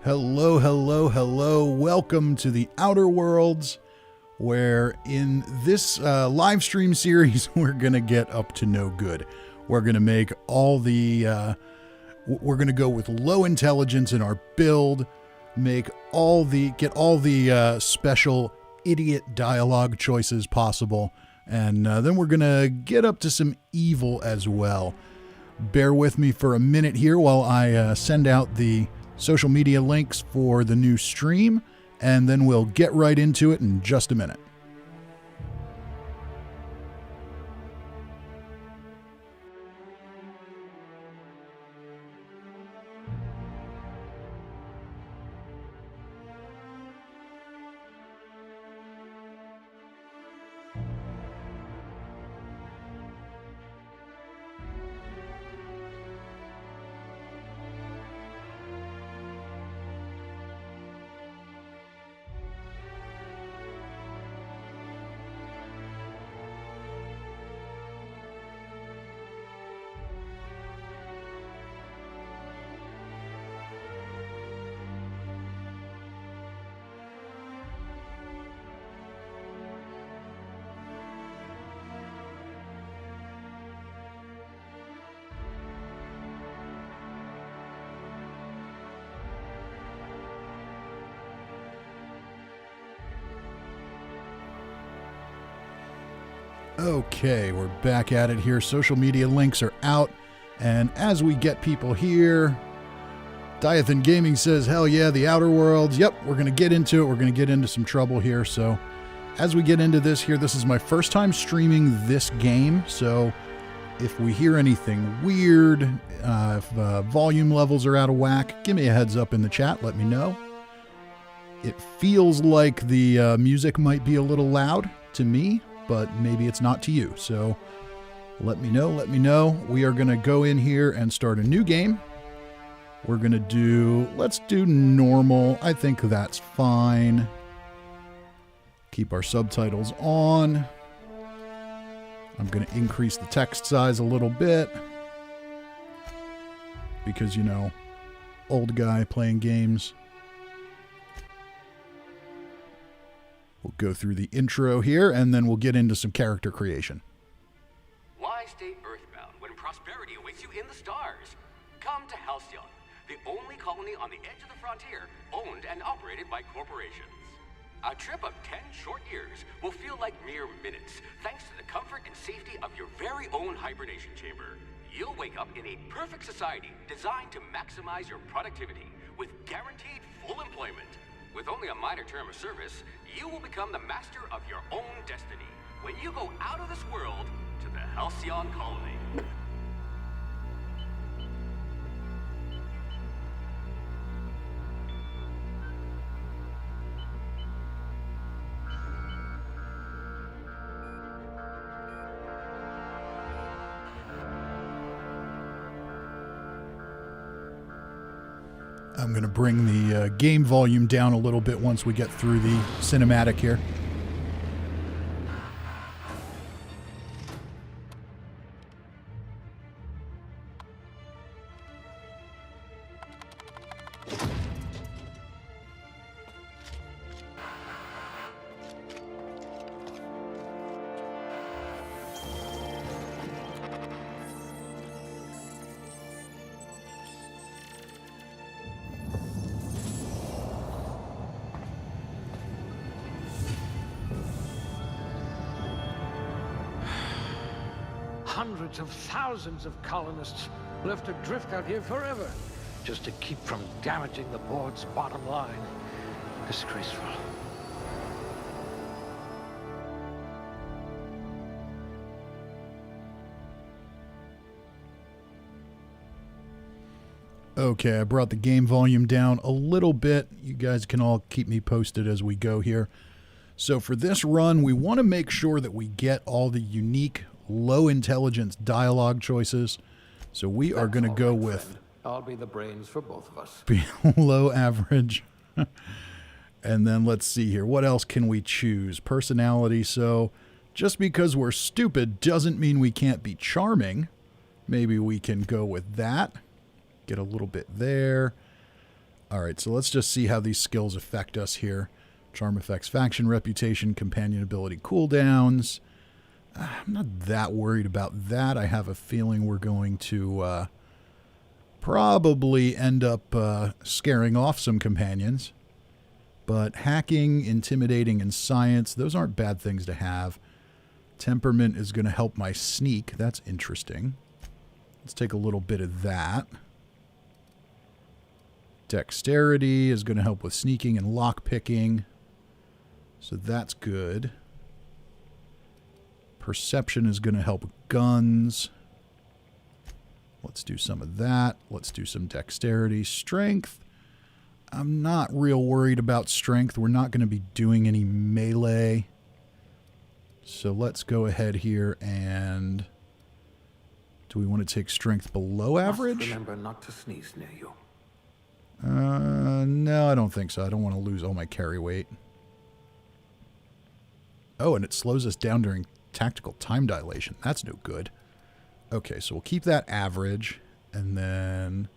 Hello, hello, hello. Welcome to the Outer Worlds, where in this live stream series, we're going to get up to no good. We're going to make all the, we're going to go with low intelligence in our build, get all the special idiot dialogue choices possible, and then we're going to get up to some evil as well. Bear with me for a minute here while I send out the social media links for the new stream, and then we'll get right into it in just a minute. Okay, we're back at it here. Social media links are out, and as we get people here, Diathan Gaming says, hell yeah, the Outer Worlds. Yep, we're going to get into it. We're going to get into some trouble here. So as we get into this here, this is my first time streaming this game. So if we hear anything weird, if volume levels are out of whack, give me a heads up in the chat. Let me know. It feels like the music might be a little loud to me, but maybe it's not to you. So let me know. We are going to go in here and start a new game. We're going to let's do normal. I think that's fine. Keep our subtitles on. I'm going to increase the text size a little bit because, you know, old guy playing games. We'll go through the intro here, and then we'll get into some character creation. Why stay earthbound when prosperity awaits you in the stars? Come to Halcyon, the only colony on the edge of the frontier, owned and operated by corporations. A trip of 10 short years will feel like mere minutes, thanks to the comfort and safety of your very own hibernation chamber. You'll wake up in a perfect society designed to maximize your productivity with guaranteed full employment. With only a minor term of service, you will become the master of your own destiny when you go out of this world to the Halcyon colony. I'm going to bring the game volume down a little bit once we get through the cinematic here. Hundreds of thousands of colonists left adrift out here forever, just to keep from damaging the board's bottom line. Disgraceful. Okay, I brought the game volume down a little bit. You guys can all keep me posted as we go here. So for this run, we want to make sure that we get all the unique low intelligence dialogue choices. So we are going to go with I'll be the brains for both of us. Low average. And then let's see here. What else can we choose? Personality. So just because we're stupid doesn't mean we can't be charming. Maybe we can go with that. Get a little bit there. All right, so let's just see how these skills affect us here. Charm effects, faction reputation, companion ability cooldowns. I'm not that worried about that. I have a feeling we're going to probably end up scaring off some companions. But hacking, intimidating, and science, those aren't bad things to have. Temperament is going to help my sneak. That's interesting. Let's take a little bit of that. Dexterity is going to help with sneaking and lockpicking. So that's good. Perception is going to help with guns. Let's do some of that. Let's do some dexterity. Strength. I'm not real worried about strength. We're not going to be doing any melee. So let's go ahead here and... Do we want to take strength below average? Remember not to sneeze near you. No, I don't think so. I don't want to lose all my carry weight. Oh, and it slows us down during tactical time dilation. That's no good. Okay, so we'll keep that average. And then...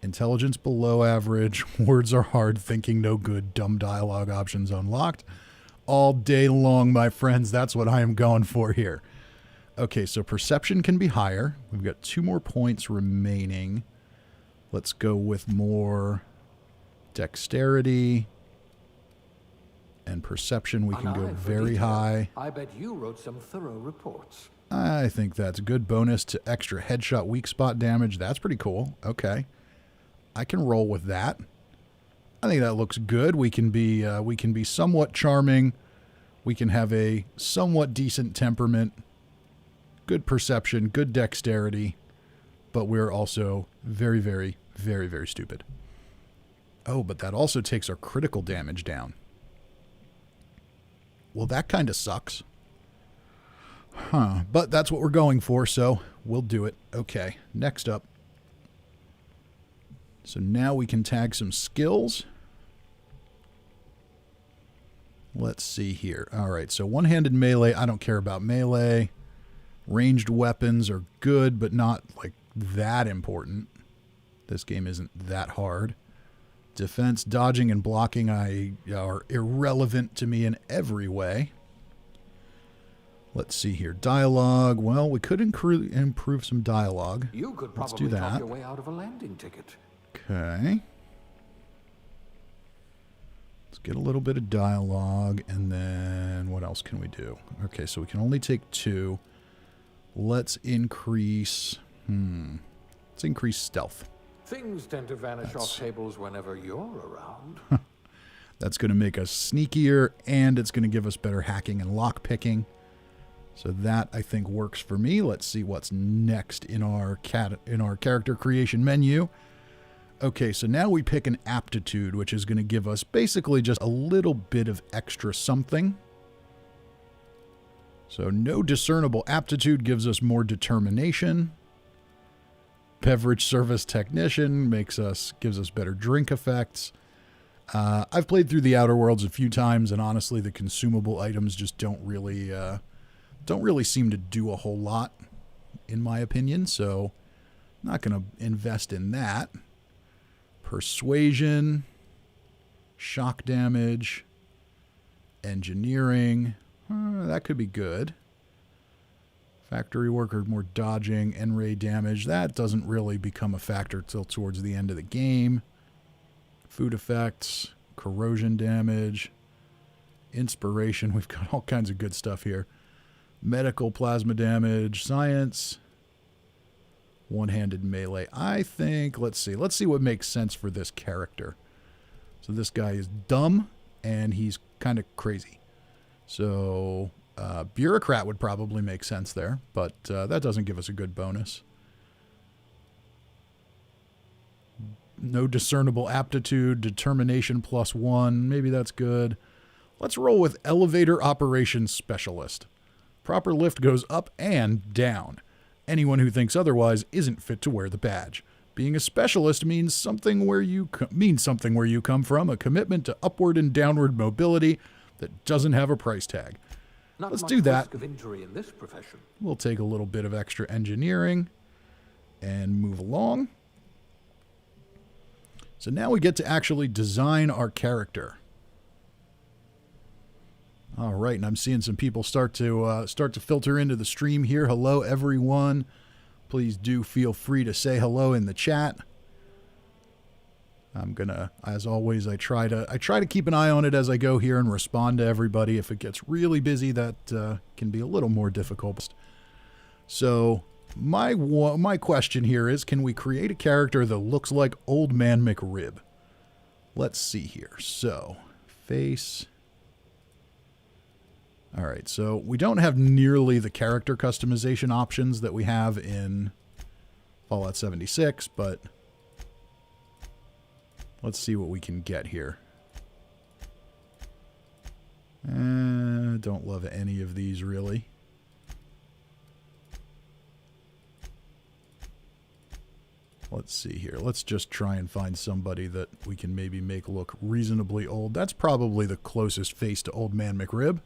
Intelligence below average. Words are hard. Thinking no good. Dumb dialogue options unlocked. All day long, my friends. That's what I am going for here. Okay, so perception can be higher. We've got 2 more points remaining. Let's go with more dexterity. And perception, we can go very high. I bet you wrote some thorough reports. I think that's a good bonus to extra headshot weak spot damage. That's pretty cool. Okay. I can roll with that. I think that looks good. We can be somewhat charming. We can have a somewhat decent temperament, good perception, good dexterity, but we're also very, very, very, very stupid. Oh, but that also takes our critical damage down. Well, that kind of sucks. Huh. But that's what we're going for, so we'll do it. Okay, next up. So now we can tag some skills. Let's see here. All right, so one-handed melee. I don't care about melee. Ranged weapons are good, but not like that important. This game isn't that hard. Defense, dodging, and blocking are irrelevant to me in every way. Let's see here. Dialogue. Well, we could improve some dialogue. You could Let's probably do talk that. your way out of a landing ticket. Okay. Let's get a little bit of dialogue, and then what else can we do? Okay, so we can only take 2. Let's increase... Let's increase stealth. Things tend to vanish off tables whenever you're around. That's going to make us sneakier, and it's going to give us better hacking and lockpicking. So that, I think, works for me. Let's see what's next in our character creation menu. Okay, so now we pick an aptitude, which is going to give us basically just a little bit of extra something. So no discernible aptitude gives us more determination. Beverage service technician gives us better drink effects. I've played through the Outer Worlds a few times, and honestly, the consumable items just don't really seem to do a whole lot, in my opinion. So, not going to invest in that. Persuasion, shock damage, engineering. That could be good. Factory worker, more dodging, N-ray damage. That doesn't really become a factor till towards the end of the game. Food effects, corrosion damage, inspiration. We've got all kinds of good stuff here. Medical plasma damage, science, one-handed melee. I think, let's see what makes sense for this character. So this guy is dumb, and he's kind of crazy. So... bureaucrat would probably make sense there, but that doesn't give us a good bonus. No discernible aptitude, determination +1. Maybe that's good. Let's roll with elevator operations specialist. Proper lift goes up and down. Anyone who thinks otherwise isn't fit to wear the badge. Being a specialist means something where you come from, a commitment to upward and downward mobility that doesn't have a price tag. Let's do that. Risk of injury in this profession. We'll take a little bit of extra engineering and move along. So now we get to actually design our character. All right, and I'm seeing some people start to filter into the stream here. Hello, everyone. Please do feel free to say hello in the chat. I'm gonna, as always, I try to keep an eye on it as I go here and respond to everybody. If it gets really busy, that can be a little more difficult. So my question here is, can we create a character that looks like Old Man McRib? Let's see here. So, face. All right, so we don't have nearly the character customization options that we have in Fallout 76, but let's see what we can get here. Don't love any of these, really. Let's see here. Let's just try and find somebody that we can maybe make look reasonably old. That's probably the closest face to Old Man McRib.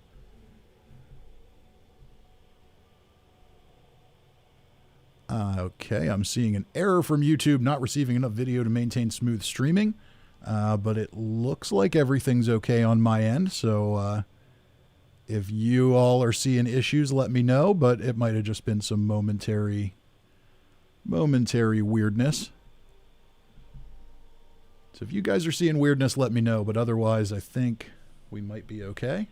Okay, I'm seeing an error from YouTube, not receiving enough video to maintain smooth streaming. But it looks like everything's okay on my end. So if you all are seeing issues, let me know. But it might have just been some momentary weirdness. So if you guys are seeing weirdness, let me know. But otherwise, I think we might be okay.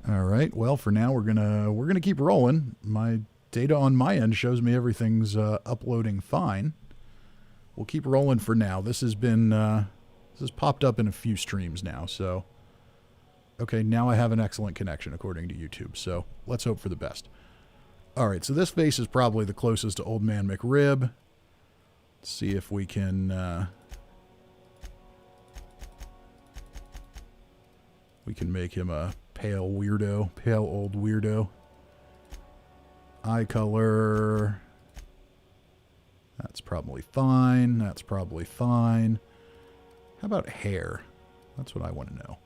All right. Well, for now, we're gonna keep rolling. My data on my end shows me everything's uploading fine. We'll keep rolling for now. This has popped up in a few streams now. So, okay, now I have an excellent connection according to YouTube. So let's hope for the best. All right. So this face is probably the closest to Old Man McRib. Let's see if we can make him a pale old weirdo. Eye color. That's probably fine. That's probably fine. How about hair? That's what I want to know.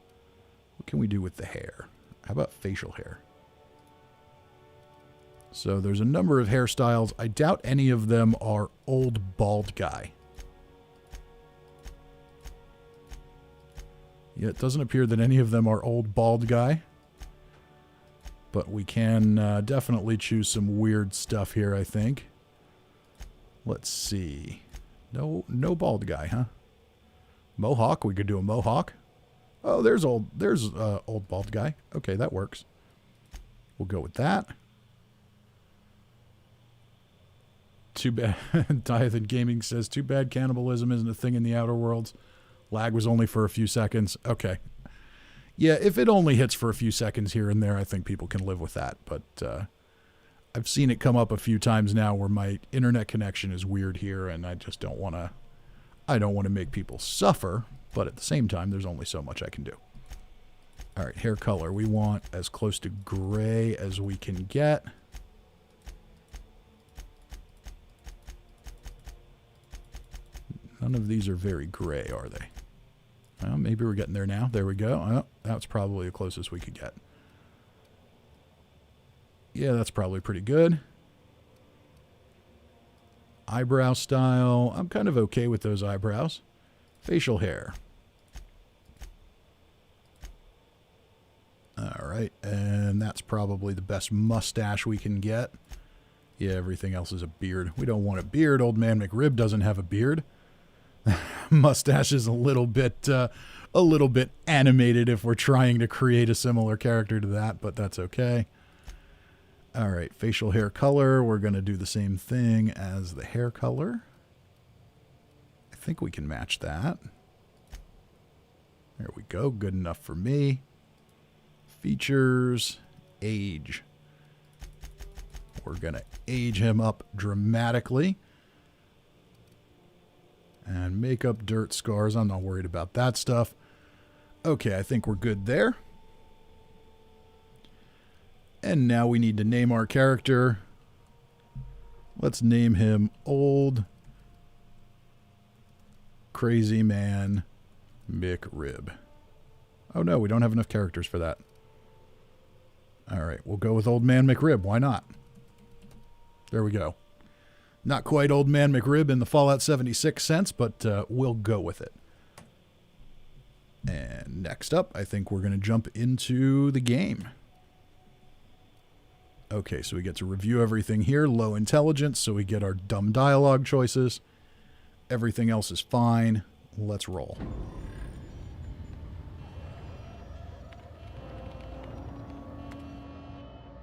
What can we do with the hair? How about facial hair? So there's a number of hairstyles. I doubt any of them are old bald guy. Yeah, it doesn't appear that any of them are old bald guy. But we can definitely choose some weird stuff here, I think. Let's see. No bald guy, huh? Mohawk, we could do a mohawk. Oh, there's old bald guy. Okay, that works. We'll go with that. Too bad. Diathan Gaming says, too bad cannibalism isn't a thing in the Outer Worlds. Lag was only for a few seconds. Okay. Yeah, if it only hits for a few seconds here and there, I think people can live with that. But I've seen it come up a few times now where my internet connection is weird here, and I just don't want to. I don't want to make people suffer, but at the same time, there's only so much I can do. All right, hair color. We want as close to gray as we can get. None of these are very gray, are they? Well, maybe we're getting there now. There we go. Oh, that's probably the closest we could get. Yeah, that's probably pretty good. Eyebrow style. I'm kind of okay with those eyebrows. Facial hair. All right, and that's probably the best mustache we can get. Yeah, everything else is a beard. We don't want a beard. Old Man McRib doesn't have a beard. Mustache is a little bit animated if we're trying to create a similar character to that, but that's okay. All right, facial hair color. We're going to do the same thing as the hair color. I think we can match that. There we go. Good enough for me. Features, age. We're going to age him up dramatically. And makeup, dirt, scars. I'm not worried about that stuff. Okay, I think we're good there. And now we need to name our character. Let's name him Old Crazy Man McRib. Oh no, we don't have enough characters for that. Alright, we'll go with Old Man McRib. Why not? There we go. Not quite Old Man McRib in the Fallout 76 sense, but we'll go with it. And next up, I think we're going to jump into the game. Okay, so we get to review everything here. Low intelligence, so we get our dumb dialogue choices. Everything else is fine. Let's roll.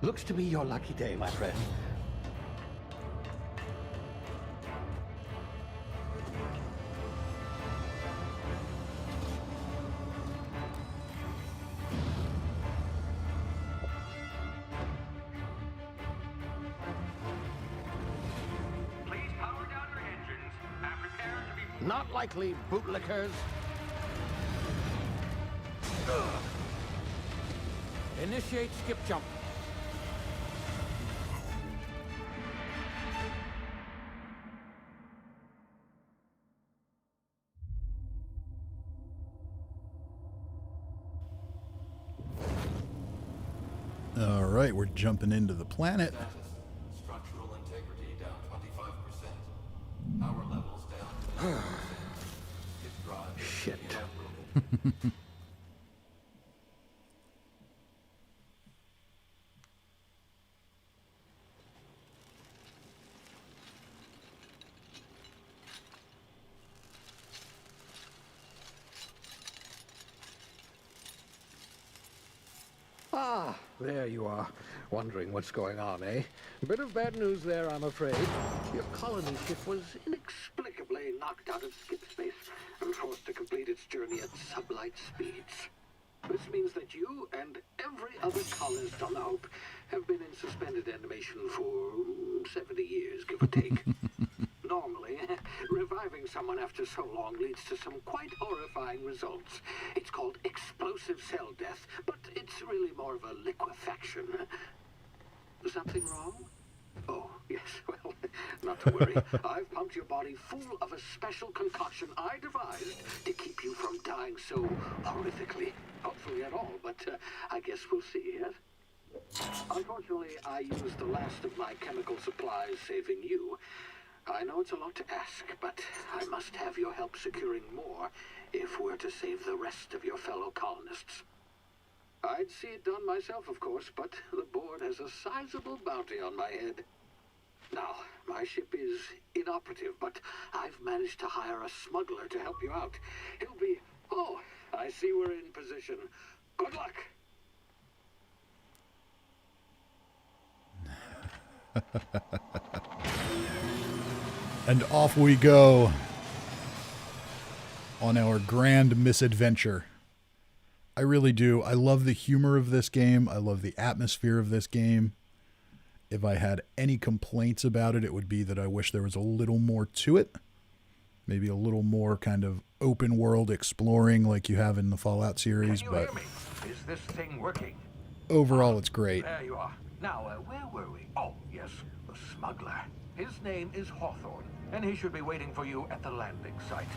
Looks to be your lucky day, my friend. Please power down your engines and prepare to be... Not likely, bootlickers. Initiate skip jump. All right, we're jumping into the planet. Structural integrity down 25%. Power levels down. It's dry. Shit. Ah, there you are. Wondering what's going on, eh? A bit of bad news there, I'm afraid. Your colony ship was inexplicably knocked out of skip space and forced to complete its journey at sublight speeds. This means that you and every other colonist on the Hope have been in suspended animation for 70 years, give or take. Normally, reviving someone after so long leads to some quite horrifying results. It's called explosive cell death, but it's really more of a liquefaction. Something wrong? Oh, yes, well, not to worry. I've pumped your body full of a special concoction I devised to keep you from dying so horrifically. Hopefully at all, but I guess we'll see, yes? Unfortunately, I used the last of my chemical supplies saving you. I know it's a lot to ask, but I must have your help securing more if we're to save the rest of your fellow colonists. I'd see it done myself, of course, but the board has a sizable bounty on my head. Now, my ship is inoperative, but I've managed to hire a smuggler to help you out. He'll be... Oh, I see we're in position. Good luck! And off we go on our grand misadventure. I really do. I love the humor of this game. I love the atmosphere of this game. If I had any complaints about it, it would be that I wish there was a little more to it. Maybe a little more kind of open world exploring like you have in the Fallout series. Can you But hear me? Is this thing working? overall, it's great. There you are. Now, where were we? Oh, yes, the smuggler. His name is Hawthorne, and he should be waiting for you at the landing site.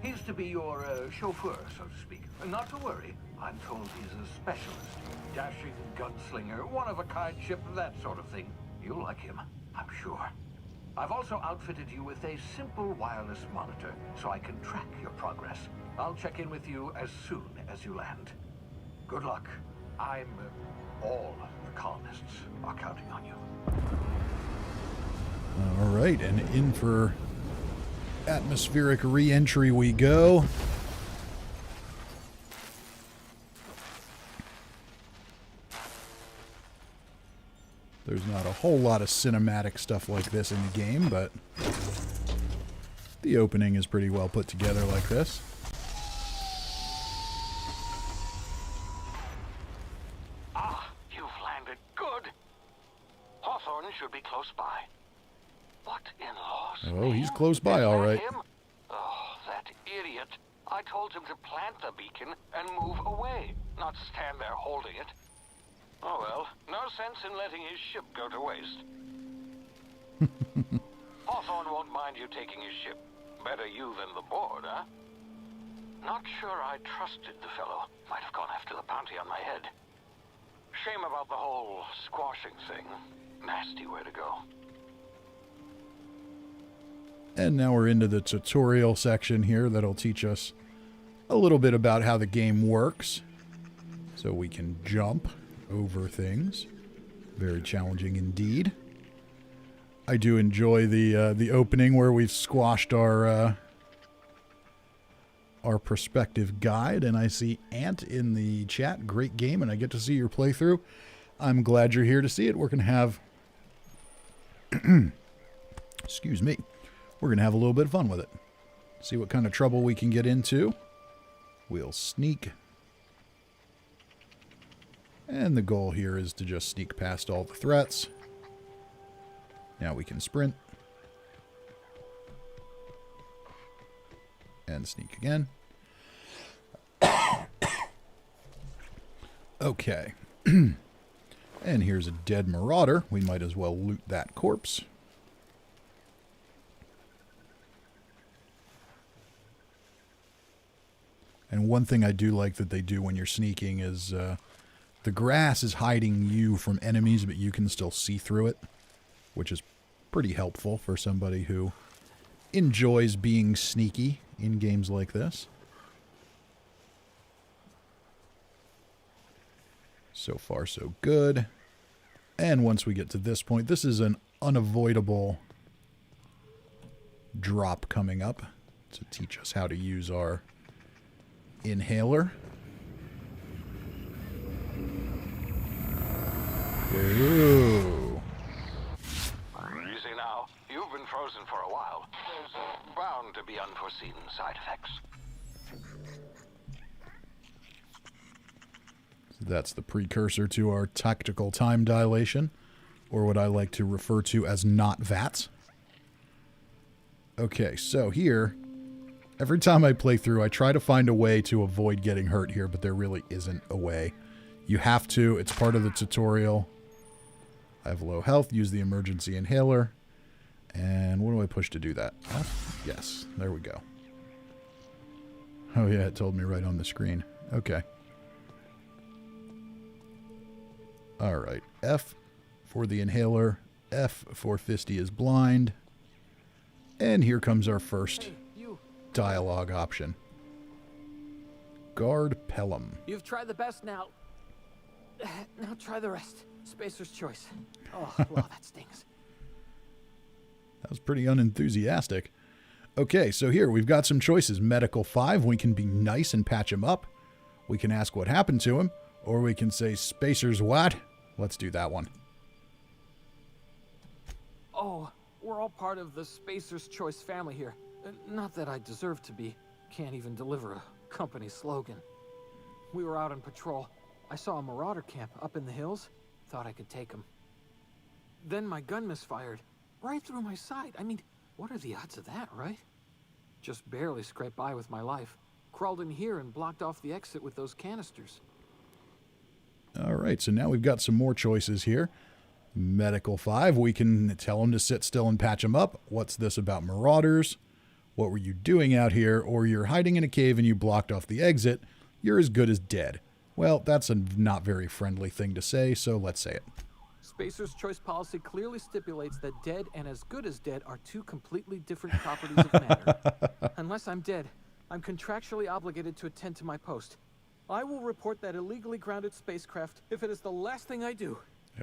He's to be your chauffeur, so to speak. Not to worry. I'm told he's a specialist. Dashing gunslinger, one-of-a-kind ship, that sort of thing. You'll like him, I'm sure. I've also outfitted you with a simple wireless monitor, so I can track your progress. I'll check in with you as soon as you land. Good luck. All the colonists are counting on you. All right, and in for atmospheric re-entry we go. There's not a whole lot of cinematic stuff like this in the game, but the opening is pretty well put together like this. Ah, you've landed. Good. Hawthorne should be close by. What in law's Oh, he's name? close by, Is all that right. him? Oh, that idiot. I told him to plant the beacon and move away, not stand there holding it. Oh well, no sense in letting his ship go to waste. Hawthorne won't mind you taking his ship. Better you than the board, huh? Not sure I trusted the fellow. Might have gone after the bounty on my head. Shame about the whole squashing thing. Nasty way to go. And now we're into the tutorial section here that'll teach us a little bit about how the game works. So we can jump over things. Very challenging indeed. I do enjoy the opening where we've squashed our prospective guide, and I see Ant in the chat. Great game, and I get to see your playthrough. I'm glad you're here to see it. We're going to have... excuse me. We're going to have a little bit of fun with it. See what kind of trouble we can get into. We'll sneak. And the goal here is to just sneak past all the threats. Now we can sprint. And sneak again. Okay. And here's a dead marauder. We might as well loot that corpse. And one thing I do like that they do when you're sneaking is the grass is hiding you from enemies, but you can still see through it, which is pretty helpful for somebody who enjoys being sneaky in games like this. So far, so good. And once we get to this point, this is an unavoidable drop coming up to teach us how to use our inhaler. Ooh. Easy now. You've been frozen for a while. There's bound to be unforeseen side effects. That's the precursor to our tactical time dilation, or what I like to refer to as not VATS. Okay, so here, every time I play through, I try to find a way to avoid getting hurt here, but there really isn't a way. You have to. It's part of the tutorial. I have low health. Use the emergency inhaler. And what do I push to do that? F? Yes, there we go. Oh yeah, it told me right on the screen. Okay. Alright, F for the inhaler. F for Fisty is blind. And here comes our first dialogue option. Guard Pelham. You've tried the best now. Now try the rest. Spacer's choice. Oh, well, that stings. That was pretty unenthusiastic. Okay, so here we've got some choices. Medical 5, we can be nice and patch him up. We can ask what happened to him. Or we can say, Spacer's what? Let's do that one. Oh, we're all part of the Spacer's Choice family here. Not that I deserve to be. Can't even deliver a company slogan. We were out on patrol. I saw a marauder camp up in the hills. Thought I could take him. Then my gun misfired. Right through my side. I mean, what are the odds of that, right? Just barely scraped by with my life. Crawled in here and blocked off the exit with those canisters. Alright, so now we've got some more choices here. Medical 5, we can tell him to sit still and patch him up. What's this about marauders? What were you doing out here? Or you're hiding in a cave and you blocked off the exit. You're as good as dead. Well, that's a not very friendly thing to say, so let's say it. Spacer's Choice policy clearly stipulates that dead and as good as dead are two completely different properties of matter. Unless I'm dead, I'm contractually obligated to attend to my post. I will report that illegally grounded spacecraft if it is the last thing I do.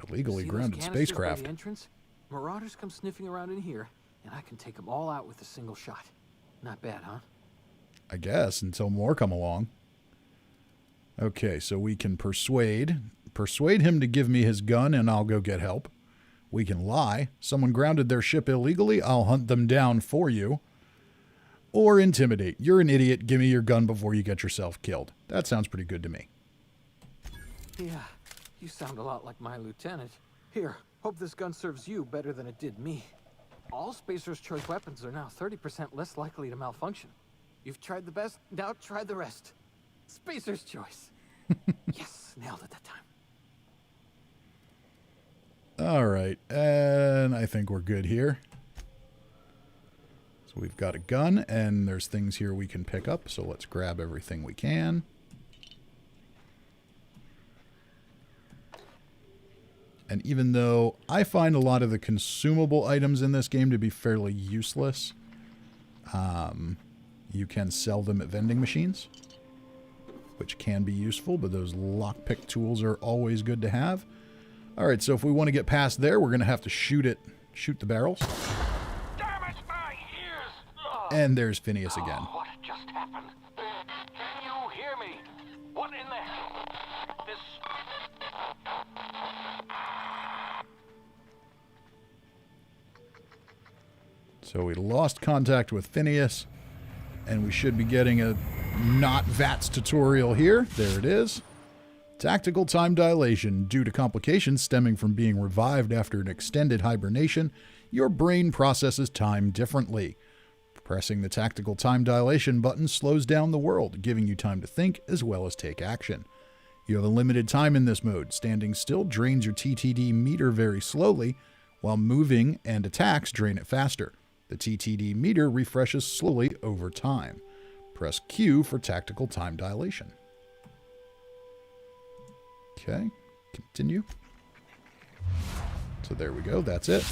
Illegally See grounded those canisters by spacecraft. the entrance? Marauders come sniffing around in here, and I can take them all out with a single shot. Not bad, huh? I guess, until more come along. Okay, so we can persuade him to give me his gun and I'll go get help. We can lie. Someone grounded their ship illegally, I'll hunt them down for you. Or intimidate. You're an idiot, give me your gun before you get yourself killed. That sounds pretty good to me. Yeah, you sound a lot like my lieutenant. Here, hope this gun serves you better than it did me. All Spacer's Choice weapons are now 30% less likely to malfunction. You've tried the best, now try the rest. Spacer's Choice. Yes, nailed it that time. All right, and I think we're good here. So So we've got a gun, and there's things here we can pick up, so let's grab everything we can. And even though I find a lot of the consumable items in this game to be fairly useless, you can sell them at vending machines, which can be useful, but those lockpick tools are always good to have. All right, so if we want to get past there, we're going to have to shoot the barrels. Damn it, my ears! And there's Phineas again. What just happened? Can you hear me? What in the hell? This... So we lost contact with Phineas, and we should be getting a not VATS tutorial here. There it is. Tactical time dilation. Due to complications stemming from being revived after an extended hibernation, your brain processes time differently. Pressing the tactical time dilation button slows down the world, giving you time to think as well as take action. You have a limited time in this mode. Standing still drains your TTD meter very slowly, while moving and attacks drain it faster. The TTD meter refreshes slowly over time. Press Q for tactical time dilation. Okay, continue. So there we go, that's it.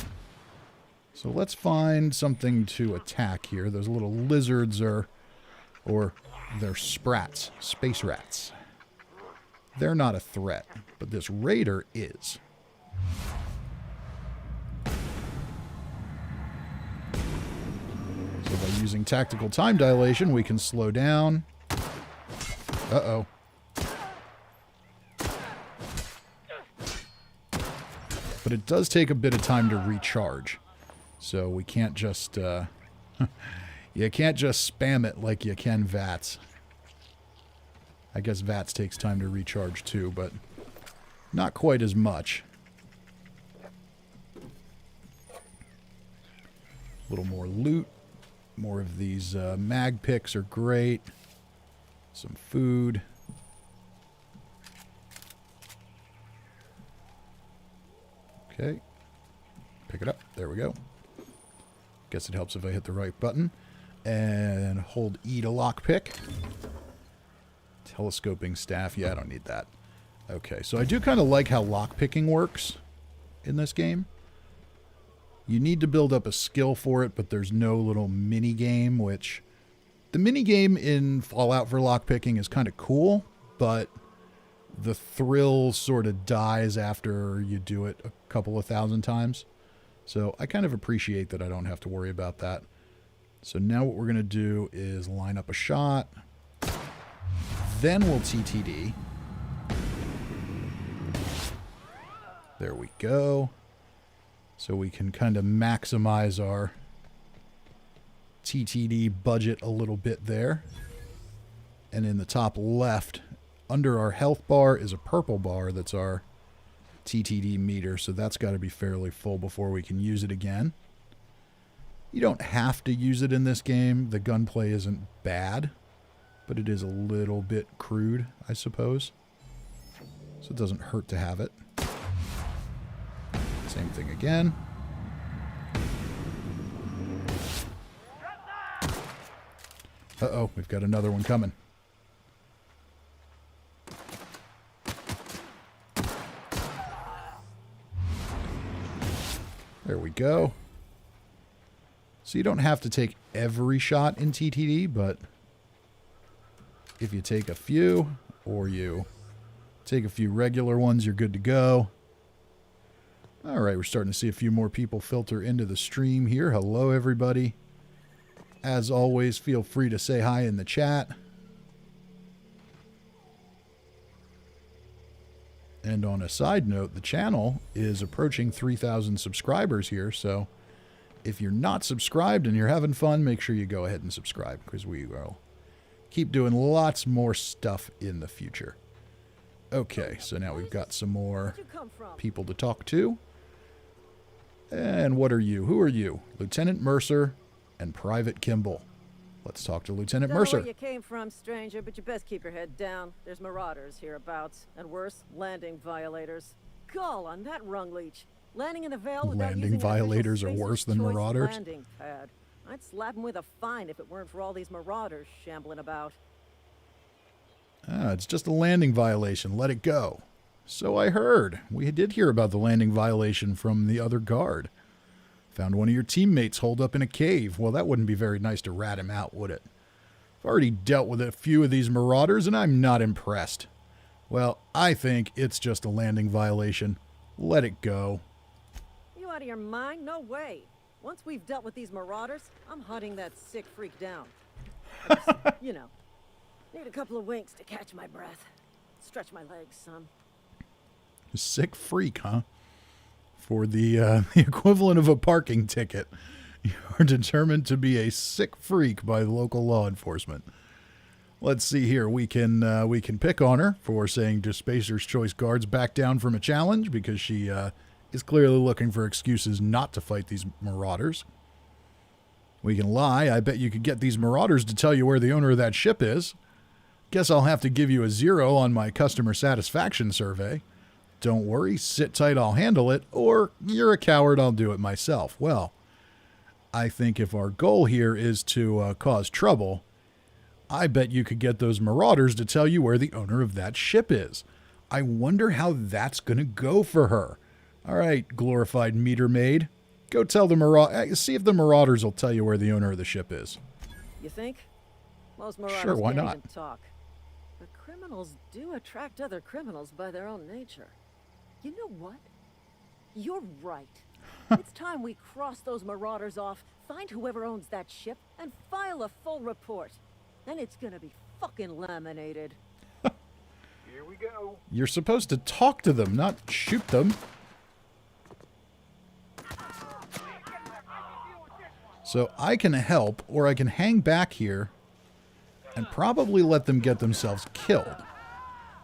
So let's find something to attack here. Those little lizards or they're sprats, space rats. They're not a threat, but this raider is. So by using tactical time dilation, we can slow down. Uh-oh. But it does take a bit of time to recharge. So we can't just, you can't just spam it like you can VATS. I guess VATS takes time to recharge too, but not quite as much. A little more loot. More of these mag picks are great. Some food. Okay. Pick it up. There we go. Guess it helps if I hit the right button. And hold E to lockpick. Telescoping staff. Yeah, I don't need that. Okay, so I do kind of like how lockpicking works in this game. You need to build up a skill for it, but there's no little mini game, which... The mini game in Fallout for lockpicking is kind of cool, but the thrill sort of dies after you do it a couple of thousand times. So I kind of appreciate that I don't have to worry about that. So now what we're going to do is line up a shot. Then we'll TTD. There we go. So we can kind of maximize our TTD budget a little bit there. And in the top left, under our health bar is a purple bar that's our TTD meter, so that's got to be fairly full before we can use it again. You don't have to use it in this game. The gunplay isn't bad, but it is a little bit crude, I suppose. So it doesn't hurt to have it. Same thing again. Uh-oh, we've got another one coming. There we go. So you don't have to take every shot in TTD, but if you take a few, or you take a few regular ones, you're good to go. All right, we're starting to see a few more people filter into the stream here. Hello, everybody. As always, feel free to say hi in the chat. And on a side note, the channel is approaching 3,000 subscribers here, so if you're not subscribed and you're having fun, make sure you go ahead and subscribe, because we will keep doing lots more stuff in the future. Okay, so now we've got some more people to talk to. And what are you? Who are you? Lieutenant Mercer and Private Kimball. Let's talk to Lieutenant Mercer. Don't know where you came from, stranger, but you best keep your head down. There's marauders hereabouts, and worse, landing violators. Gall on that rung leech. Landing in the vale without Landing using violators an are official worse than Spacer's marauders? Landing pad. I'd slap him with a fine if it weren't for all these marauders shambling about. Ah, it's just a landing violation. Let it go. So I heard. We did hear about the landing violation from the other guard. Found one of your teammates holed up in a cave. Well, that wouldn't be very nice to rat him out, would it? I've already dealt with a few of these marauders, and I'm not impressed. Well, I think it's just a landing violation. Let it go. You out of your mind? No way. Once we've dealt with these marauders, I'm hunting that sick freak down. I just, you know, need a couple of winks to catch my breath. Stretch my legs, son. Sick freak, huh? For the equivalent of a parking ticket, you are determined to be a sick freak by local law enforcement. Let's see here. We can pick on her for saying Spacer's Choice guards back down from a challenge because she is clearly looking for excuses not to fight these marauders. We can lie. I bet you could get these marauders to tell you where the owner of that ship is. Guess I'll have to give you a 0 on my customer satisfaction survey. Don't worry, sit tight, I'll handle it, or you're a coward, I'll do it myself. Well, I think if our goal here is to cause trouble, I bet you could get those marauders to tell you where the owner of that ship is. I wonder how that's going to go for her. All right, glorified meter maid, go tell the see if the marauders will tell you where the owner of the ship is. You think? Most marauders Sure, why can't not? even talk. But criminals do attract other criminals by their own nature. You know what? You're right. It's time we cross those marauders off, find whoever owns that ship, and file a full report. Then it's gonna be fucking laminated. Here we go. You're supposed to talk to them, not shoot them. So I can help, or I can hang back here and probably let them get themselves killed.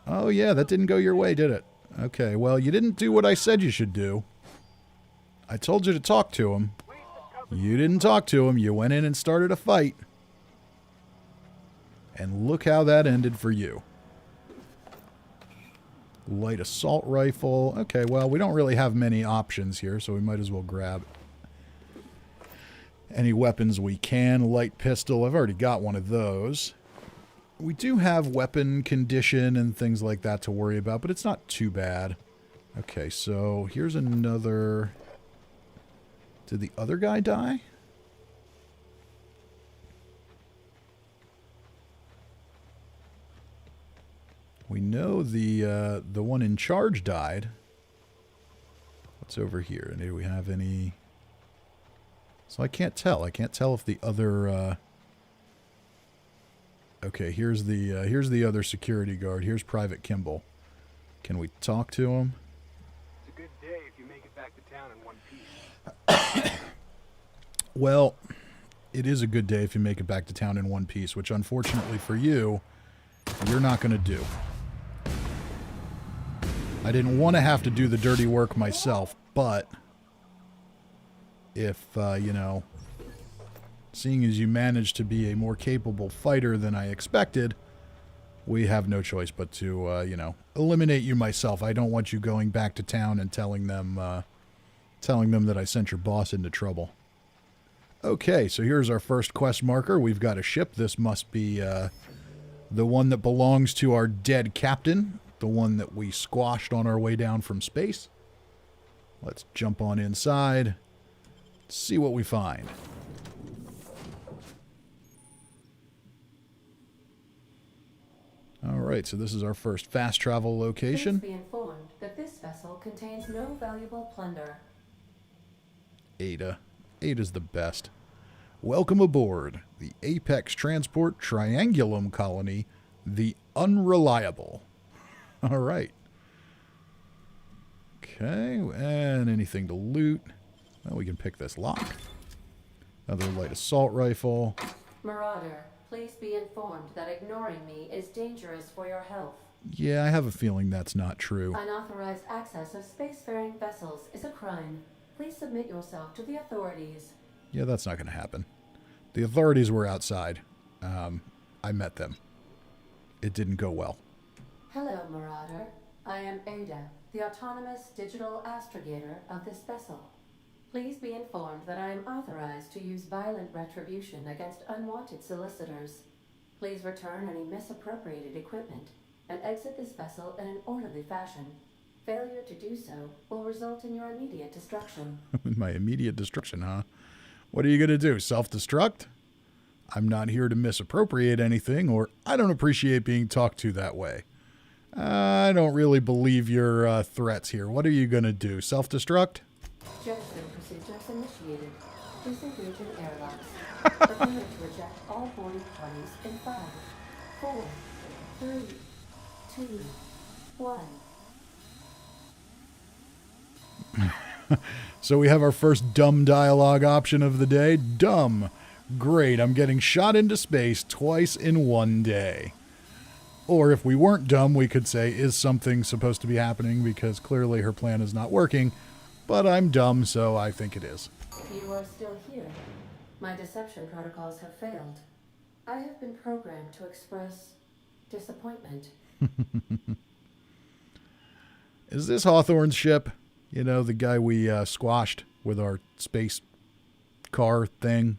Oh yeah, that didn't go your way, did it? Okay, well, you didn't do what I said you should do. I told you to talk to him. You didn't talk to him. You went in and started a fight. And look how that ended for you. Light assault rifle. Okay, well, we don't really have many options here, so we might as well grab any weapons we can. Light pistol. I've already got one of those. We do have weapon condition and things like that to worry about, but it's not too bad. Okay, so here's another... Did the other guy die? We know the one in charge died. What's over here? And do we have any... So I can't tell. I can't tell if the other... Okay, here's the other security guard. Here's Private Kimball. Can we talk to him? It's a good day if you make it back to town in one piece. Well, it is a good day if you make it back to town in one piece, which unfortunately for you, you're not going to do. I didn't want to have to do the dirty work myself, but if, you know, seeing as you managed to be a more capable fighter than I expected, we have no choice but to, you know, eliminate you myself. I don't want you going back to town and telling them that I sent your boss into trouble. Okay, so here's our first quest marker. We've got a ship. This must be the one that belongs to our dead captain, the one that we squashed on our way down from space. Let's jump on inside, see what we find. All right, so this is our first fast travel location. Please be informed that this vessel contains no valuable plunder. Ada. Ada's the best. Welcome aboard the Apex Transport Triangulum Colony, the Unreliable. All right. Okay, and anything to loot. Well, we can pick this lock. Another light assault rifle. Marauder, please be informed that ignoring me is dangerous for your health. Yeah, I have a feeling that's not true. Unauthorized access of spacefaring vessels is a crime. Please submit yourself to the authorities. Yeah, that's not going to happen. The authorities were outside. I met them. It didn't go well. Hello, Marauder. I am Ada, the autonomous digital astrogator of this vessel. Please be informed that I am authorized to use violent retribution against unwanted solicitors. Please return any misappropriated equipment and exit this vessel in an orderly fashion. Failure to do so will result in your immediate destruction. My immediate destruction, huh? What are you going to do? Self-destruct? I'm not here to misappropriate anything, or I don't appreciate being talked to that way. I don't really believe your threats here. What are you going to do? Self-destruct? Jetson procedures initiated. Disengage in airlocks. Prepare to reject all boarding parties in 5, 4, 3, 2, 1. So we have our first dumb dialogue option of the day. Dumb. Great, I'm getting shot into space twice in one day. Or if we weren't dumb, we could say, is something supposed to be happening? Because clearly her plan is not working. But I'm dumb, so I think it is. You are still here. My deception protocols have failed. I have been programmed to express disappointment. Is this Hawthorne's ship? You know, the guy we squashed with our space car thing?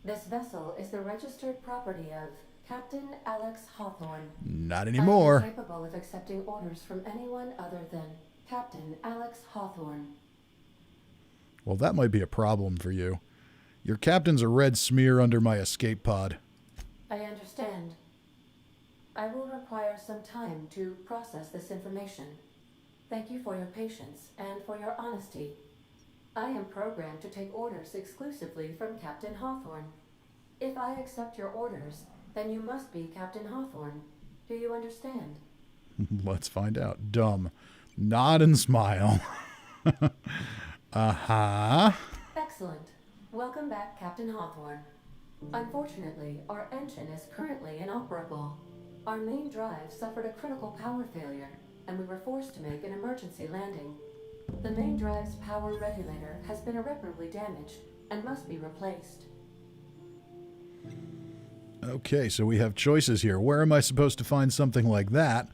This vessel is the registered property of Captain Alex Hawthorne. Not anymore. I am capable of accepting orders from anyone other than Captain Alex Hawthorne. Well, that might be a problem for you. Your captain's a red smear under my escape pod. I understand. I will require some time to process this information. Thank you for your patience and for your honesty. I am programmed to take orders exclusively from Captain Hawthorne. If I accept your orders, then you must be Captain Hawthorne. Do you understand? Let's find out. Dumb. Nod and smile. Uh-huh. Excellent. Welcome back, Captain Hawthorne. Unfortunately, our engine is currently inoperable. Our main drive suffered a critical power failure, and we were forced to make an emergency landing. The main drive's power regulator has been irreparably damaged and must be replaced. Okay, so we have choices here. Where am I supposed to find something like that?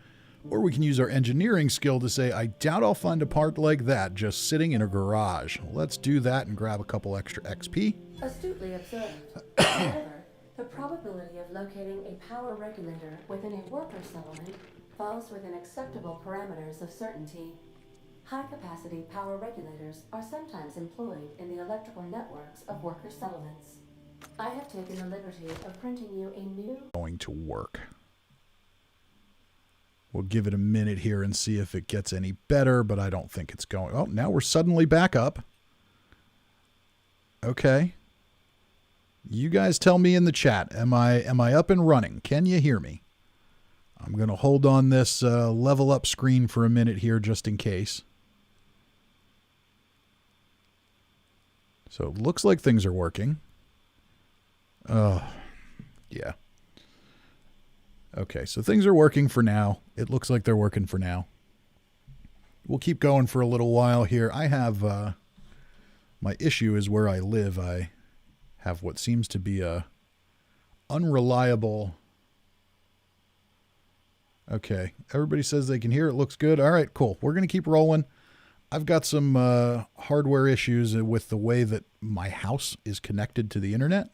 Or we can use our engineering skill to say, I doubt I'll find a part like that just sitting in a garage. Let's do that and grab a couple extra XP. Astutely observed. However, the probability of locating a power regulator within a worker settlement falls within acceptable parameters of certainty. High-capacity power regulators are sometimes employed in the electrical networks of worker settlements. I have taken the liberty of printing you a new... Going to work. We'll give it a minute here and see if it gets any better, but I don't think it's going. Oh, now we're suddenly back up. Okay. You guys tell me in the chat. Am I up and running? Can you hear me? I'm going to hold on this level up screen for a minute here just in case. So it looks like things are working. Oh, yeah. Okay, so things are working for now. It looks like they're working for now. We'll keep going for a little while here. I have, my issue is where I live. I have what seems to be a unreliable... Okay, everybody says they can hear. It looks good. All right, cool. We're going to keep rolling. I've got some hardware issues with the way that my house is connected to the internet.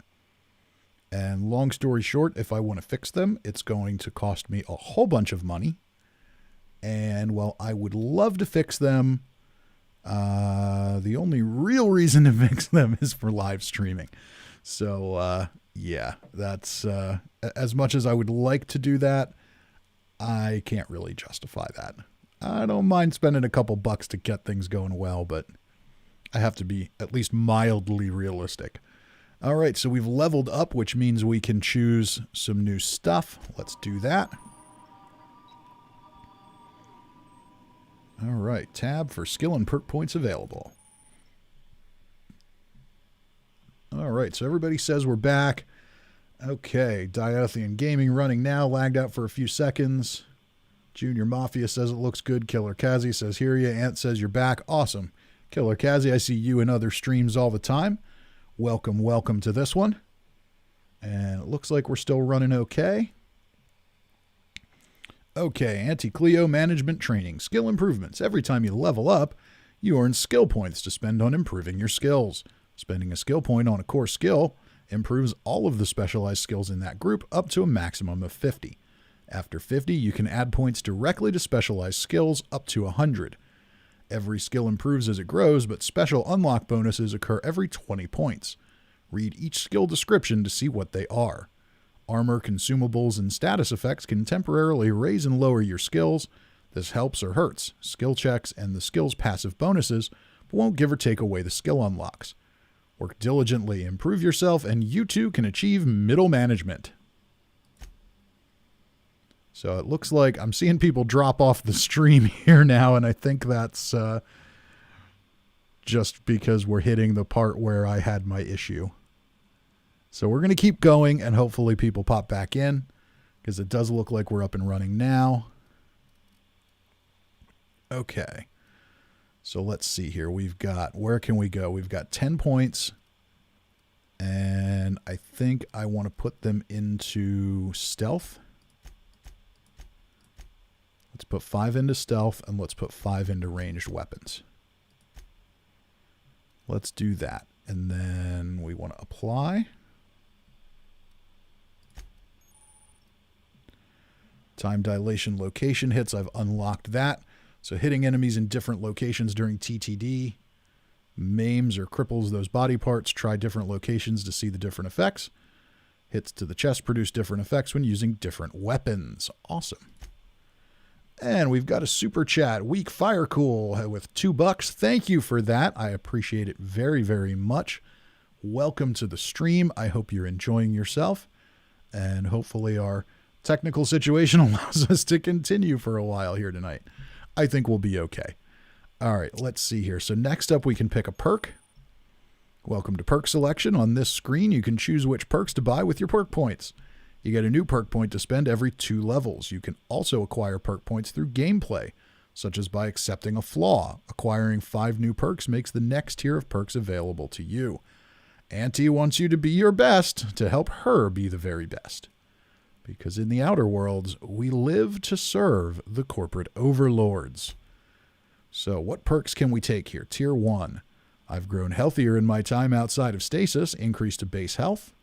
And long story short, if I want to fix them, it's going to cost me a whole bunch of money. And while I would love to fix them, the only real reason to fix them is for live streaming. So, yeah, that's as much as I would like to do that, I can't really justify that. I don't mind spending a couple bucks to get things going well, but I have to be at least mildly realistic. All right, so we've leveled up, which means we can choose some new stuff. Let's do that. All right, tab for skill and perk points available. All right, so everybody says we're back. Okay, Diathian Gaming running now, lagged out for a few seconds. Junior Mafia says it looks good. Killer Kazi says hear ya. Ant says you're back. Awesome. Killer Kazi, I see you in other streams all the time. Welcome, welcome to this one. And it looks like we're still running okay. Okay, Anti-Cleo management training. Skill improvements. Every time you level up, You earn skill points to spend on improving your skills. Spending a skill point on a core skill improves all of the specialized skills in that group up to a maximum of 50. After 50, you can add points directly to specialized skills up to 100. Every skill improves as it grows, but special unlock bonuses occur every 20 points. Read each skill description to see what they are. Armor, consumables, and status effects can temporarily raise and lower your skills. This helps or hurts skill checks and the skill's passive bonuses, but won't give or take away the skill unlocks. Work diligently, improve yourself, and you too can achieve middle management. So it looks like I'm seeing people drop off the stream here now, and I think that's just because we're hitting the part where I had my issue. So we're going to keep going, and hopefully people pop back in, because it does look like we're up and running now. Okay. So let's see here. We've got, where can we go? We've got 10 points, and I think I want to put them into stealth. Let's put 5 into stealth, and let's put 5 into ranged weapons. Let's do that. And then we want to apply. Time dilation location hits. I've unlocked that. So hitting enemies in different locations during TTD maims or cripples those body parts. Try different locations to see the different effects. Hits to the chest produce different effects when using different weapons. Awesome. And we've got a super chat, Weak Fire Cool, with $2. Thank you for that. I appreciate it very, very much. Welcome to the stream. I hope you're enjoying yourself. And hopefully our technical situation allows us to continue for a while here tonight. I think we'll be okay. All right, let's see here. So next up, we can pick a perk. Welcome to perk selection. On this screen, you can choose which perks to buy with your perk points. You get a new perk point to spend every 2 levels. You can also acquire perk points through gameplay, such as by accepting a flaw. Acquiring 5 new perks makes the next tier of perks available to you. Auntie wants you to be your best to help her be the very best. Because in the Outer Worlds, we live to serve the corporate overlords. So what perks can we take here? Tier 1. I've grown healthier in my time outside of stasis. Increase to base health.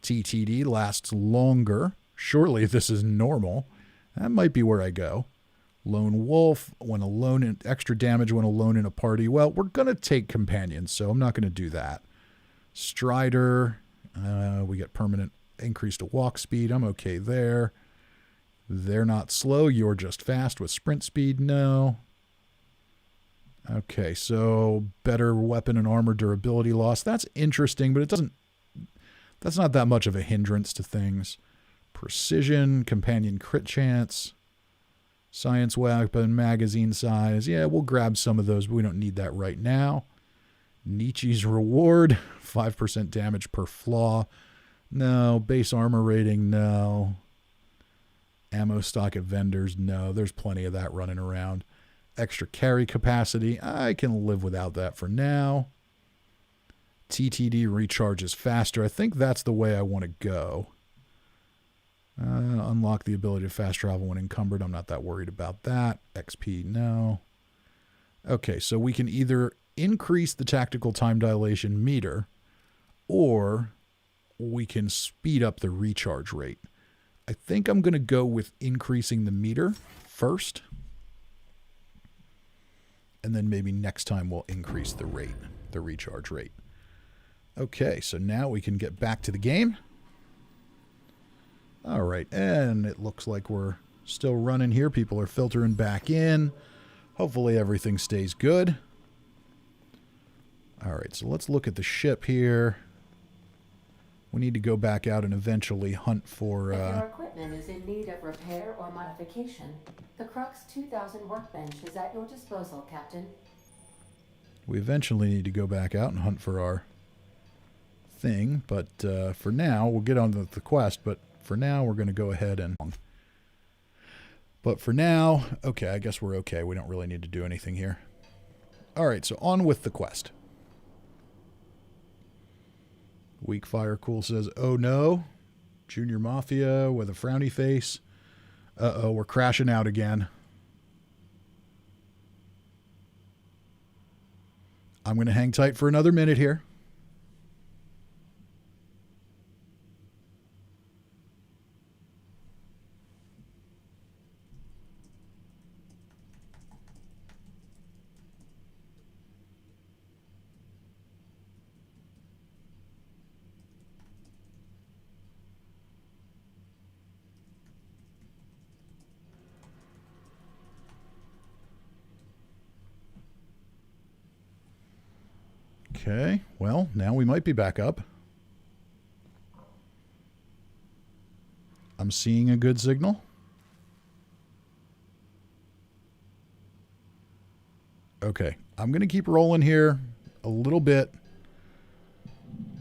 TTD lasts longer. Surely this is normal. That might be where I go. Lone Wolf, when alone, extra damage when alone in a party. Well, we're going to take companions, so I'm not going to do that. Strider, we get permanent increase to walk speed. I'm okay there. They're not slow. You're just fast with sprint speed. No. Okay, so better weapon and armor durability loss. That's interesting, but it doesn't. That's not that much of a hindrance to things. Precision, companion crit chance, science weapon, magazine size. Yeah, we'll grab some of those, but we don't need that right now. Nietzsche's reward, 5% damage per flaw. No. Base armor rating, no. Ammo stock at vendors, no. There's plenty of that running around. Extra carry capacity, I can live without that for now. TTD recharges faster. I think that's the way I want to go. Unlock the ability to fast travel when encumbered. I'm not that worried about that. XP, no. Okay, so we can either increase the tactical time dilation meter, or we can speed up the recharge rate. I think I'm going to go with increasing the meter first, and then maybe next time we'll increase the rate, the recharge rate. Okay, so now we can get back to the game. All right, and it looks like we're still running here. People are filtering back in. Hopefully everything stays good. All right, so let's look at the ship here. We need to go back out and eventually hunt for... If your equipment is in need of repair or modification, the Crux 2000 workbench is at your disposal, Captain. We eventually need to go back out and hunt for our thing, but for now, we'll get on to the quest, but for now, we're going to go ahead and... But for now, okay, I guess we're okay. We don't really need to do anything here. All right, so on with the quest. Weak Fire Cool says, oh no, Junior Mafia with a frowny face. Uh-oh, we're crashing out again. I'm going to hang tight for another minute here. Okay, well, now we might be back up. I'm seeing a good signal. Okay, I'm going to keep rolling here a little bit.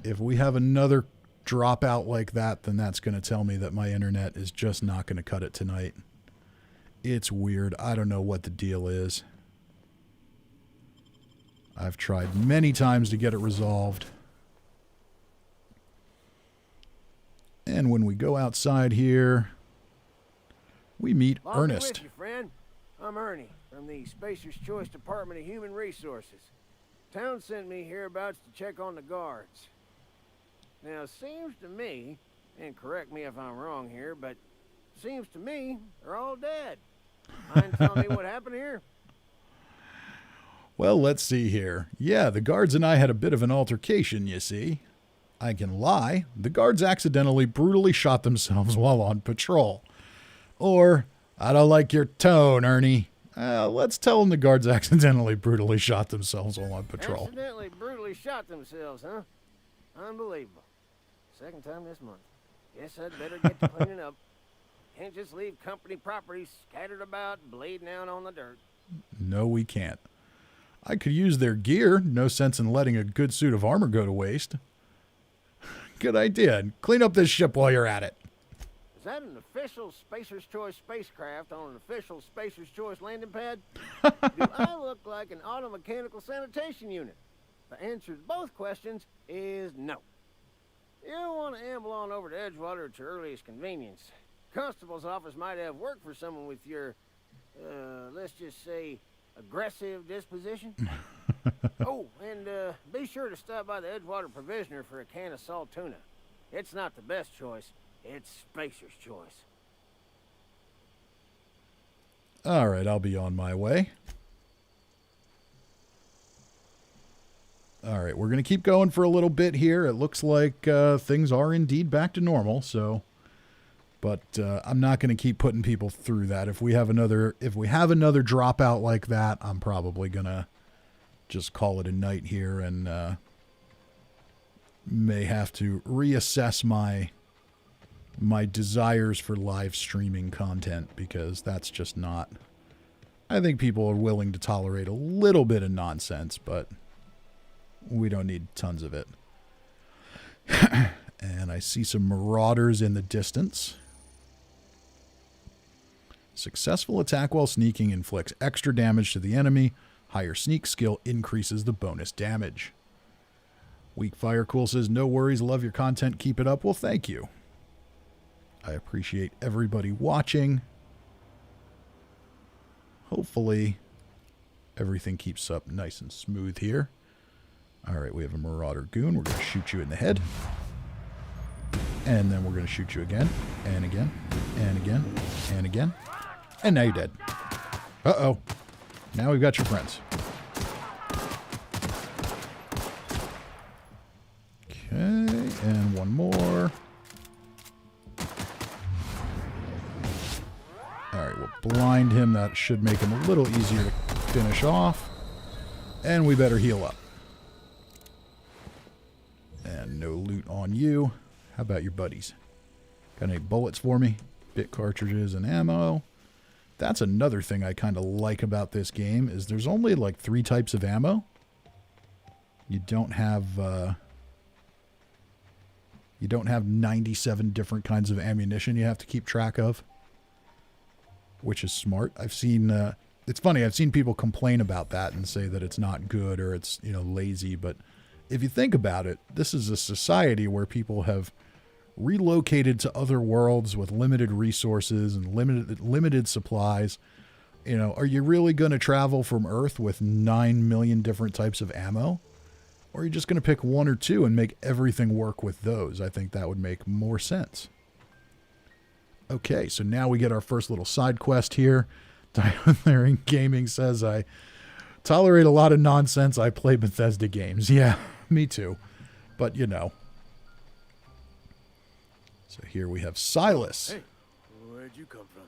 If we have another dropout like that, then that's going to tell me that my internet is just not going to cut it tonight. It's weird. I don't know what the deal is. I've tried many times to get it resolved. And when we go outside here, we meet Ernest. With you, friend. I'm Ernie from the Spacer's Choice Department of Human Resources. Town sent me hereabouts to check on the guards. Now, it seems to me, and correct me if I'm wrong here, but seems to me they're all dead. Mind telling me what happened here? Well, let's see here. Yeah, the guards and I had a bit of an altercation, you see. I can lie. The guards accidentally brutally shot themselves while on patrol. Or, I don't like your tone, Ernie. Let's tell them the guards accidentally brutally shot themselves while on patrol. Accidentally brutally shot themselves, huh? Unbelievable. Second time this month. Guess I'd better get to cleaning up. Can't just leave company property scattered about, bleeding out on the dirt. No, we can't. I could use their gear. No sense in letting a good suit of armor go to waste. Good idea. Clean up this ship while you're at it. Is that an official Spacer's Choice spacecraft on an official Spacer's Choice landing pad? Do I look like an automechanical sanitation unit? The answer to both questions is no. You'll want to amble on over to Edgewater at your earliest convenience. Constable's office might have work for someone with your, let's just say, aggressive disposition. Oh, and be sure to stop by the Edgewater Provisioner for a can of salt tuna. It's not the best choice. It's Spacer's Choice. All right, I'll be on my way. All right, we're going to keep going for a little bit here. It looks like things are indeed back to normal, so... But I'm not going to keep putting people through that. If we have another dropout like that, I'm probably going to just call it a night here and may have to reassess my desires for live streaming content, because that's just not... I think people are willing to tolerate a little bit of nonsense, but we don't need tons of it. And I see some marauders in the distance. Successful attack while sneaking inflicts extra damage to the enemy. Higher sneak skill increases the bonus damage. Weak Fire Cool says, no worries, love your content, keep it up. Well, thank you. I appreciate everybody watching. Hopefully, everything keeps up nice and smooth here. All right, we have a Marauder Goon. We're going to shoot you in the head. And then we're going to shoot you again, and again, and again, and again. And now you're dead. Uh-oh. Now we've got your friends. Okay, and one more. Alright, we'll blind him. That should make him a little easier to finish off. And we better heal up. And no loot on you. How about your buddies? Got any bullets for me? Bit cartridges and ammo. That's another thing I kind of like about this game, is there's only like 3 types of ammo. You don't have 97 different kinds of ammunition you have to keep track of, which is smart. I've seen it's funny, I've seen people complain about that and say that it's not good or it's, lazy, but if you think about it, this is a society where people have relocated to other worlds with limited resources and limited supplies. You know, are you really going to travel from Earth with 9 million different types of ammo? Or are you just going to pick one or two and make everything work with those? I think that would make more sense. Okay, so now we get our first little side quest here. Diathering Gaming says, I tolerate a lot of nonsense. I play Bethesda games. Yeah, me too. But, you know. So here we have Silas. Hey, where'd you come from?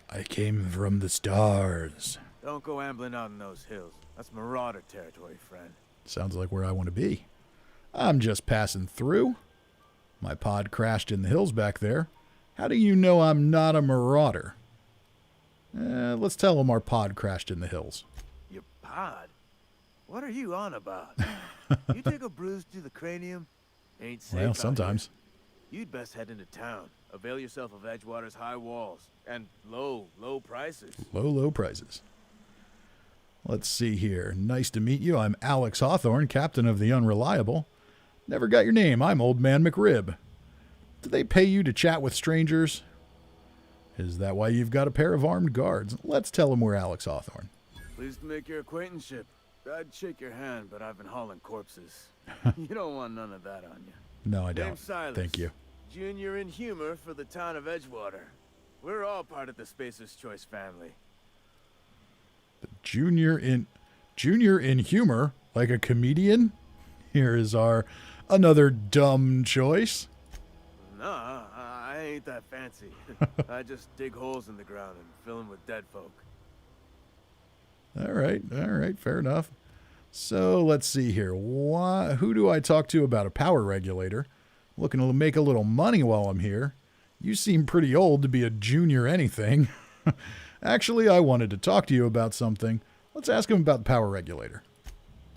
I came from the stars. Don't go ambling out in those hills. That's Marauder territory, friend. Sounds like where I want to be. I'm just passing through. My pod crashed in the hills back there. How do you know I'm not a marauder? Let's tell them our pod crashed in the hills. Your pod? What are you on about? You take a bruise to the cranium? Ain't safe. Well, out sometimes. here. You'd best head into town. Avail yourself of Edgewater's high walls. And low prices. Low prices. Let's see here. Nice to meet you. I'm Alex Hawthorne, captain of the Unreliable. Never got your name. I'm Old Man McRib. Do they pay you to chat with strangers? Is that why you've got a pair of armed guards? Let's tell them we're Alex Hawthorne. Pleased to make your acquaintanceship. I'd shake your hand, but I've been hauling corpses. You don't want none of that on you. No, I don't. Name's Silas. Thank you. Junior in humor for the town of Edgewater. We're all part of the Spacer's Choice family. Junior in humor, like a comedian? Here is our another dumb choice. Nah, I ain't that fancy. I just dig holes in the ground and fill them with dead folk. All right, fair enough. So let's see here. Who do I talk to about a power regulator? Looking to make a little money while I'm here. You seem pretty old to be a junior anything. Actually, I wanted to talk to you about something. Let's ask him about the power regulator.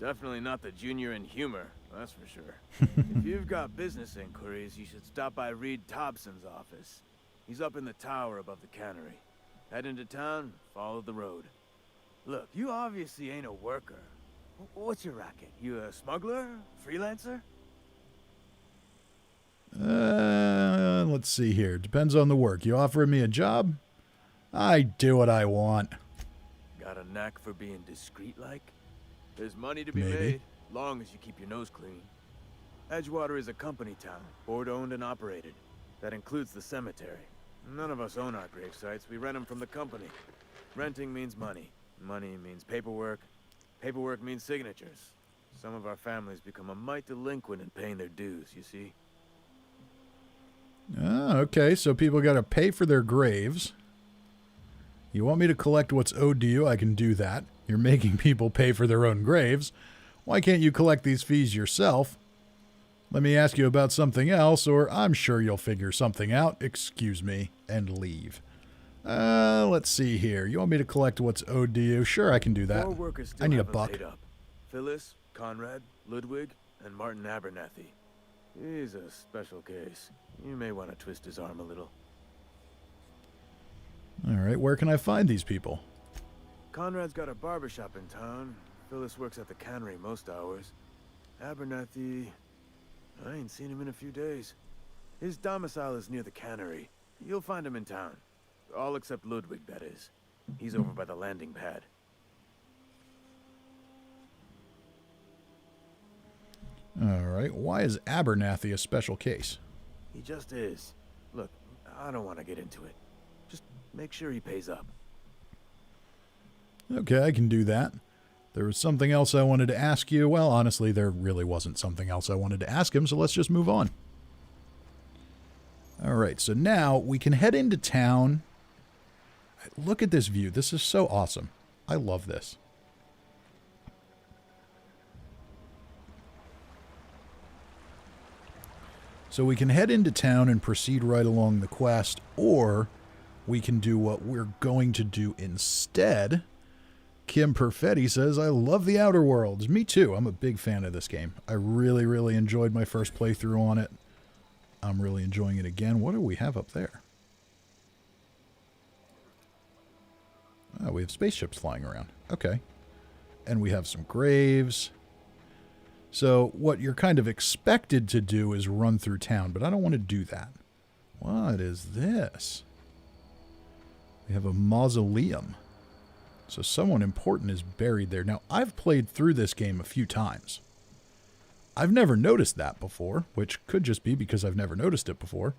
Definitely not the junior in humor, that's for sure. If you've got business inquiries, you should stop by Reed Thompson's office. He's up in the tower above the cannery. Head into town, follow the road. Look, you obviously ain't a worker. What's your racket? You a smuggler? Freelancer? Let's see here. Depends on the work. You offering me a job? I do what I want. Got a knack for being discreet-like? There's money to be Maybe. made, long as you keep your nose clean. Edgewater is a company town, board-owned and operated. That includes the cemetery. None of us own our grave sites. We rent them from the company. Renting means money. Money means paperwork. Paperwork means signatures. Some of our families become a mite delinquent in paying their dues, you see? Ah, okay, so people got to pay for their graves. You want me to collect what's owed to you? I can do that. You're making people pay for their own graves. Why can't you collect these fees yourself? Let me ask you about something else, or I'm sure you'll figure something out. Excuse me, and leave. Let's see here. You want me to collect what's owed to you? Sure, I can do that. 4 workers still I need a haven't buck. paid up. Phyllis, Conrad, Ludwig, and Martin Abernathy. He's a special case. You may want to twist his arm a little. All right, where can I find these people? Conrad's got a barbershop in town. Phyllis works at the cannery most hours. Abernathy... I ain't seen him in a few days. His domicile is near the cannery. You'll find him in town. All except Ludwig, that is. He's over by the landing pad. All right, why is Abernathy a special case? He just is. Look, I don't want to get into it. Just make sure he pays up. Okay, I can do that. There was something else I wanted to ask you. Well, honestly, there really wasn't something else I wanted to ask him, so let's just move on. All right, so now we can head into town. Look at this view. This is so awesome. I love this. So we can head into town and proceed right along the quest, or we can do what we're going to do instead. Kim Perfetti says, I love the Outer Worlds. Me too. I'm a big fan of this game. I really, really enjoyed my first playthrough on it. I'm really enjoying it again. What do we have up there? Oh, we have spaceships flying around. Okay. And we have some graves. So what you're kind of expected to do is run through town, but I don't want to do that. What is this? We have a mausoleum. So someone important is buried there. Now, I've played through this game a few times. I've never noticed that before, which could just be because I've never noticed it before.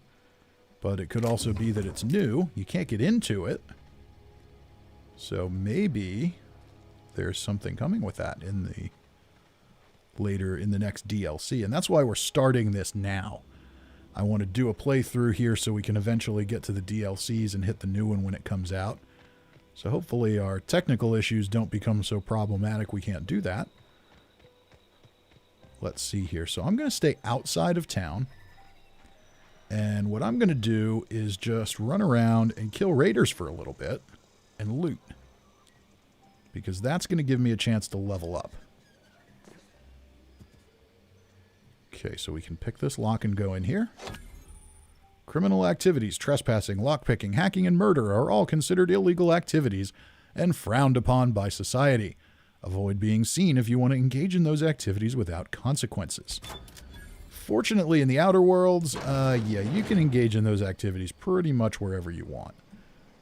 But it could also be that it's new. You can't get into it. So maybe there's something coming with that in the next DLC. And that's why we're starting this now. I want to do a playthrough here so we can eventually get to the DLCs and hit the new one when it comes out. So hopefully our technical issues don't become so problematic we can't do that. Let's see here. So I'm going to stay outside of town. And what I'm going to do is just run around and kill raiders for a little bit and loot. Because that's going to give me a chance to level up. Okay, so we can pick this lock and go in here. Criminal activities, trespassing, lockpicking, hacking, and murder are all considered illegal activities and frowned upon by society. Avoid being seen if you want to engage in those activities without consequences. Fortunately, in the Outer Worlds, yeah, you can engage in those activities pretty much wherever you want.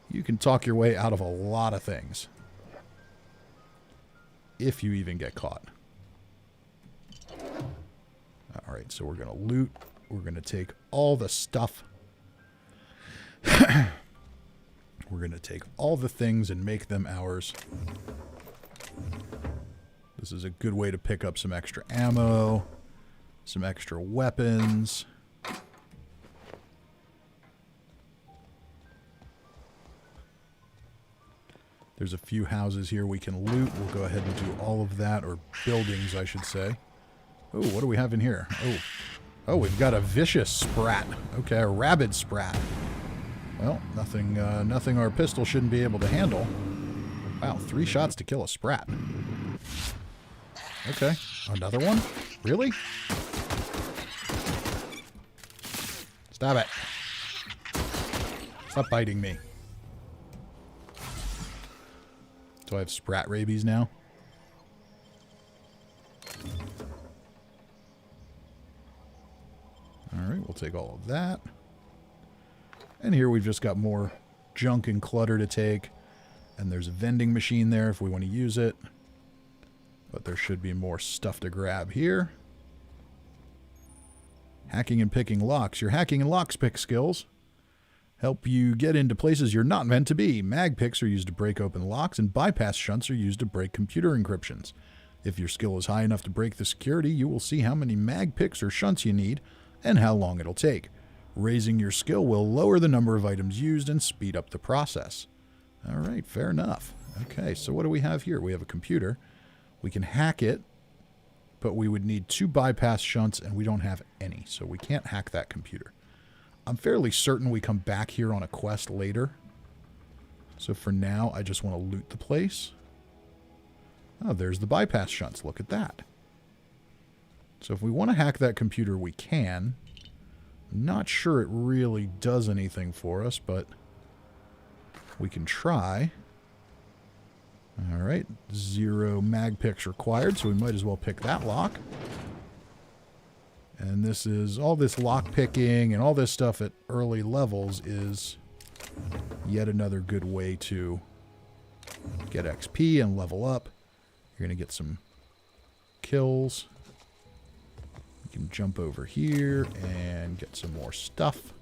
You can talk your way out of a lot of things. If you even get caught. Alright, so we're going to loot. We're going to take all the stuff. We're going to take all the things and make them ours. This is a good way to pick up some extra ammo, some extra weapons. There's a few houses here we can loot. We'll go ahead and do all of that, or buildings, I should say. Oh, what do we have in here? Oh, we've got a vicious sprat. Okay, a rabid sprat. Well, nothing our pistol shouldn't be able to handle. Wow, 3 shots to kill a sprat. Okay, another one? Really? Stop it. Stop biting me. Do I have sprat rabies now? Alright, we'll take all of that. And here we've just got more junk and clutter to take. And there's a vending machine there if we want to use it. But there should be more stuff to grab here. Hacking and picking locks. Your hacking and lockpick skills help you get into places you're not meant to be. Mag picks are used to break open locks, and bypass shunts are used to break computer encryptions. If your skill is high enough to break the security, you will see how many mag picks or shunts you need and how long it'll take. Raising your skill will lower the number of items used and speed up the process. All right, fair enough. Okay, so what do we have here? We have a computer. We can hack it, but we would need 2 bypass shunts, and we don't have any, so we can't hack that computer. I'm fairly certain we come back here on a quest later. So for now, I just want to loot the place. Oh, there's the bypass shunts. Look at that. So if we want to hack that computer, we can. I'm not sure it really does anything for us, but we can try. Alright, 0 mag picks required, so we might as well pick that lock. And this is, all this lock picking and all this stuff at early levels is yet another good way to get XP and level up. You're going to get some kills. You can jump over here and get some more stuff.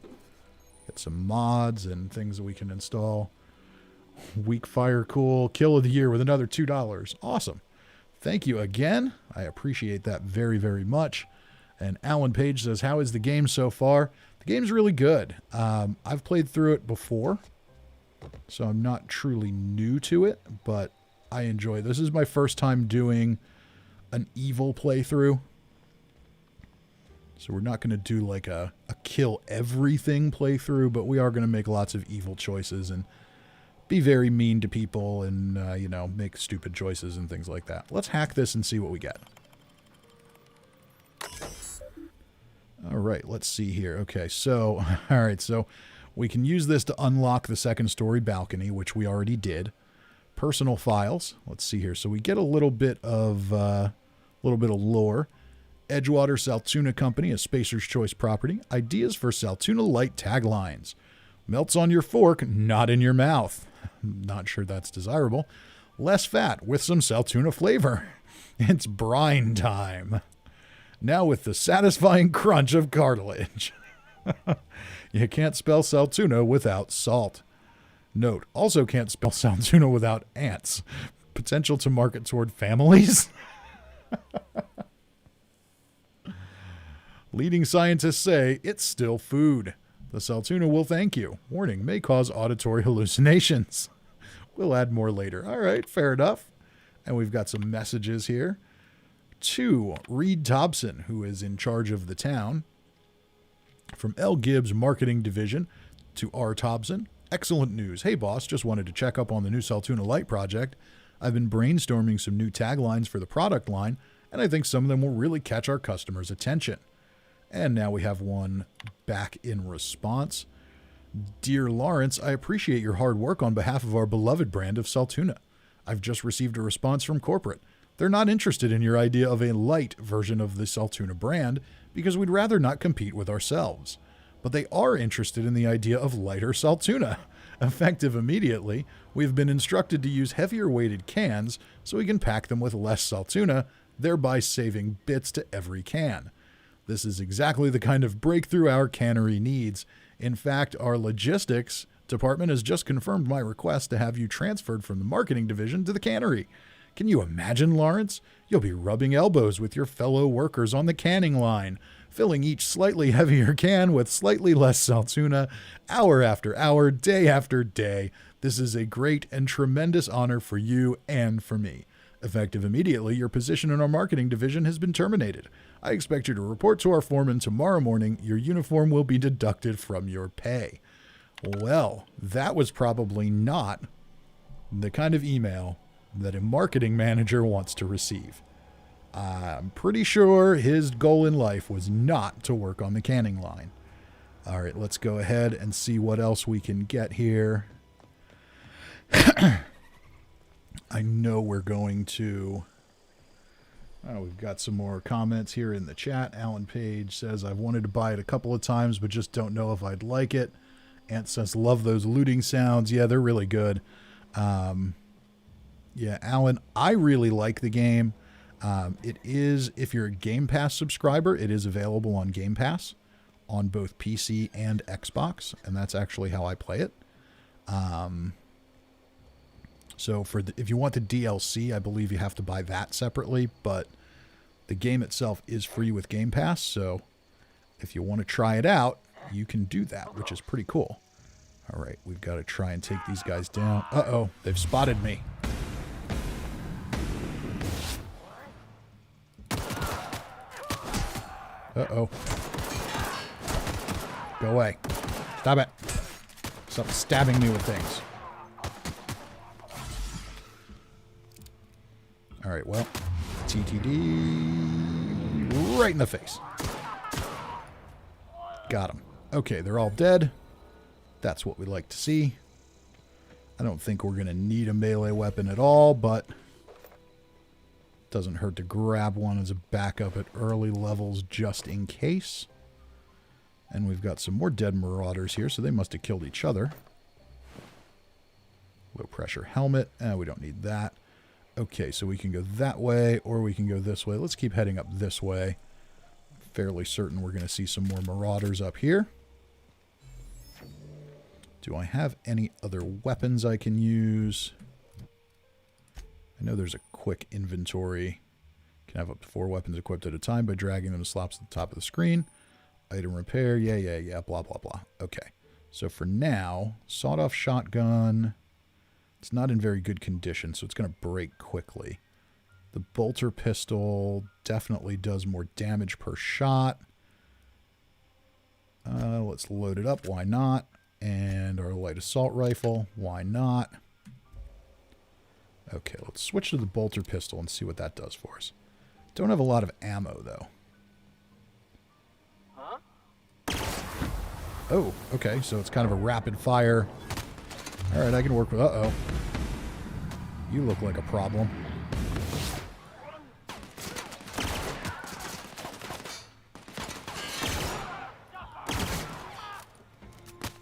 Get some mods and things that we can install. Weak fire, cool. Kill of the year with another $2. Awesome. Thank you again. I appreciate that very, very much. And Alan Page says, how is the game so far? The game's really good. I've played through it before, so I'm not truly new to it, but I enjoy it. This is my first time doing an evil playthrough. So we're not going to do like a kill everything playthrough, but we are going to make lots of evil choices and be very mean to people and, you know, make stupid choices and things like that. Let's hack this and see what we get. All right, let's see here. Okay, so, all right, so we can use this to unlock the second story balcony, which we already did. Personal files. Let's see here. So we get a little bit of lore. Edgewater Saltuna Company, a Spacer's Choice property. Ideas for Saltuna Light taglines. Melts on your fork, not in your mouth. Not sure that's desirable. Less fat with some Saltuna flavor. It's brine time. Now with the satisfying crunch of cartilage. You can't spell Saltuna without salt. Note, also can't spell Saltuna without ants. Potential to market toward families. Leading scientists say it's still food. The Saltuna will thank you. Warning, may cause auditory hallucinations. We'll add more later. All right, fair enough. And we've got some messages here. To Reed Dobson, who is in charge of the town. From L. Gibbs Marketing Division to R. Dobson. Excellent news. Hey, boss, just wanted to check up on the new Saltuna Light project. I've been brainstorming some new taglines for the product line, and I think some of them will really catch our customers' attention. And now we have one back in response. Dear Lawrence, I appreciate your hard work on behalf of our beloved brand of Saltuna. I've just received a response from corporate. They're not interested in your idea of a light version of the Saltuna brand because we'd rather not compete with ourselves. But they are interested in the idea of lighter Saltuna. Effective immediately, we've been instructed to use heavier weighted cans so we can pack them with less Saltuna, thereby saving bits to every can. This is exactly the kind of breakthrough our cannery needs. In fact, our logistics department has just confirmed my request to have you transferred from the marketing division to the cannery. Can you imagine, Lawrence? You'll be rubbing elbows with your fellow workers on the canning line, filling each slightly heavier can with slightly less Saltuna, hour after hour, day after day. This is a great and tremendous honor for you and for me. Effective immediately, your position in our marketing division has been terminated. I expect you to report to our foreman tomorrow morning. Your uniform will be deducted from your pay. Well, that was probably not the kind of email that a marketing manager wants to receive. I'm pretty sure his goal in life was not to work on the canning line. All right, let's go ahead and see what else we can get here. I know we're going to... Oh, we've got some more comments here in the chat. Alan Page says, I've wanted to buy it a couple of times, but just don't know if I'd like it. Ant says, love those looting sounds. Yeah, they're really good. Yeah, Alan, I really like the game. It is, if you're a Game Pass subscriber, it is available on Game Pass on both PC and Xbox, and that's actually how I play it. So if you want the DLC, I believe you have to buy that separately, but the game itself is free with Game Pass, so if you want to try it out, you can do that, which is pretty cool. All right, we've got to try and take these guys down. Uh-oh, they've spotted me. Uh-oh. Go away. Stop it. Stop stabbing me with things. All right, well, TTD right in the face. Got him. Okay, they're all dead. That's what we like to see. I don't think we're going to need a melee weapon at all, but doesn't hurt to grab one as a backup at early levels just in case. And we've got some more dead marauders here, so they must have killed each other. Low pressure helmet. We don't need that. Okay, so we can go that way, or we can go this way. Let's keep heading up this way. Fairly certain we're going to see some more marauders up here. Do I have any other weapons I can use? I know there's a quick inventory. Can have up to 4 weapons equipped at a time by dragging them to slots at the top of the screen. Item repair, yeah, blah, blah, blah. Okay, so for now, sawed-off shotgun. It's not in very good condition, so it's going to break quickly. The bolter pistol definitely does more damage per shot. Let's load it up. Why not? And our light assault rifle. Why not? Okay, let's switch to the bolter pistol and see what that does for us. Don't have a lot of ammo, though. Huh? Oh, okay, so it's kind of a rapid fire. All right, I can work with... Uh-oh. You look like a problem.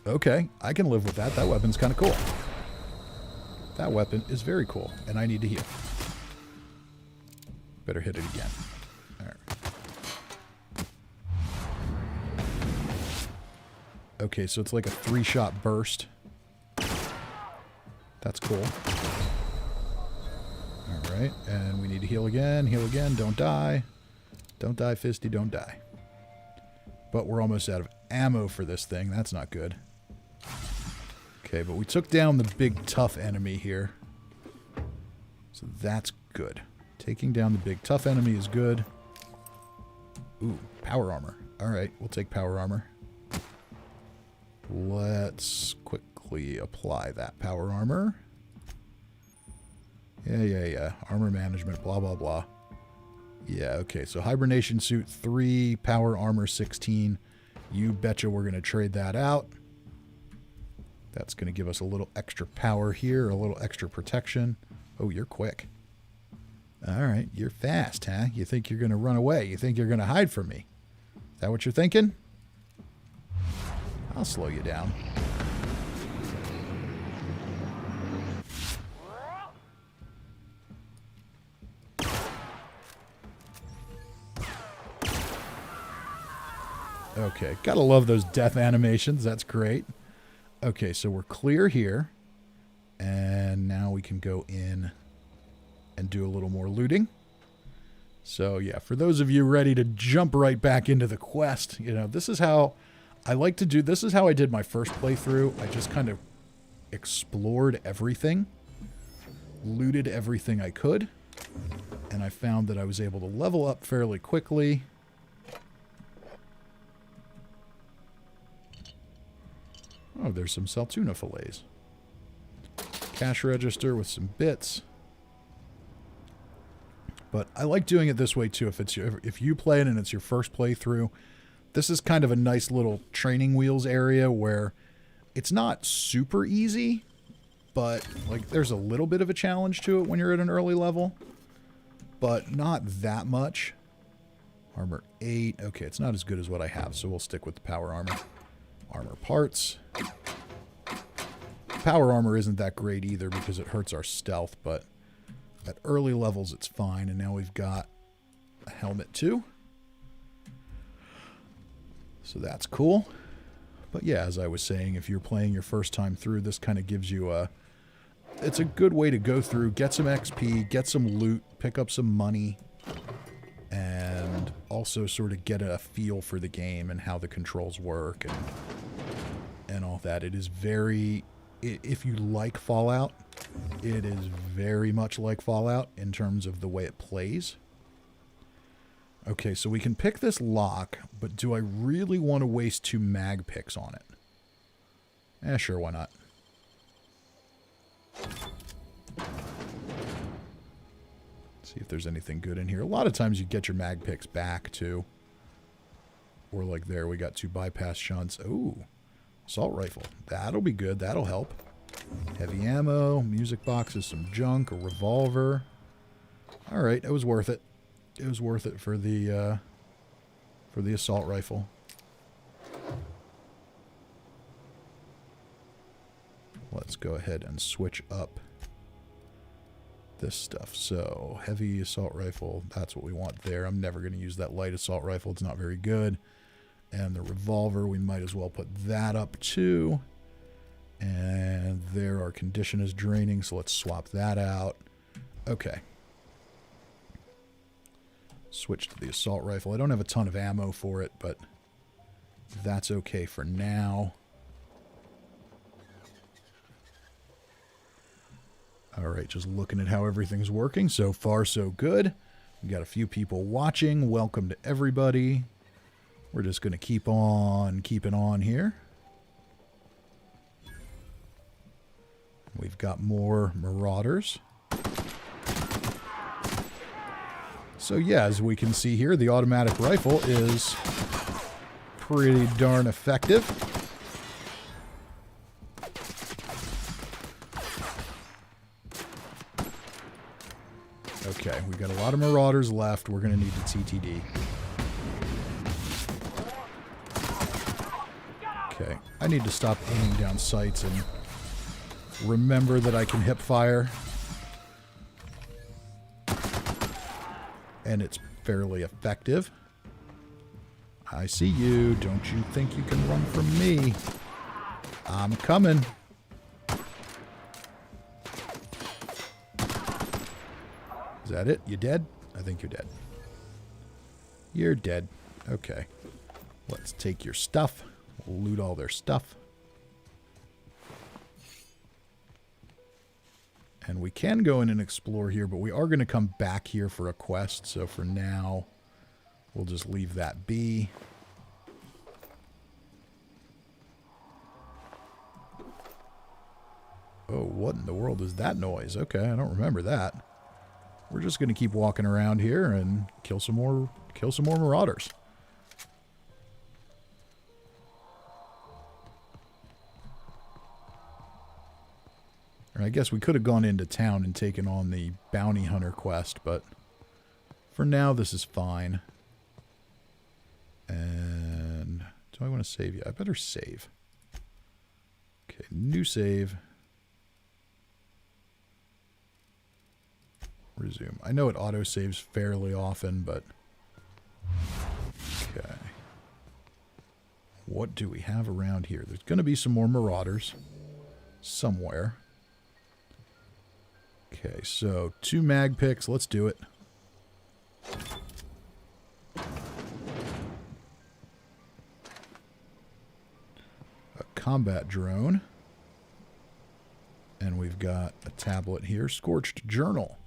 Okay, I can live with that. That weapon's kind of cool. That weapon is very cool, and I need to heal. Better hit it again. All right. Okay, so it's like a 3-shot burst. That's cool. Alright, and we need to heal again, don't die. Don't die, Fisty, don't die. But we're almost out of ammo for this thing, that's not good. Okay, but we took down the big tough enemy here. So that's good. Taking down the big tough enemy is good. Ooh, power armor. Alright, we'll take power armor. Let's quickly apply that power armor. Yeah. Armor management, blah, blah, blah. Yeah, okay. So hibernation suit 3, power armor 16. You betcha we're going to trade that out. That's going to give us a little extra power here, a little extra protection. Oh, you're quick. All right, you're fast, huh? You think you're going to run away? You think you're going to hide from me? Is that what you're thinking? I'll slow you down. Okay, gotta love those death animations. That's great. Okay, so we're clear here. And now we can go in and do a little more looting. So yeah, for those of you ready to jump right back into the quest, you know, this is how I like to do, this is how I did my first playthrough. I just kind of explored everything, looted everything I could, and I found that I was able to level up fairly quickly. Oh, there's some Saltuna fillets. Cash register with some bits. But I like doing it this way too. If you play it and it's your first playthrough, this is kind of a nice little training wheels area where it's not super easy, but like there's a little bit of a challenge to it when you're at an early level, but not that much. Armor 8. Okay, it's not as good as what I have, so we'll stick with the power armor. Armor parts. Power armor isn't that great either because it hurts our stealth, but at early levels it's fine. And now we've got a helmet too. So that's cool. But yeah, as I was saying, if you're playing your first time through, this kind of gives you a... It's a good way to go through, get some XP, get some loot, pick up some money, and also sort of get a feel for the game and how the controls work and all that. It is very... If you like Fallout, it is very much like Fallout in terms of the way it plays. Okay, so we can pick this lock, but do I really want to waste 2 mag picks on it? Sure, why not? See if there's anything good in here. A lot of times you get your mag picks back, too. Or like there, we got 2 bypass shunts. Ooh. Assault rifle. That'll be good. That'll help. Heavy ammo, music boxes, some junk, a revolver. Alright, it was worth it. It was worth it for the assault rifle. Let's go ahead and switch up this stuff. So, heavy assault rifle, that's what we want there. I'm never going to use that light assault rifle. It's not very good. And the revolver, we might as well put that up too. And there, our condition is draining, so let's swap that out. Okay. Switch to the assault rifle. I don't have a ton of ammo for it, but that's okay for now. Alright, just looking at how everything's working. So far, so good. We got a few people watching. Welcome to everybody. We're just going to keep on keeping on here. We've got more marauders. So yeah, as we can see here, the automatic rifle is pretty darn effective. Okay, we've got a lot of marauders left. We're going to need the TTD. Okay, I need to stop aiming down sights and remember that I can hip fire. And it's fairly effective. I see you. Don't you think you can run from me? I'm coming. Is that it? You dead? I think you're dead. You're dead. Okay. Let's take your stuff. We'll loot all their stuff. And we can go in and explore here, but we are going to come back here for a quest. So for now, we'll just leave that be. Oh, what in the world is that noise? Okay, I don't remember that. We're just going to keep walking around here and kill some more marauders. Or I guess we could have gone into town and taken on the bounty hunter quest, but for now this is fine. And do I want to save you? I better save. Okay, new save. Resume. I know it auto-saves fairly often, but... Okay. What do we have around here? There's going to be some more marauders. Somewhere. Okay, so 2 mag picks. Let's do it. A combat drone. And we've got a tablet here. Scorched Journal.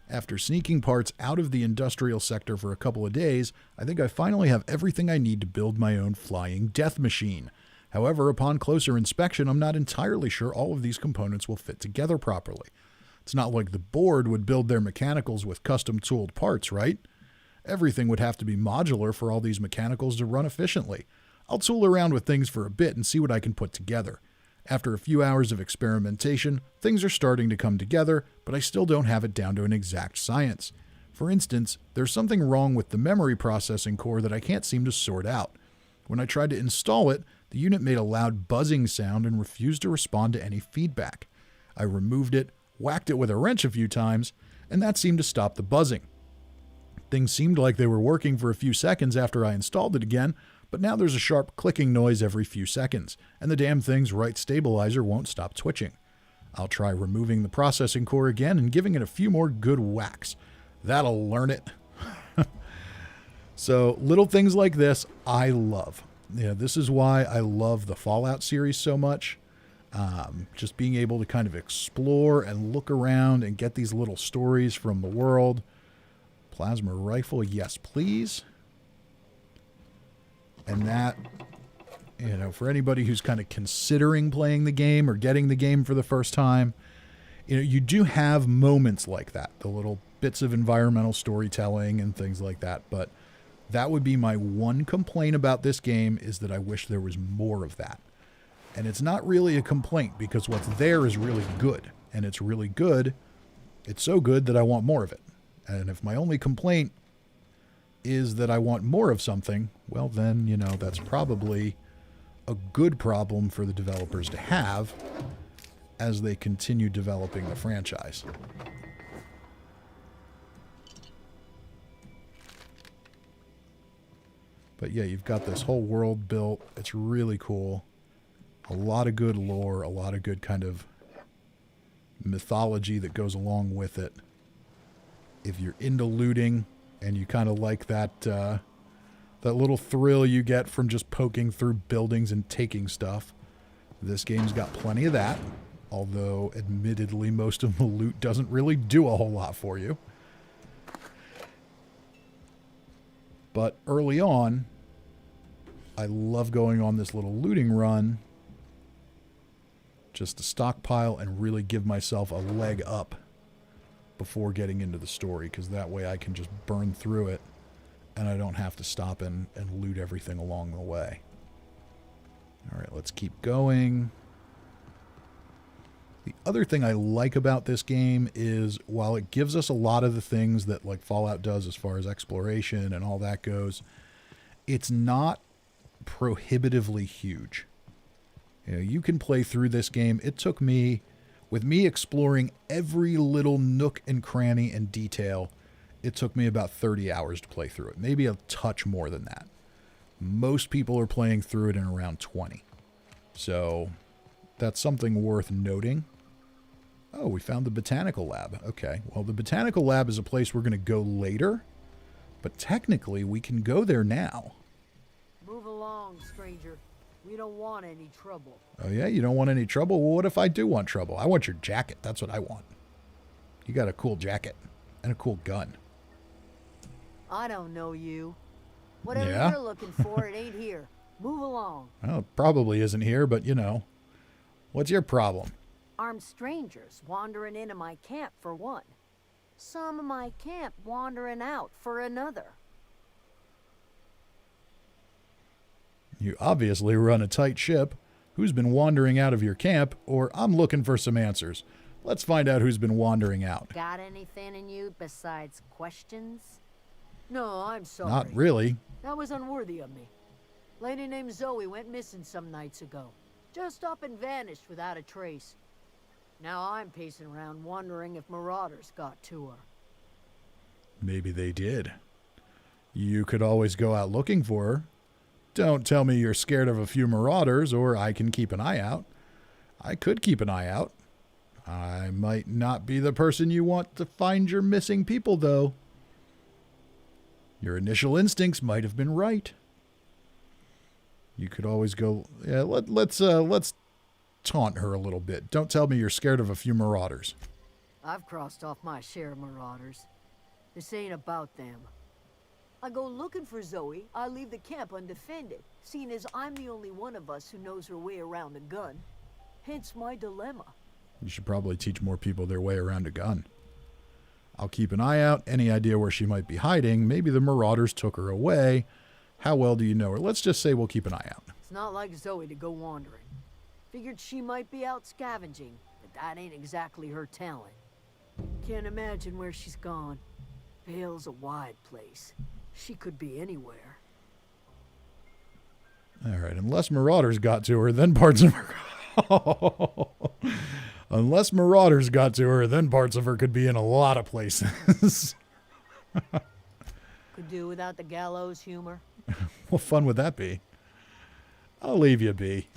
After sneaking parts out of the industrial sector for a couple of days, I think I finally have everything I need to build my own flying death machine. However, upon closer inspection, I'm not entirely sure all of these components will fit together properly. It's not like the board would build their mechanicals with custom-tooled parts, right? Everything would have to be modular for all these mechanicals to run efficiently. I'll tool around with things for a bit and see what I can put together. After a few hours of experimentation, things are starting to come together, but I still don't have it down to an exact science. For instance, there's something wrong with the memory processing core that I can't seem to sort out. When I tried to install it, the unit made a loud buzzing sound and refused to respond to any feedback. I removed it, whacked it with a wrench a few times, and that seemed to stop the buzzing. Things seemed like they were working for a few seconds after I installed it again, but now there's a sharp clicking noise every few seconds, and the damn thing's right stabilizer won't stop twitching. I'll try removing the processing core again and giving it a few more good whacks. That'll learn it. So, little things like this, I love. Yeah, this is why I love the Fallout series so much. Just being able to kind of explore and look around and get these little stories from the world. Plasma rifle, yes, please. And that, you know, for anybody who's kind of considering playing the game or getting the game for the first time, you know, you do have moments like that, the little bits of environmental storytelling and things like that. But that would be my one complaint about this game, is that I wish there was more of that. And it's not really a complaint, because what's there is really good. And it's really good. It's so good that I want more of it. And if my only complaint is that I want more of something, well then, you know, that's probably a good problem for the developers to have as they continue developing the franchise. But yeah, you've got this whole world built. It's really cool. A lot of good lore, a lot of good kind of mythology that goes along with it. If you're into looting and you kind of like that that little thrill you get from just poking through buildings and taking stuff, this game's got plenty of that. Although, admittedly, most of the loot doesn't really do a whole lot for you. But early on, I love going on this little looting run just to stockpile and really give myself a leg up before getting into the story, because that way I can just burn through it and I don't have to stop and loot everything along the way. All right, let's keep going. The other thing I like about this game is, while it gives us a lot of the things that like Fallout does as far as exploration and all that goes, it's not prohibitively huge. You know, you can play through this game. It took me, With me exploring every little nook and cranny and detail, it took me about 30 hours to play through it. Maybe a touch more than that. Most people are playing through it in around 20. So that's something worth noting. Oh, we found the botanical lab. Okay, well, the botanical lab is a place we're going to go later, but technically we can go there now. Move along, stranger. We don't want any trouble. Oh, yeah? You don't want any trouble? Well, what if I do want trouble? I want your jacket. That's what I want. You got a cool jacket and a cool gun. I don't know you. Whatever Yeah? you're looking for, it ain't here. Move along. Well, it probably isn't here, but, you know. What's your problem? Armed strangers wandering into my camp for one. Some of my camp wandering out for another. You obviously run a tight ship. Who's been wandering out of your camp? Or I'm looking for some answers. Let's find out who's been wandering out. Got anything in you besides questions? No, I'm sorry. Not really. That was unworthy of me. Lady named Zoe went missing some nights ago. Just up and vanished without a trace. Now I'm pacing around wondering if marauders got to her. Maybe they did. You could always go out looking for her. Don't tell me you're scared of a few marauders, or I can keep an eye out. I could keep an eye out. I might not be the person you want to find your missing people, though. Your initial instincts might have been right. You could always go, yeah, let's taunt her a little bit. Don't tell me you're scared of a few marauders. I've crossed off my share of marauders. This ain't about them. I go looking for Zoe, I leave the camp undefended, seeing as I'm the only one of us who knows her way around a gun. Hence my dilemma. You should probably teach more people their way around a gun. I'll keep an eye out. Any idea where she might be hiding? Maybe the marauders took her away. How well do you know her? Let's just say we'll keep an eye out. It's not like Zoe to go wandering. Figured she might be out scavenging, but that ain't exactly her talent. Can't imagine where she's gone. Vale's a wide place. She could be anywhere. All right, unless marauders got to her, then parts of her... Unless marauders got to her, then parts of her could be in a lot of places. Could do without the gallows humor. What fun would that be? I'll leave you be.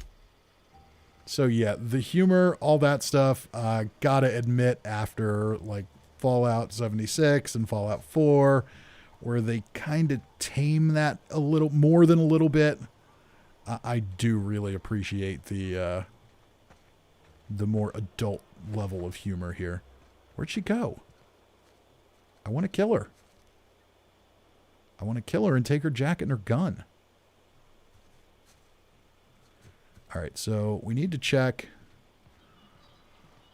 So yeah, the humor, all that stuff, gotta admit after like Fallout 76 and Fallout 4, where they kind of tame that a little more than a little bit, I do really appreciate the more adult level of humor here. Where'd she go? I want to kill her. I want to kill her and take her jacket and her gun. All right, so we need to check.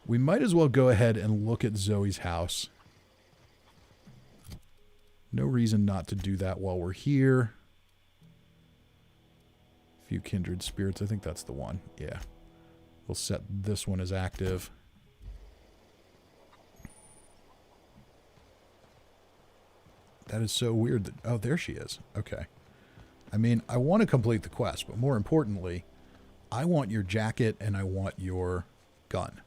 We might as well go ahead and look at Zoe's house. No reason not to do that while we're here. Few kindred spirits. I think that's the one. Yeah. We'll set this one as active. That is so weird. That, oh, there she is. Okay. I mean, I want to complete the quest, but more importantly, I want your jacket and I want your gun.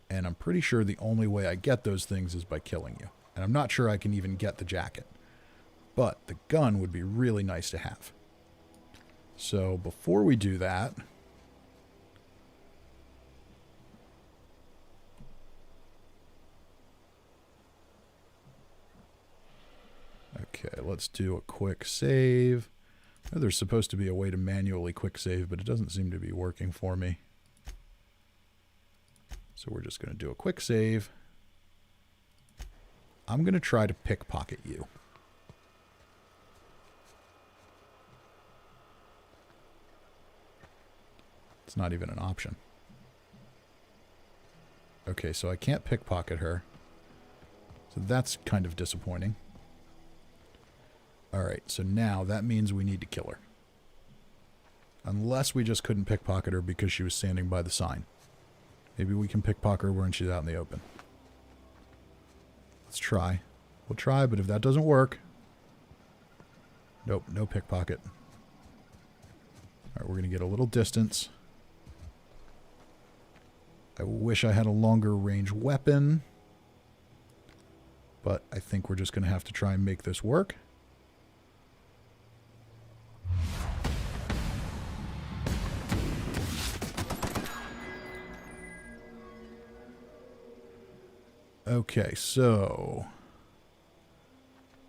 And I'm pretty sure the only way I get those things is by killing you. And I'm not sure I can even get the jacket. But the gun would be really nice to have. So before we do that... Okay, let's do a quick save. I know there's supposed to be a way to manually quick save, but it doesn't seem to be working for me. So we're just going to do a quick save. I'm going to try to pickpocket you. It's not even an option. Okay, so I can't pickpocket her. So that's kind of disappointing. Alright, so now that means we need to kill her. Unless we just couldn't pickpocket her because she was standing by the sign. Maybe we can pickpocket her when she's out in the open. Let's try. We'll try, but if that doesn't work... Nope, no pickpocket. Alright, we're going to get a little distance. I wish I had a longer range weapon, but I think we're just going to have to try and make this work. Okay, so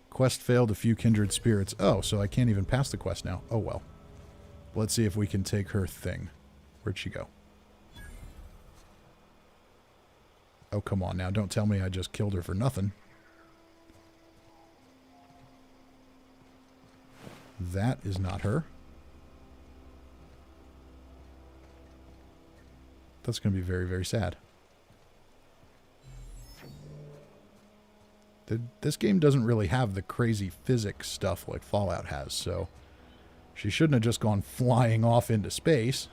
quest failed, a few kindred spirits. Oh, so I can't even pass the quest now. Oh well. Let's see if we can take her thing. Where'd she go? Oh, come on now. Don't tell me I just killed her for nothing. That is not her. That's going to be very, very sad. This game doesn't really have the crazy physics stuff like Fallout has, so she shouldn't have just gone flying off into space.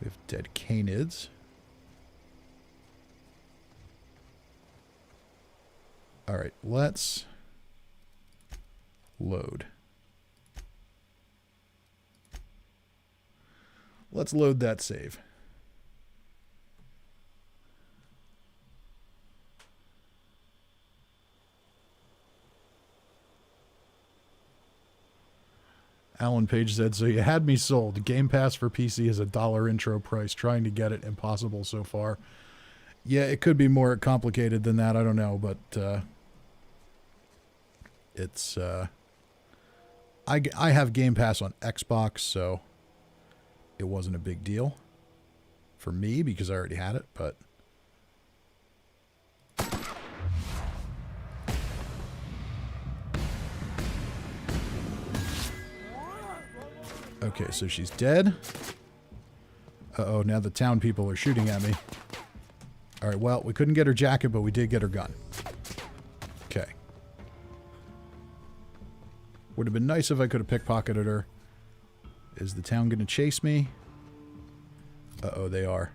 We have dead canids. Alright, let's load. Let's load that save. Alan Page said, so you had me sold. Game Pass for PC is $1 intro price. Trying to get it, impossible so far. Yeah, it could be more complicated than that. I don't know, but it's... I have Game Pass on Xbox, so it wasn't a big deal for me because I already had it, but... Okay, so she's dead. Uh-oh, now the town people are shooting at me. Alright, well, we couldn't get her jacket, but we did get her gun. Okay. Would have been nice if I could have pickpocketed her. Is the town going to chase me? Uh-oh, they are.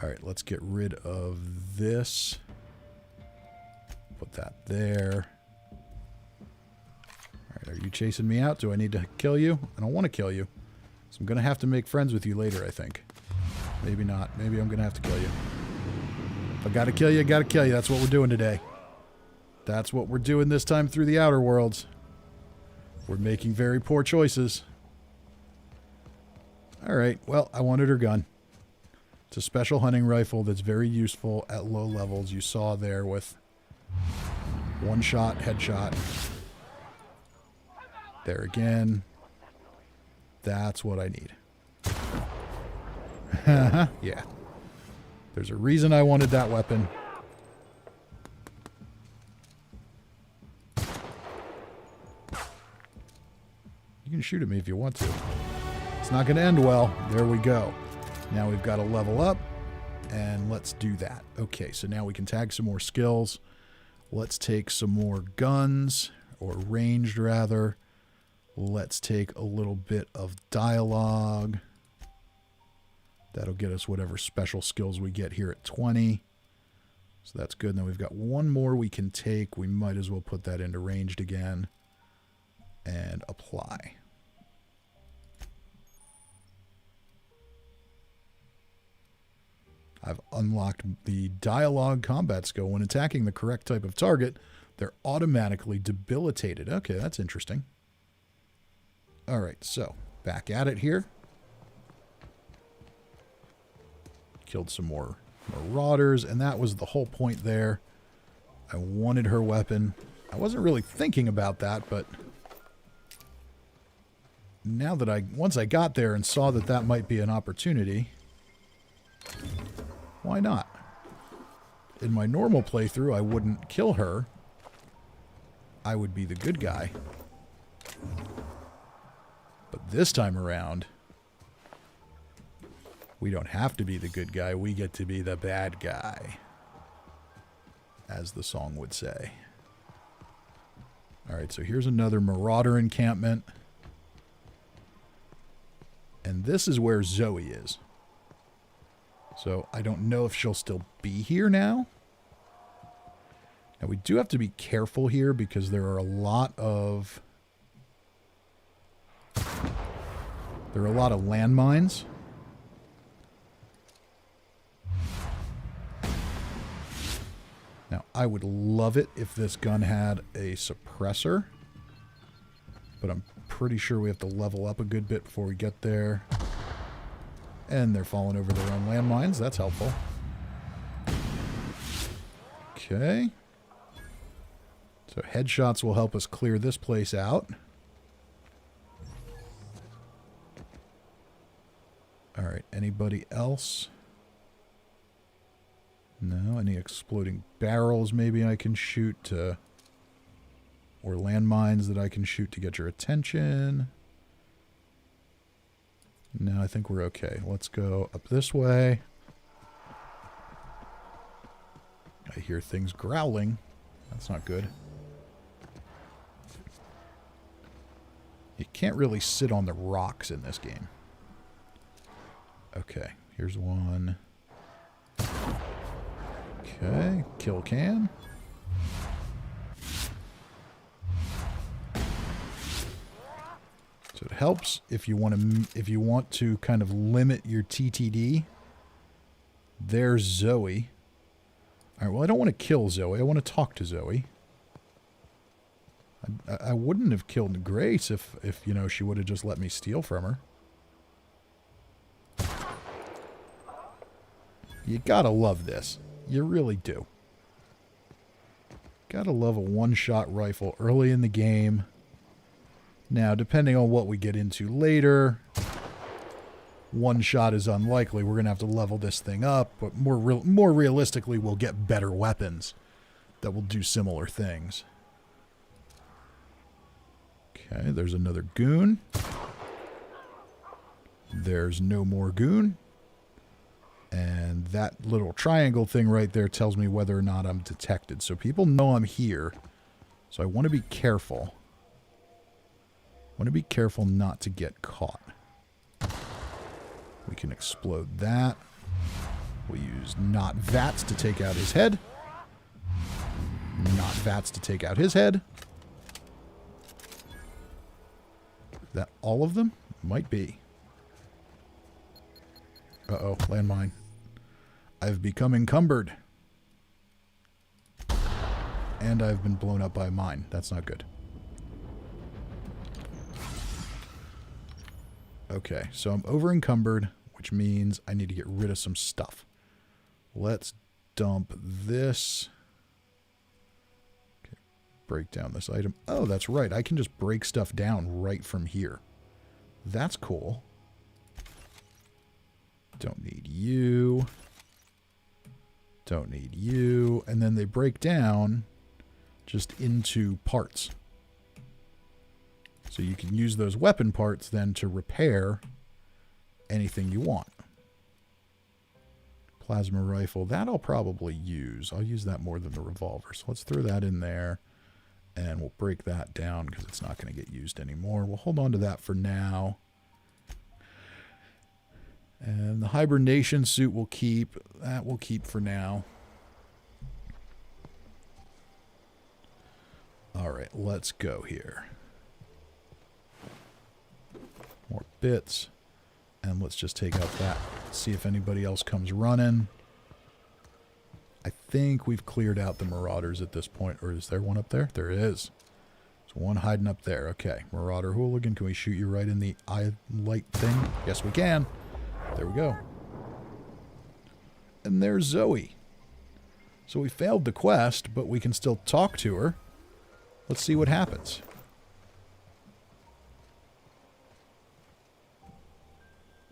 Alright, let's get rid of this. Put that there. Are you chasing me out? Do I need to kill you? I don't want to kill you. So I'm going to have to make friends with you later, I think. Maybe not. Maybe I'm going to have to kill you. If I got to kill you, I got to kill you. That's what we're doing today. That's what we're doing this time through the Outer Worlds. We're making very poor choices. Alright, well, I wanted her gun. It's a special hunting rifle that's very useful at low levels. You saw there with one shot, headshot. There again. That's what I need. Yeah. There's a reason I wanted that weapon. You can shoot at me if you want to. It's not going to end well. There we go. Now we've got to level up. And let's do that. Okay, so now we can tag some more skills. Let's take some more guns. Or ranged, rather. Let's take a little bit of dialogue. That'll get us whatever special skills we get here at 20. So that's good. Then we've got one more we can take. We might as well put that into ranged again. And apply. I've unlocked the dialogue combat skill. When attacking the correct type of target, they're automatically debilitated. Okay, that's interesting. Alright, so back at it here. Killed some more marauders, and that was the whole point there. I wanted her weapon. I wasn't really thinking about that, but now that once I got there and saw that that might be an opportunity, why not? In my normal playthrough, I wouldn't kill her. I would be the good guy. But this time around, we don't have to be the good guy. We get to be the bad guy, as the song would say. Alright, so here's another marauder encampment. And this is where Zoe is. So I don't know if she'll still be here now. Now we do have to be careful here because there are a lot of There are a lot of landmines. Now, I would love it if this gun had a suppressor, but I'm pretty sure we have to level up a good bit before we get there. And they're falling over their own landmines. That's helpful. Okay. So headshots will help us clear this place out. Alright, anybody else? No, any exploding barrels maybe I can shoot to... Or landmines that I can shoot to get your attention. No, I think we're okay. Let's go up this way. I hear things growling. That's not good. You can't really sit on the rocks in this game. Okay, here's one. Okay, kill can. So it helps if you want to kind of limit your TTD. There's Zoe. All right, well, I don't want to kill Zoe. I want to talk to Zoe. I wouldn't have killed Grace if you know, she would have just let me steal from her. You gotta love this. You really do. Gotta love a one-shot rifle early in the game. Now, depending on what we get into later, one shot is unlikely. We're going to have to level this thing up, but more realistically, we'll get better weapons that will do similar things. Okay, there's another goon. There's no more goon. And that little triangle thing right there tells me whether or not I'm detected. So people know I'm here. So I want to be careful. I want to be careful not to get caught. We can explode that. We'll use not VATS to take out his head. Not VATS to take out his head. Is that all of them? Might be. Uh-oh, landmine. I've become encumbered. And I've been blown up by a mine. That's not good. Okay, so I'm over encumbered, which means I need to get rid of some stuff. Let's dump this. Okay, break down this item. Oh, that's right. I can just break stuff down right from here. That's cool. Don't need you. Don't need you. And then they break down just into parts. So you can use those weapon parts then to repair anything you want. Plasma rifle, that I'll probably use. I'll use that more than the revolver. So let's throw that in there. And we'll break that down because it's not going to get used anymore. We'll hold on to that for now. And the hibernation suit will keep. That will keep for now. Alright, let's go here. More bits. And let's just take out that. See if anybody else comes running. I think we've cleared out the marauders at this point. Or is there one up there? There is. There's one hiding up there. Okay. Marauder hooligan, can we shoot you right in the eye light thing? Yes, we can. There we go. And there's Zoe. So we failed the quest, but we can still talk to her. Let's see what happens.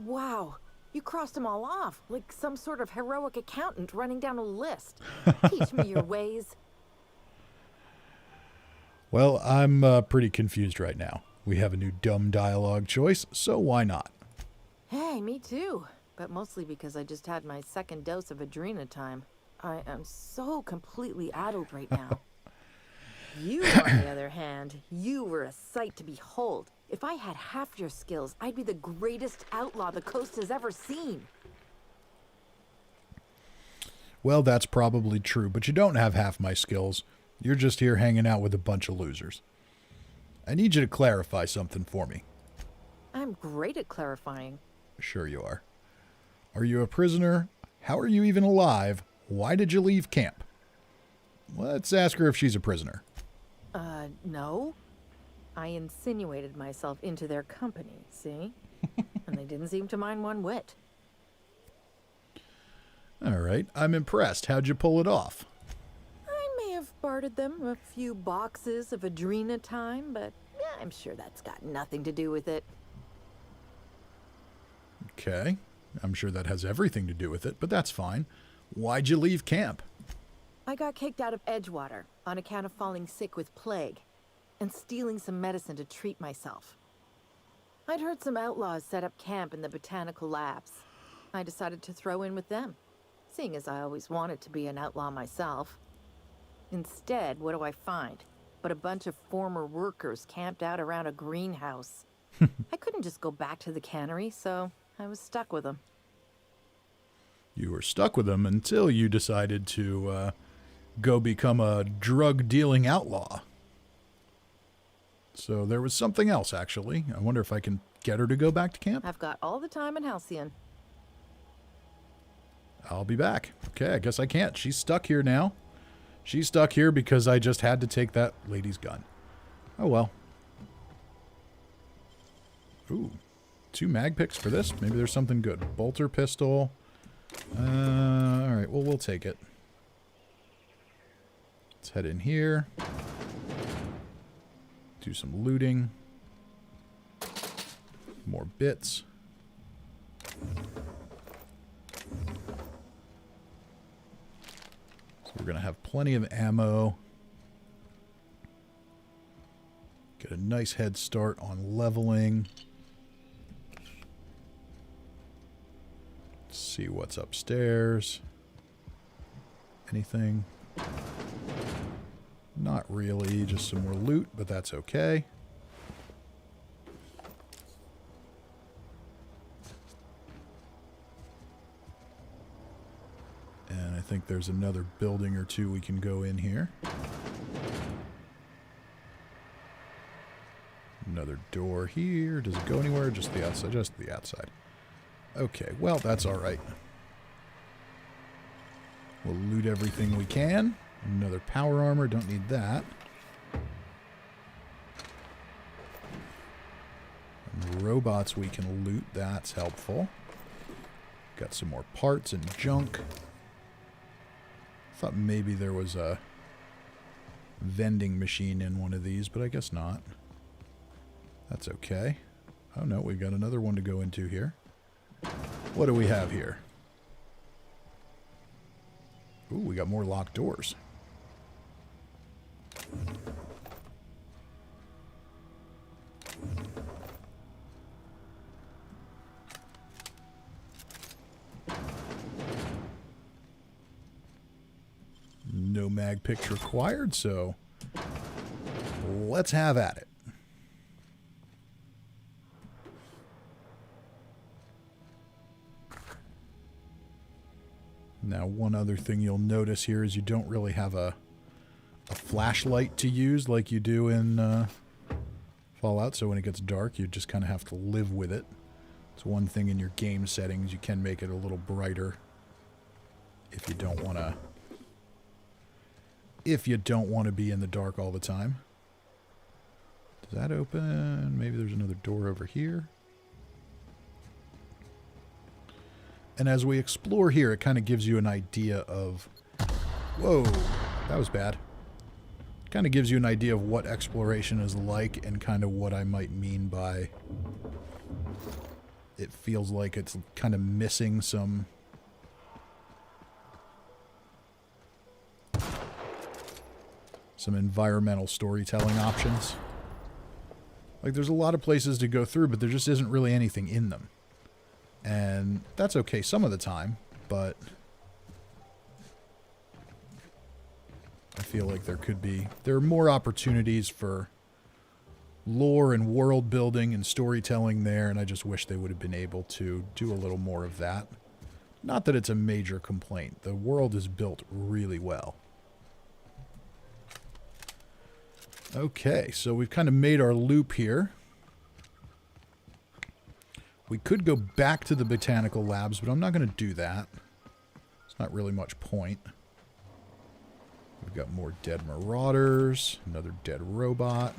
Wow, you crossed them all off, like some sort of heroic accountant running down a list. Teach me your ways. Well, I'm pretty confused right now. We have a new dumb dialogue choice, so why not? Hey, me too. But mostly because I just had my second dose of adrenatime. I am so completely addled right now. You, on the other hand, you were a sight to behold. If I had half your skills, I'd be the greatest outlaw the coast has ever seen. Well, that's probably true, but you don't have half my skills. You're just here hanging out with a bunch of losers. I need you to clarify something for me. I'm great at clarifying. Sure you are. Are you a prisoner? How are you even alive? Why did you leave camp? Let's ask her if she's a prisoner. No. I insinuated myself into their company, see? And they didn't seem to mind one whit. All right, I'm impressed. How'd you pull it off? I may have bartered them a few boxes of Adrena time, but I'm sure that's got nothing to do with it. Okay, I'm sure that has everything to do with it, but that's fine. Why'd you leave camp? I got kicked out of Edgewater on account of falling sick with plague and stealing some medicine to treat myself. I'd heard some outlaws set up camp in the botanical labs. I decided to throw in with them, seeing as I always wanted to be an outlaw myself. Instead, what do I find but a bunch of former workers camped out around a greenhouse? I couldn't just go back to the cannery, so I was stuck with them. You were stuck with them until you decided to go become a drug-dealing outlaw. So there was something else, actually. I wonder if I can get her to go back to camp? I've got all the time in Halcyon. I'll be back. Okay, I guess I can't. She's stuck here now. She's stuck here because I just had to take that lady's gun. Oh, well. Ooh. 2 mag picks for this. Maybe there's something good. Bolter pistol. Alright, well, we'll take it. Let's head in here. Do some looting. More bits. So we're going to have plenty of ammo. Get a nice head start on leveling. Let's see what's upstairs. Anything? Not really, just some more loot, but that's okay. And I think there's another building or two we can go in here. Another door here. Does it go anywhere? Just the outside? Just the outside. Okay, well, that's all right. We'll loot everything we can. Another power armor. Don't need that. And robots we can loot. That's helpful. Got some more parts and junk. Thought maybe there was a vending machine in one of these, but I guess not. That's okay. Oh no, we've got another one to go into here. What do we have here? Ooh, we got more locked doors. No mag picks required, so let's have at it. Now, one other thing you'll notice here is you don't really have a flashlight to use like you do in Fallout, so when it gets dark, you just kind of have to live with it. It's one thing in your game settings. You can make it a little brighter if you don't want to be in the dark all the time. Does that open? Maybe there's another door over here. And as we explore here, it kind of gives you an idea of... Whoa, that was bad. Kind of gives you an idea of what exploration is like and kind of what I might mean by... It feels like it's kind of missing some... some environmental storytelling options. Like, there's a lot of places to go through, but there just isn't really anything in them. And that's okay some of the time, but I feel like there are more opportunities for lore and world building and storytelling there, and I just wish they would have been able to do a little more of that. Not that it's a major complaint. The world is built really well. Okay, so we've kind of made our loop here. We could go back to the botanical labs, but I'm not going to do that. It's not really much point. We've got more dead marauders, another dead robot.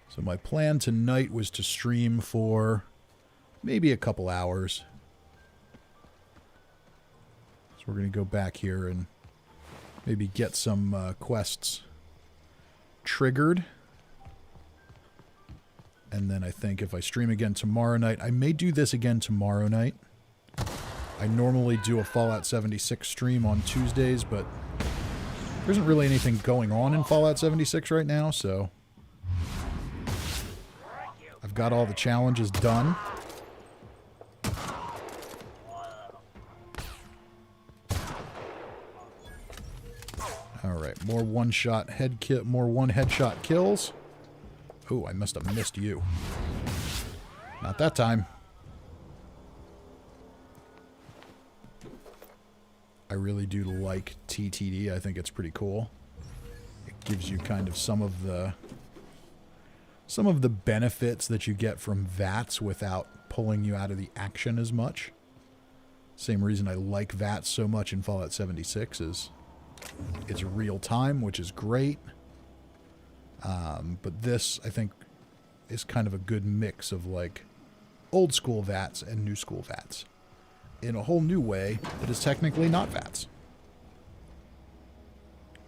So my plan tonight was to stream for maybe a couple hours. So we're going to go back here and maybe get some quests triggered. And then I think if I stream again tomorrow night, I may do this again tomorrow night. I normally do a Fallout 76 stream on Tuesdays, but there isn't really anything going on in Fallout 76 right now, so I've got all the challenges done. Alright, more one-shot more one-headshot kills. Oh, I must have missed you. Not that time. I really do like TTD. I think it's pretty cool. It gives you kind of some of the benefits that you get from VATS without pulling you out of the action as much. Same reason I like VATS so much in Fallout 76 is it's real time, which is great. But this, I think, is kind of a good mix of, like, old school VATS and new school VATS. In a whole new way that is technically not VATS.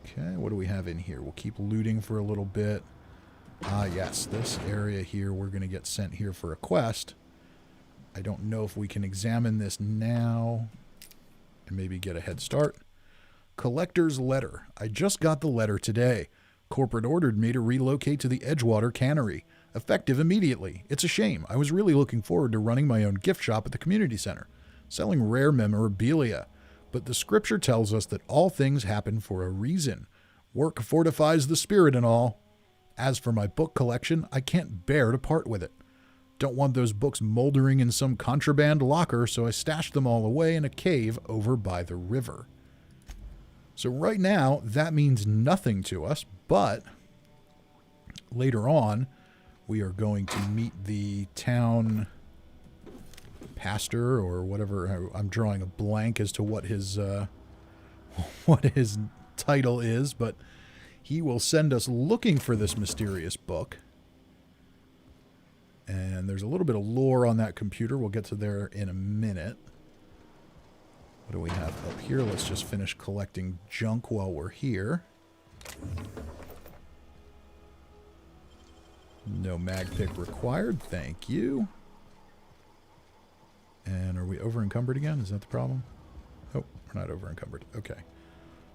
Okay, what do we have in here? We'll keep looting for a little bit. Ah, yes, this area here, we're going to get sent here for a quest. I don't know if we can examine this now and maybe get a head start. Collector's letter. I just got the letter today. Corporate ordered me to relocate to the Edgewater Cannery. Effective immediately. It's a shame. I was really looking forward to running my own gift shop at the community center, selling rare memorabilia. But the scripture tells us that all things happen for a reason. Work fortifies the spirit and all. As for my book collection, I can't bear to part with it. Don't want those books moldering in some contraband locker, so I stashed them all away in a cave over by the river. So right now, that means nothing to us, but later on, we are going to meet the town pastor or whatever. I'm drawing a blank as to what his title is, but he will send us looking for this mysterious book. And there's a little bit of lore on that computer. We'll get to there in a minute. What do we have up here? Let's just finish collecting junk while we're here. No mag pick required. Thank you. And are we over encumbered again? Is that the problem? Oh, we're not over encumbered. Okay.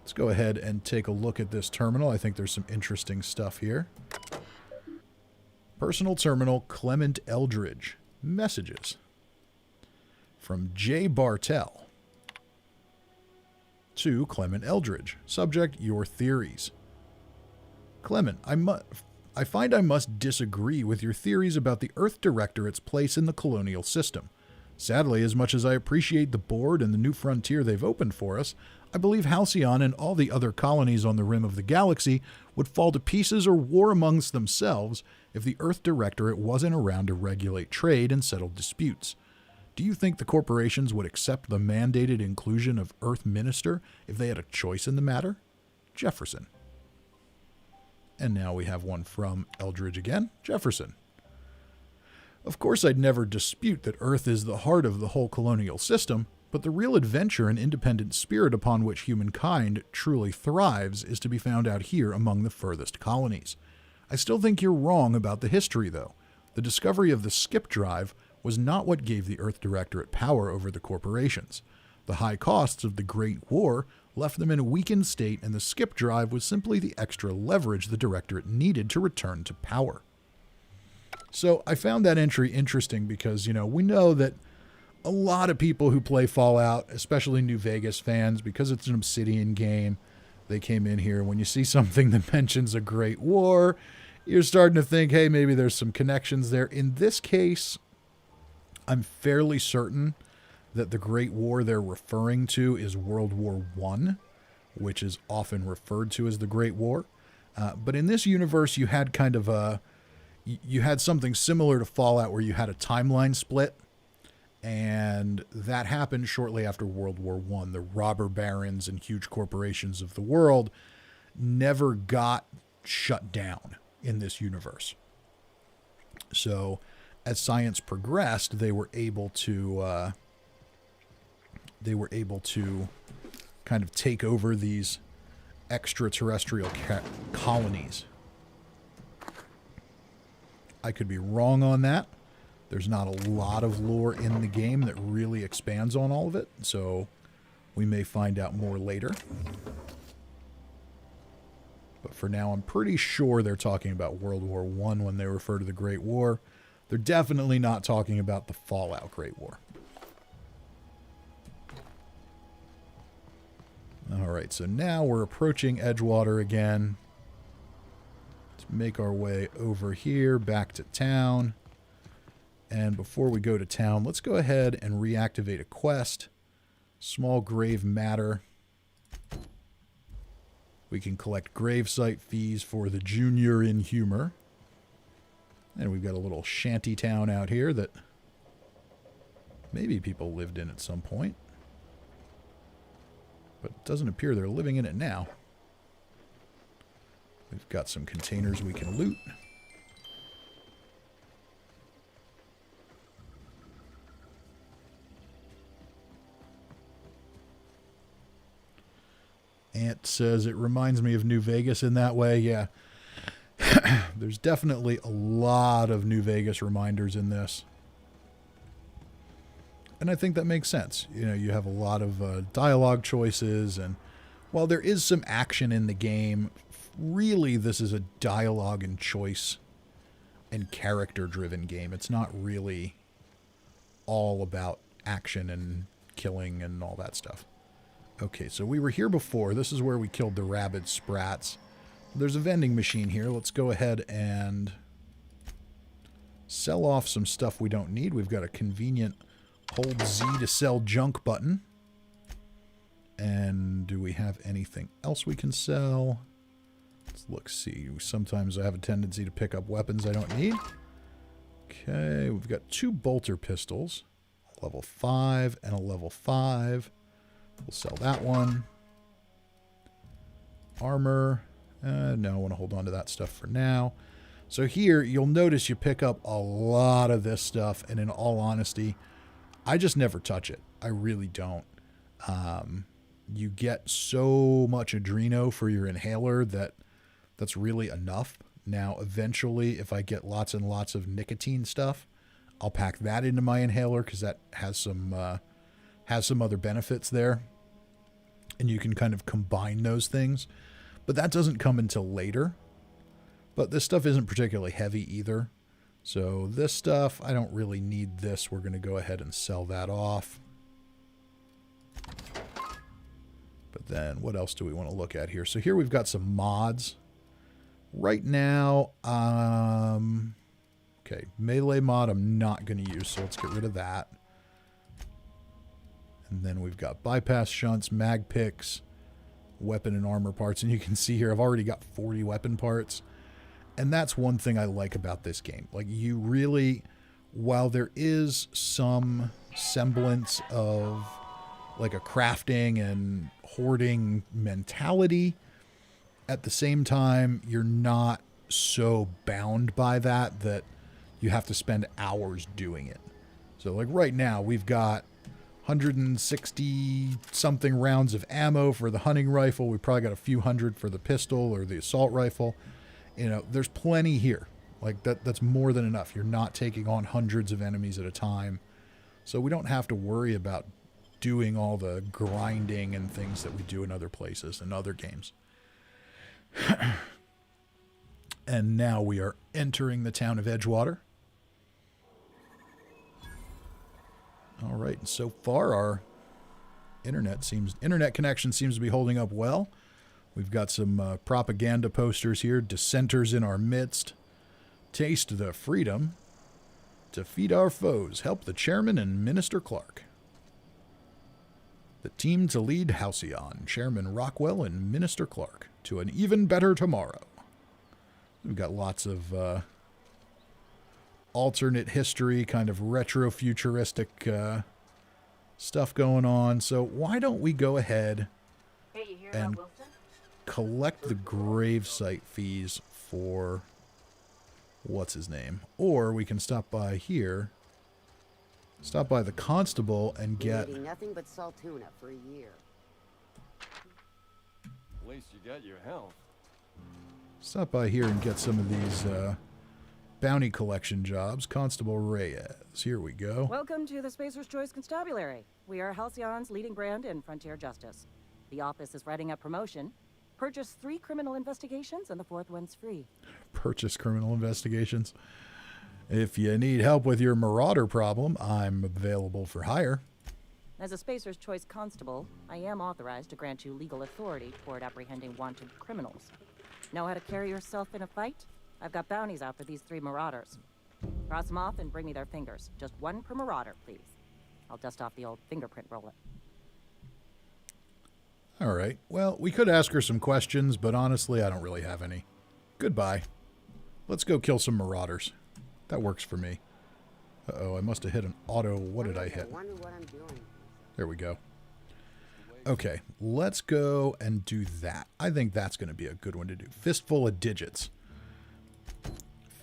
Let's go ahead and take a look at this terminal. I think there's some interesting stuff here. Personal terminal, Clement Eldridge. Messages. From J. Bartell. To Clement Eldridge. Subject, your theories. Clement, I find I must disagree with your theories about the Earth Directorate's place in the colonial system. Sadly, as much as I appreciate the board and the new frontier they've opened for us, I believe Halcyon and all the other colonies on the rim of the galaxy would fall to pieces or war amongst themselves if the Earth Directorate wasn't around to regulate trade and settle disputes. Do you think the corporations would accept the mandated inclusion of Earth Minister if they had a choice in the matter? Jefferson. And now we have one from Eldridge again, Jefferson. Of course, I'd never dispute that Earth is the heart of the whole colonial system, but the real adventure and independent spirit upon which humankind truly thrives is to be found out here among the furthest colonies. I still think you're wrong about the history, though. The discovery of the skip drive was not what gave the Earth Directorate power over the corporations. The high costs of the Great War left them in a weakened state, and the skip drive was simply the extra leverage the Directorate needed to return to power. So I found that entry interesting because, you know, we know that a lot of people who play Fallout, especially New Vegas fans, because it's an Obsidian game, they came in here. When you see something that mentions a Great War, you're starting to think, hey, maybe there's some connections there. In this case, I'm fairly certain that the Great War they're referring to is World War I, which is often referred to as the Great War. But in this universe, you had kind of a you had something similar to Fallout where you had a timeline split, and that happened shortly after World War I. The robber barons and huge corporations of the world never got shut down in this universe. So as science progressed, they were able to kind of take over these extraterrestrial colonies. I could be wrong on that. There's not a lot of lore in the game that really expands on all of it, so we may find out more later. But for now, I'm pretty sure they're talking about World War I when they refer to the Great War. They're definitely not talking about the Fallout Great War. Alright, so now we're approaching Edgewater again. Let's make our way over here, back to town. And before we go to town, let's go ahead and reactivate a quest. Small grave matter. We can collect gravesite fees for the Junior in Humor. And we've got a little shanty town out here that maybe people lived in at some point. But it doesn't appear they're living in it now. We've got some containers we can loot. Ant says it reminds me of New Vegas in that way. Yeah. There's definitely a lot of New Vegas reminders in this. And I think that makes sense. You know, you have a lot of dialogue choices, and while there is some action in the game, really this is a dialogue and choice and character-driven game. It's not really all about action and killing and all that stuff. Okay, so we were here before. This is where we killed the rabid sprats. There's a vending machine here. Let's go ahead and sell off some stuff we don't need. We've got a convenient hold Z to sell junk button. And do we have anything else we can sell? Let's look, see. Sometimes I have a tendency to pick up weapons I don't need. Okay, we've got 2 bolter pistols. A level 5 and a level 5. We'll sell that one. Armor. No, I want to hold on to that stuff for now. So here, you'll notice you pick up a lot of this stuff, and in all honesty, I just never touch it. I really don't. You get so much adreno for your inhaler that's really enough. Now, eventually, if I get lots and lots of nicotine stuff, I'll pack that into my inhaler because that has some other benefits there. And you can kind of combine those things. But that doesn't come until later. But this stuff isn't particularly heavy either. So this stuff, I don't really need this. We're going to go ahead and sell that off. But then what else do we want to look at here? So here we've got some mods. Right now, okay, melee mod I'm not going to use, so let's get rid of that. And then we've got bypass shunts, mag picks, weapon and armor parts. And you can see here I've already got 40 weapon parts. And that's one thing I like about this game. Like, you really, while there is some semblance of like a crafting and hoarding mentality, at the same time, you're not so bound by that you have to spend hours doing it. So like right now, we've got 160 something rounds of ammo for the hunting rifle. We probably got a few hundred for the pistol or the assault rifle. You know, there's plenty here. Like that's more than enough. You're not taking on hundreds of enemies at a time. So we don't have to worry about doing all the grinding and things that we do in other places and other games. And now we are entering the town of Edgewater. All right, and so far our internet connection seems to be holding up well. We've got some propaganda posters here. Dissenters in our midst. Taste the freedom. Defeat our foes. Help the chairman and Minister Clark. The team to lead Halcyon, Chairman Rockwell and Minister Clark, to an even better tomorrow. We've got lots of alternate history, kind of retro-futuristic stuff going on. So why don't we go ahead and collect the gravesite fees for what's his name? Or we can stop by here, stop by the constable and get... Eating nothing but salt tuna for a year. At least you got your health. Stop by here and get some of these bounty collection jobs. Constable Reyes. Here we go. Welcome to the Spacer's Choice Constabulary. We are Halcyon's leading brand in frontier justice. The office is writing up promotion. Purchase 3 criminal investigations and the 4th one's free. Purchase criminal investigations. If you need help with your marauder problem, I'm available for hire. As a Spacer's Choice Constable, I am authorized to grant you legal authority toward apprehending wanted criminals. Know how to carry yourself in a fight? I've got bounties out for these 3 marauders. Cross them off and bring me their fingers. Just 1 per marauder, please. I'll dust off the old fingerprint roller. All right. Well, we could ask her some questions, but honestly, I don't really have any. Goodbye. Let's go kill some marauders. That works for me. Uh-oh, I must have hit an auto... What did I hit? I wonder what I'm doing. There we go. Okay, let's go and do that. I think that's going to be a good one to do. Fistful of digits.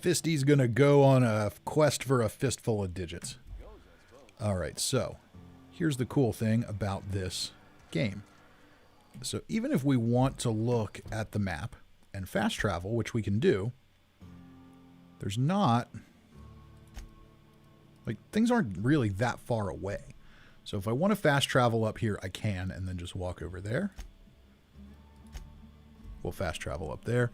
Fisty's going to go on a quest for a fistful of digits. All right, so here's the cool thing about this game. So even if we want to look at the map and fast travel, which we can do, there's not... Like, things aren't really that far away. So if I want to fast travel up here, I can, and then just walk over there. We'll fast travel up there.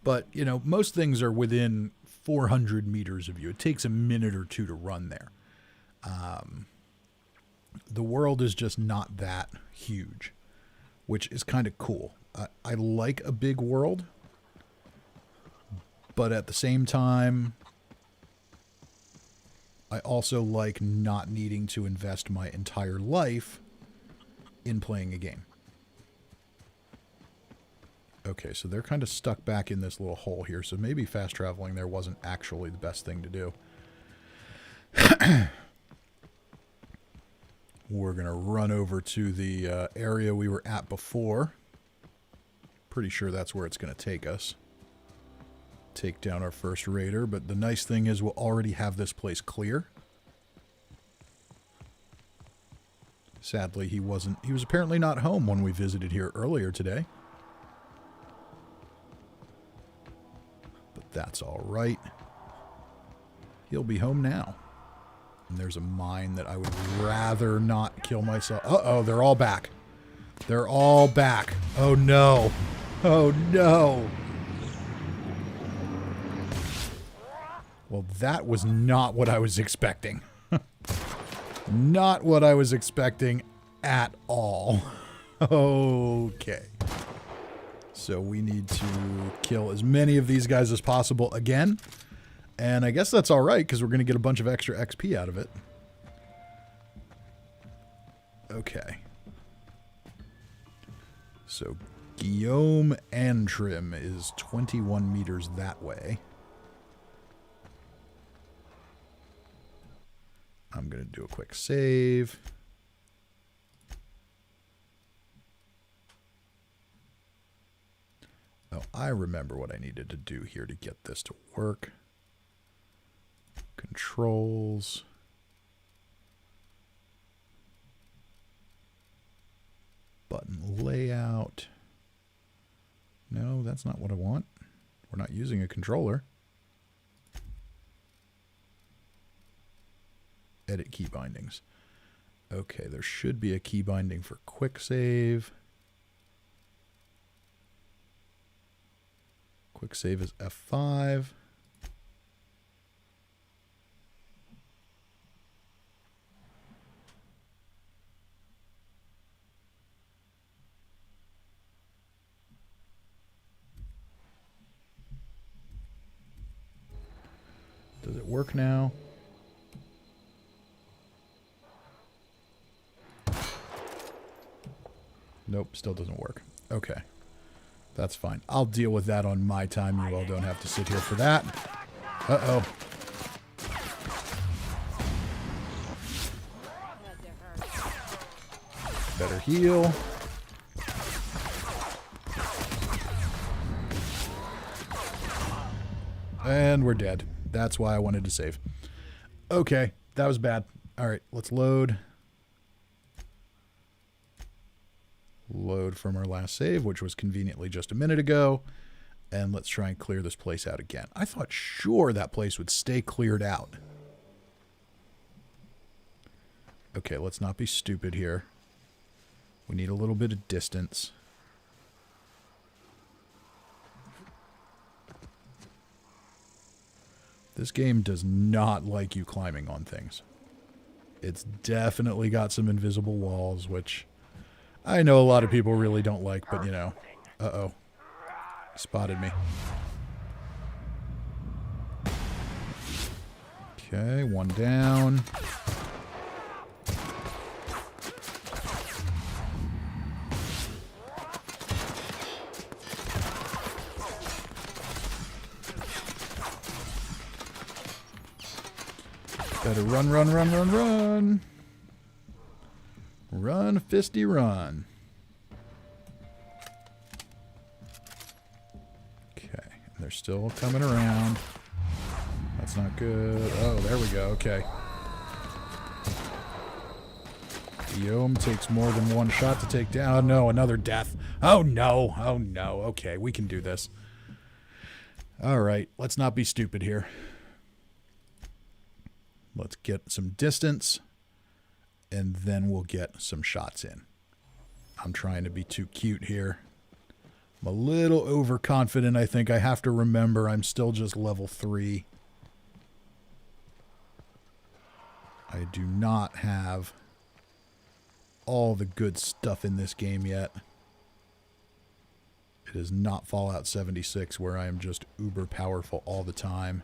But, you know, most things are within 400 meters of you. It takes a minute or 2 to run there. The world is just not that huge, which is kind of cool. I like a big world, but at the same time, I also like not needing to invest my entire life in playing a game. Okay, so they're kind of stuck back in this little hole here, so maybe fast traveling there wasn't actually the best thing to do. We're going to run over to the area we were at before. Pretty sure that's where it's going to take us. Take down our first raider, but the nice thing is we'll already have this place clear. Sadly, he was apparently not home when we visited here earlier today. But that's all right. He'll be home now. And there's a mine that I would rather not kill myself. Uh-oh, they're all back. They're all back. Oh, no. Oh, no. Well, that was not what I was expecting. Not what I was expecting at all. Okay. So we need to kill as many of these guys as possible again. And I guess that's all right, because we're going to get a bunch of extra XP out of it. Okay. So Guillaume Antrim is 21 meters that way. I'm going to do a quick save. Oh, I remember what I needed to do here to get this to work. Controls. Button layout. No, that's not what I want. We're not using a controller. Edit key bindings. Okay, there should be a key binding for quick save. Quick save is F5. Does it work now? Nope, still doesn't work. Okay. That's fine. I'll deal with that on my time. You all don't have to sit here for that. Uh-oh. Better heal. And we're dead. That's why I wanted to save. Okay, that was bad. All right, let's load. Load from our last save, which was conveniently just a minute ago. And let's try and clear this place out again. I thought sure that place would stay cleared out. Okay, let's not be stupid here. We need a little bit of distance. This game does not like you climbing on things. It's definitely got some invisible walls, which I know a lot of people really don't like, but you know. Uh-oh. He spotted me. Okay, one down. Better run, run, run, run, run. Run, fisty, run. Okay, they're still coming around. That's not good. Oh, there we go. Okay. Guillaume takes more than one shot to take down. Oh, no, another death. Oh, no. Oh, no. Okay, we can do this. All right, let's not be stupid here. Let's get some distance, and then we'll get some shots in. I'm trying to be too cute here. I'm a little overconfident. I think I have to remember I'm still just level 3. I do not have all the good stuff in this game yet. It is not Fallout 76 where I am just uber powerful all the time.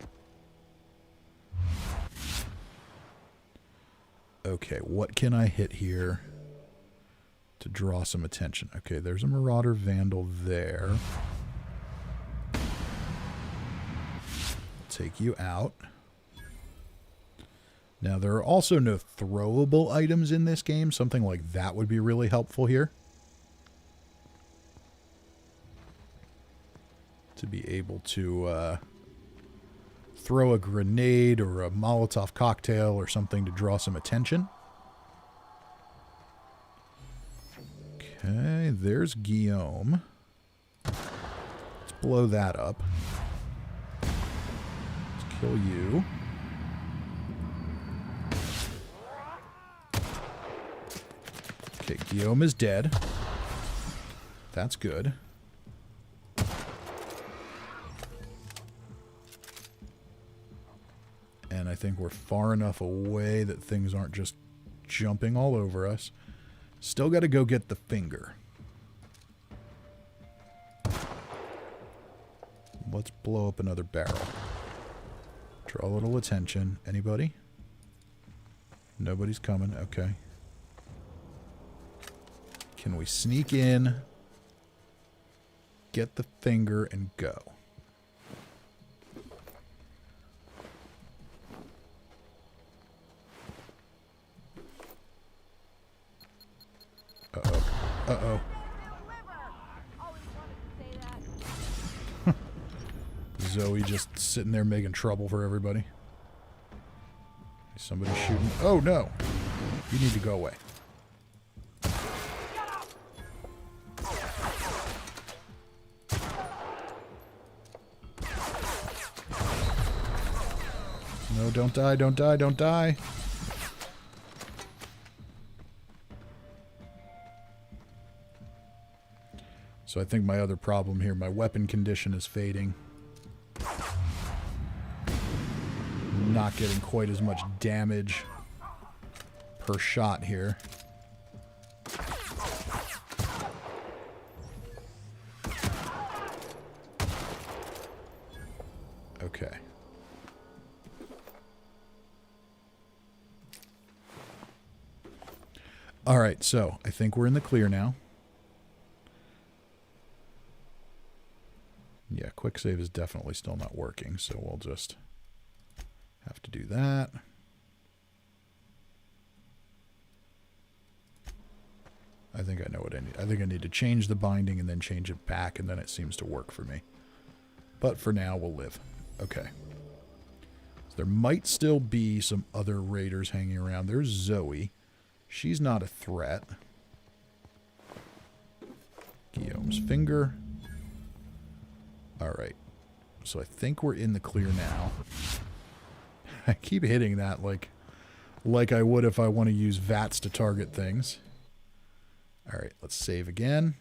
Okay, what can I hit here to draw some attention? Okay, there's a Marauder Vandal there. Take you out. Now, there are also no throwable items in this game. Something like that would be really helpful here. To be able to throw a grenade or a Molotov cocktail or something to draw some attention. Okay, there's Guillaume. Let's blow that up. Let's kill you. Okay, Guillaume is dead. That's good. And I think we're far enough away that things aren't just jumping all over us. Still got to go get the finger. Let's blow up another barrel. Draw a little attention. Anybody? Nobody's coming. Okay. Can we sneak in, get the finger, and go? Uh-oh. Uh-oh. Zoe just sitting there making trouble for everybody. Somebody shooting. Oh, no. You need to go away. No, don't die, don't die, don't die. So I think my other problem here, my weapon condition is fading. Not getting quite as much damage per shot here. Okay. All right, so I think we're in the clear now. Yeah, quick save is definitely still not working, so we'll just have to do that. I think I know what I need. I think I need to change the binding and then change it back, and then it seems to work for me. But for now, we'll live. Okay. So there might still be some other raiders hanging around. There's Zoe. She's not a threat. Guillaume's finger. Alright. So I think we're in the clear now. I keep hitting that like I would if I want to use VATS to target things. Alright, let's save again.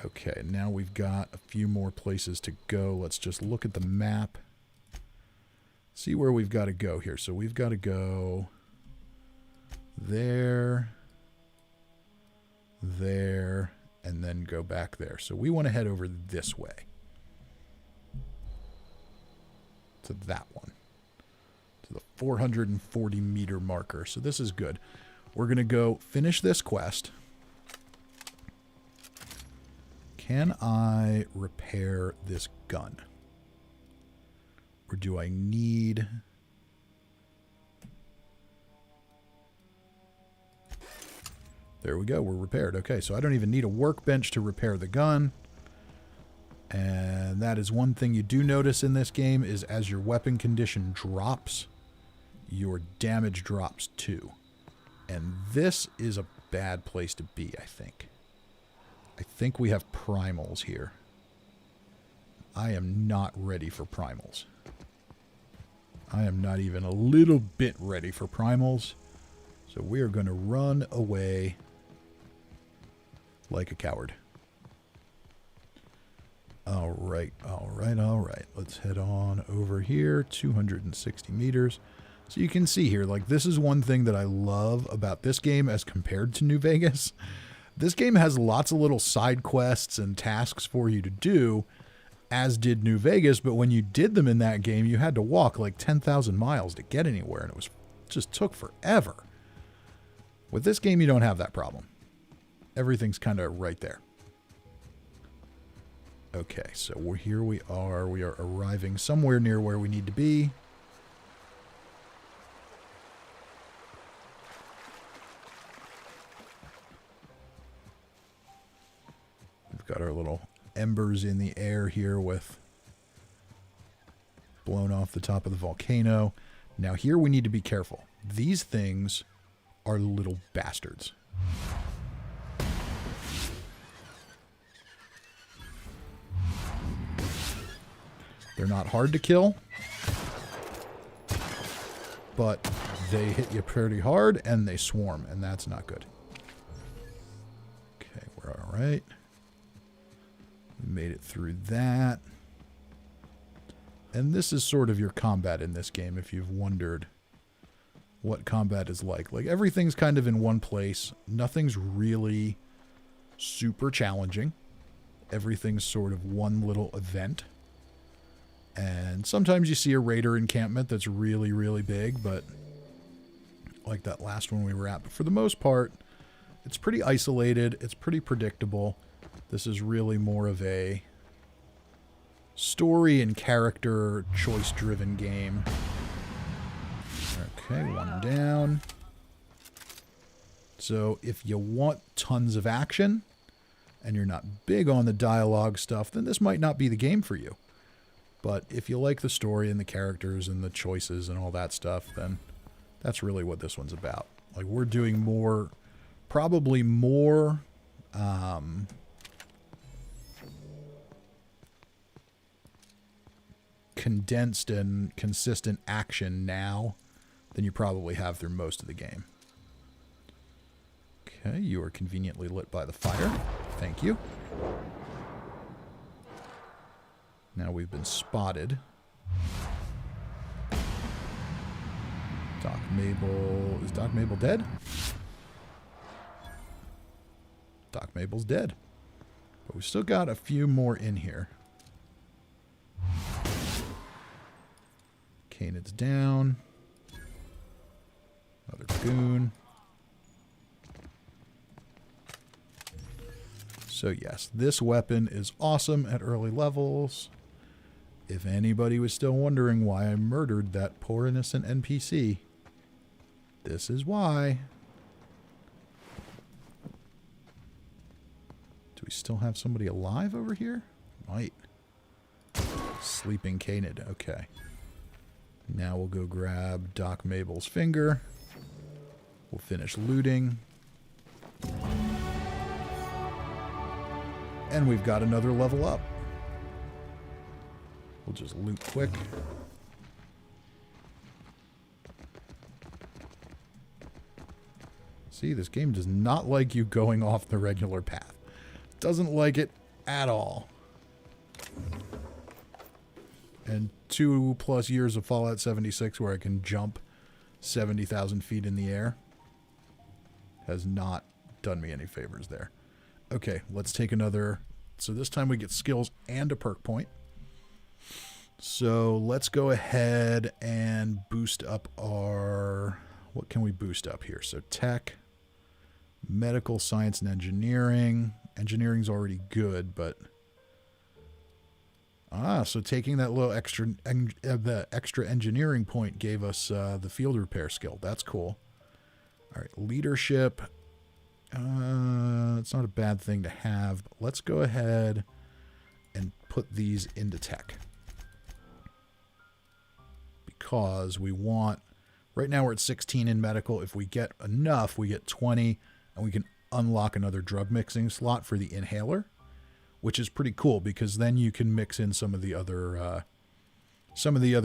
Okay, now we've got a few more places to go. Let's just look at the map. See where we've got to go here. So we've got to go there, there, and then go back there. So we want to head over this way. To that one. To the 440 meter marker. So this is good. We're going to go finish this quest. Can I repair this gun? Or do I need... There we go, we're repaired. Okay, so I don't even need a workbench to repair the gun. And that is one thing you do notice in this game is as your weapon condition drops, your damage drops too. And this is a bad place to be, I think. I think we have primals here. I am not ready for primals. I am not even a little bit ready for primals. So we are going to run away like a coward. Alright, alright, alright. Let's head on over here. 260 meters. So you can see here, like, this is one thing that I love about this game as compared to New Vegas. This game has lots of little side quests and tasks for you to do, as did New Vegas, but when you did them in that game, you had to walk like 10,000 miles to get anywhere, and it just took forever. With this game, you don't have that problem. Everything's kind of right there. Okay, so here we are. We are arriving somewhere near where we need to be. We've got our little embers in the air here with blown off the top of the volcano. Now here we need to be careful. These things are little bastards. They're not hard to kill, but they hit you pretty hard and they swarm, and that's not good. Okay, we're all right. We made it through that. And this is sort of your combat in this game, if you've wondered what combat is like. Like, everything's kind of in one place. Nothing's really super challenging. Everything's sort of one little event. And sometimes you see a raider encampment that's really, really big, but like that last one we were at. But for the most part, it's pretty isolated. It's pretty predictable. This is really more of a story and character choice-driven game. Okay, one down. So if you want tons of action and you're not big on the dialogue stuff, then this might not be the game for you. But if you like the story and the characters and the choices and all that stuff, then that's really what this one's about. Like, we're doing more, probably more, condensed and consistent action now than you probably have through most of the game. Okay, you are conveniently lit by the fire. Thank you. Now we've been spotted. Doc Mabel... Is Doc Mabel dead? Doc Mabel's dead. But we've still got a few more in here. Kaned's down. Another goon. So yes, this weapon is awesome at early levels. If anybody was still wondering why I murdered that poor innocent NPC, this is why. Do we still have somebody alive over here? Might. Sleeping Canid. Okay. Now we'll go grab Doc Mabel's finger. We'll finish looting. And we've got another level up. We'll just loot quick. See, this game does not like you going off the regular path. Doesn't like it at all. And 2+ years of Fallout 76 where I can jump 70,000 feet in the air has not done me any favors there. Okay, let's take another. So this time we get skills and a perk point. So let's go ahead and boost up our... What can we boost up here? So tech, medical, science, and engineering. Engineering's already good, but... so taking that little the extra engineering point gave us the field repair skill. That's cool. All right, leadership. It's not a bad thing to have. But let's go ahead and put these into tech. Because we want... Right now we're at 16 in medical. If we get enough, we get 20, and we can unlock another drug mixing slot for the inhaler, which is pretty cool because then you can mix in some of the other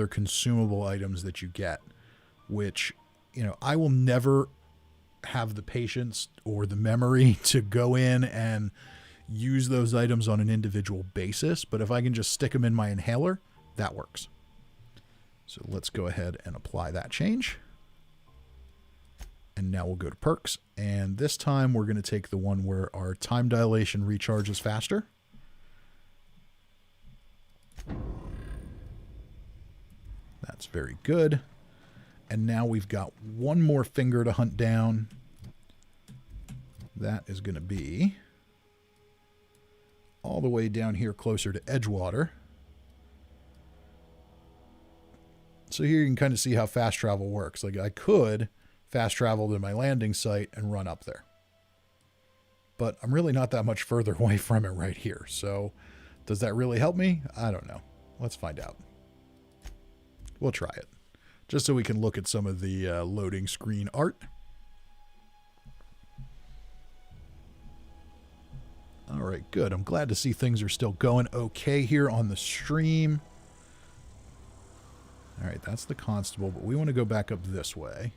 consumable items that you get, which, you know, I will never have the patience or the memory to go in and use those items on an individual basis, but if I can just stick them in my inhaler, that works. So let's go ahead and apply that change. And now we'll go to perks. And this time we're going to take the one where our time dilation recharges faster. That's very good. And now we've got one more finger to hunt down. That is going to be all the way down here closer to Edgewater. So here you can kind of see how fast travel works. Like I could fast travel to my landing site and run up there. But I'm really not that much further away from it right here. So does that really help me? I don't know. Let's find out. We'll try it. Just so we can look at some of the loading screen art. All right, good. I'm glad to see things are still going okay here on the stream. All right, that's the constable, but we want to go back up this way.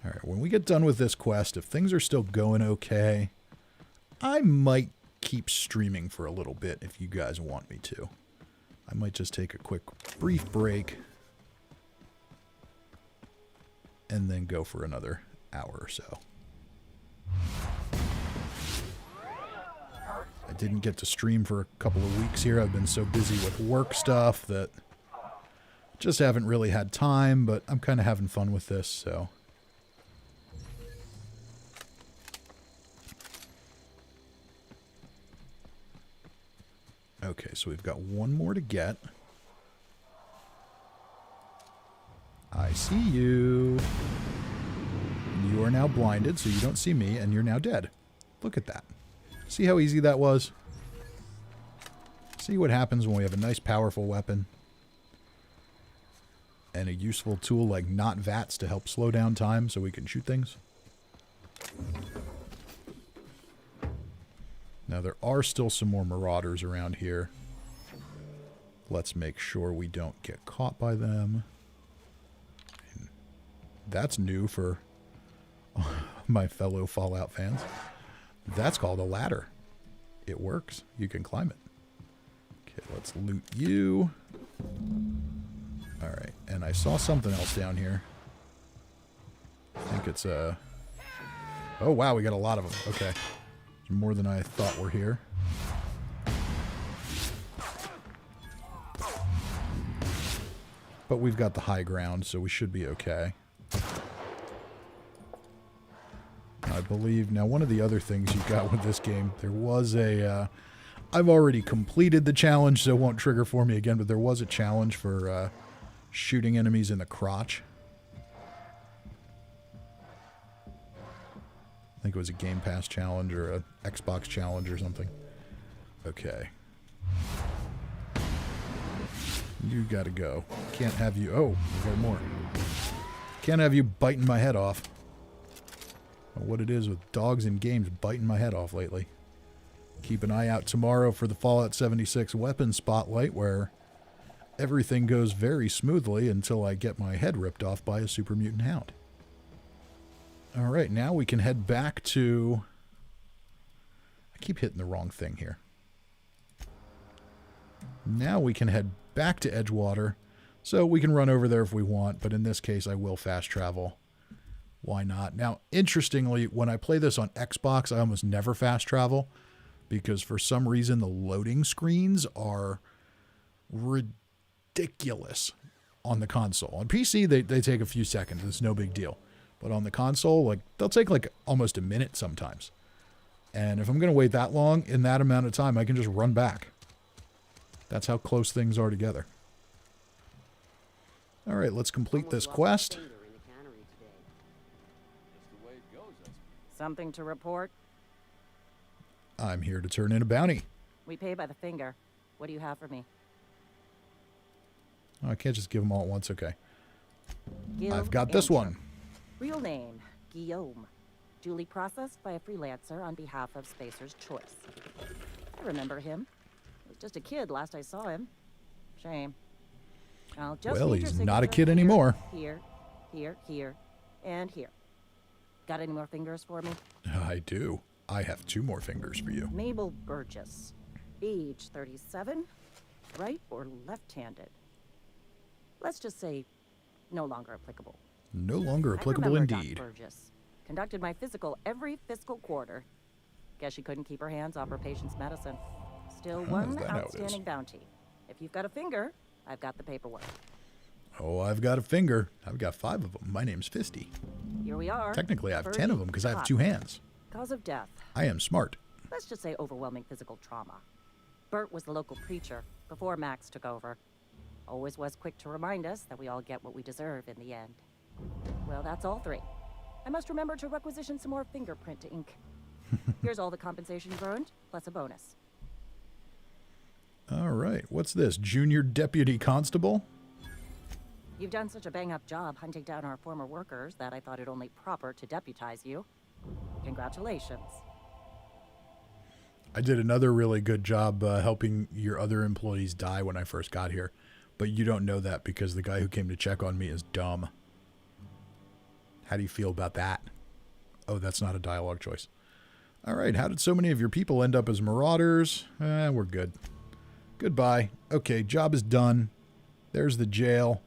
All right, when we get done with this quest, if things are still going okay, I might keep streaming for a little bit if you guys want me to. I might just take a quick, brief break and then go for another hour or so. I didn't get to stream for a couple of weeks here. I've been so busy with work stuff that just haven't really had time, but I'm kind of having fun with this, so. Okay, so we've got one more to get. I see you. You are now blinded, so you don't see me, and you're now dead. Look at that. See how easy that was? See what happens when we have a nice, powerful weapon and a useful tool like not VATS to help slow down time so we can shoot things. Now, there are still some more marauders around here. Let's make sure we don't get caught by them. And that's new for my fellow Fallout fans. That's called a ladder. It works. You can climb it. Okay, let's loot you. Alright, and I saw something else down here. I think it's a... Oh, wow, we got a lot of them. Okay. More than I thought were here. But we've got the high ground, so we should be okay. I believe... Now, one of the other things you got with this game, there was a I've already completed the challenge, so it won't trigger for me again, but there was a challenge for shooting enemies in the crotch. I think it was a Game Pass challenge or a Xbox challenge or something. Okay. You gotta go. Can't have you... Oh, we got more. Can't have you biting my head off. What it is with dogs in games biting my head off lately. Keep an eye out tomorrow for the Fallout 76 weapon spotlight, where everything goes very smoothly until I get my head ripped off by a super mutant hound. Alright, now we can head back to... I keep hitting the wrong thing here. Now we can head back to Edgewater, so we can run over there if we want, but in this case I will fast travel. Why not? Now, interestingly, when I play this on Xbox, I almost never fast travel, because for some reason the loading screens are ridiculous on the console. On PC, they take a few seconds. It's no big deal. But on the console, like, they'll take like almost a minute sometimes. And if I'm going to wait that long, in that amount of time, I can just run back. That's how close things are together. All right, let's complete this quest. Something to report? I'm here to turn in a bounty. We pay by the finger. What do you have for me? Oh, I can't just give them all at once. Okay. Gil I've got this Antrim. one. Real name, Guillaume. Duly processed by a freelancer on behalf of Spacer's Choice. I remember him. He was just a kid last I saw him. Shame. I'll just Well, need your he's not a signature kid anymore. Here, and here. Got any more fingers for me? I do. I have 2 more fingers for you. Mabel Burgess. Age 37. Right or left-handed? Let's just say no longer applicable. No longer applicable I remember indeed. Doc Burgess. Conducted my physical every fiscal quarter. Guess she couldn't keep her hands off her patient's medicine. Still Huh, is one that how it is? outstanding bounty. If you've got a finger, I've got the paperwork. Oh, I've got a finger. I've got 5 of them. My name's Fisty. Here we are. Technically, I have 10 of them because I have Hot. 2 hands. Cause of death. I am smart. Let's just say overwhelming physical trauma. Bert was the local preacher before Max took over. Always was quick to remind us that we all get what we deserve in the end. Well, that's all 3. I must remember to requisition some more fingerprint ink. Here's all the compensation you've earned, plus a bonus. All right. What's this? Junior Deputy Constable? You've done such a bang-up job hunting down our former workers that I thought it only proper to deputize you. Congratulations. I did another really good job helping your other employees die when I first got here. But you don't know that because the guy who came to check on me is dumb. How do you feel about that? Oh, that's not a dialogue choice. All right, how did so many of your people end up as marauders? We're good. Goodbye. Okay, job is done. There's the jail.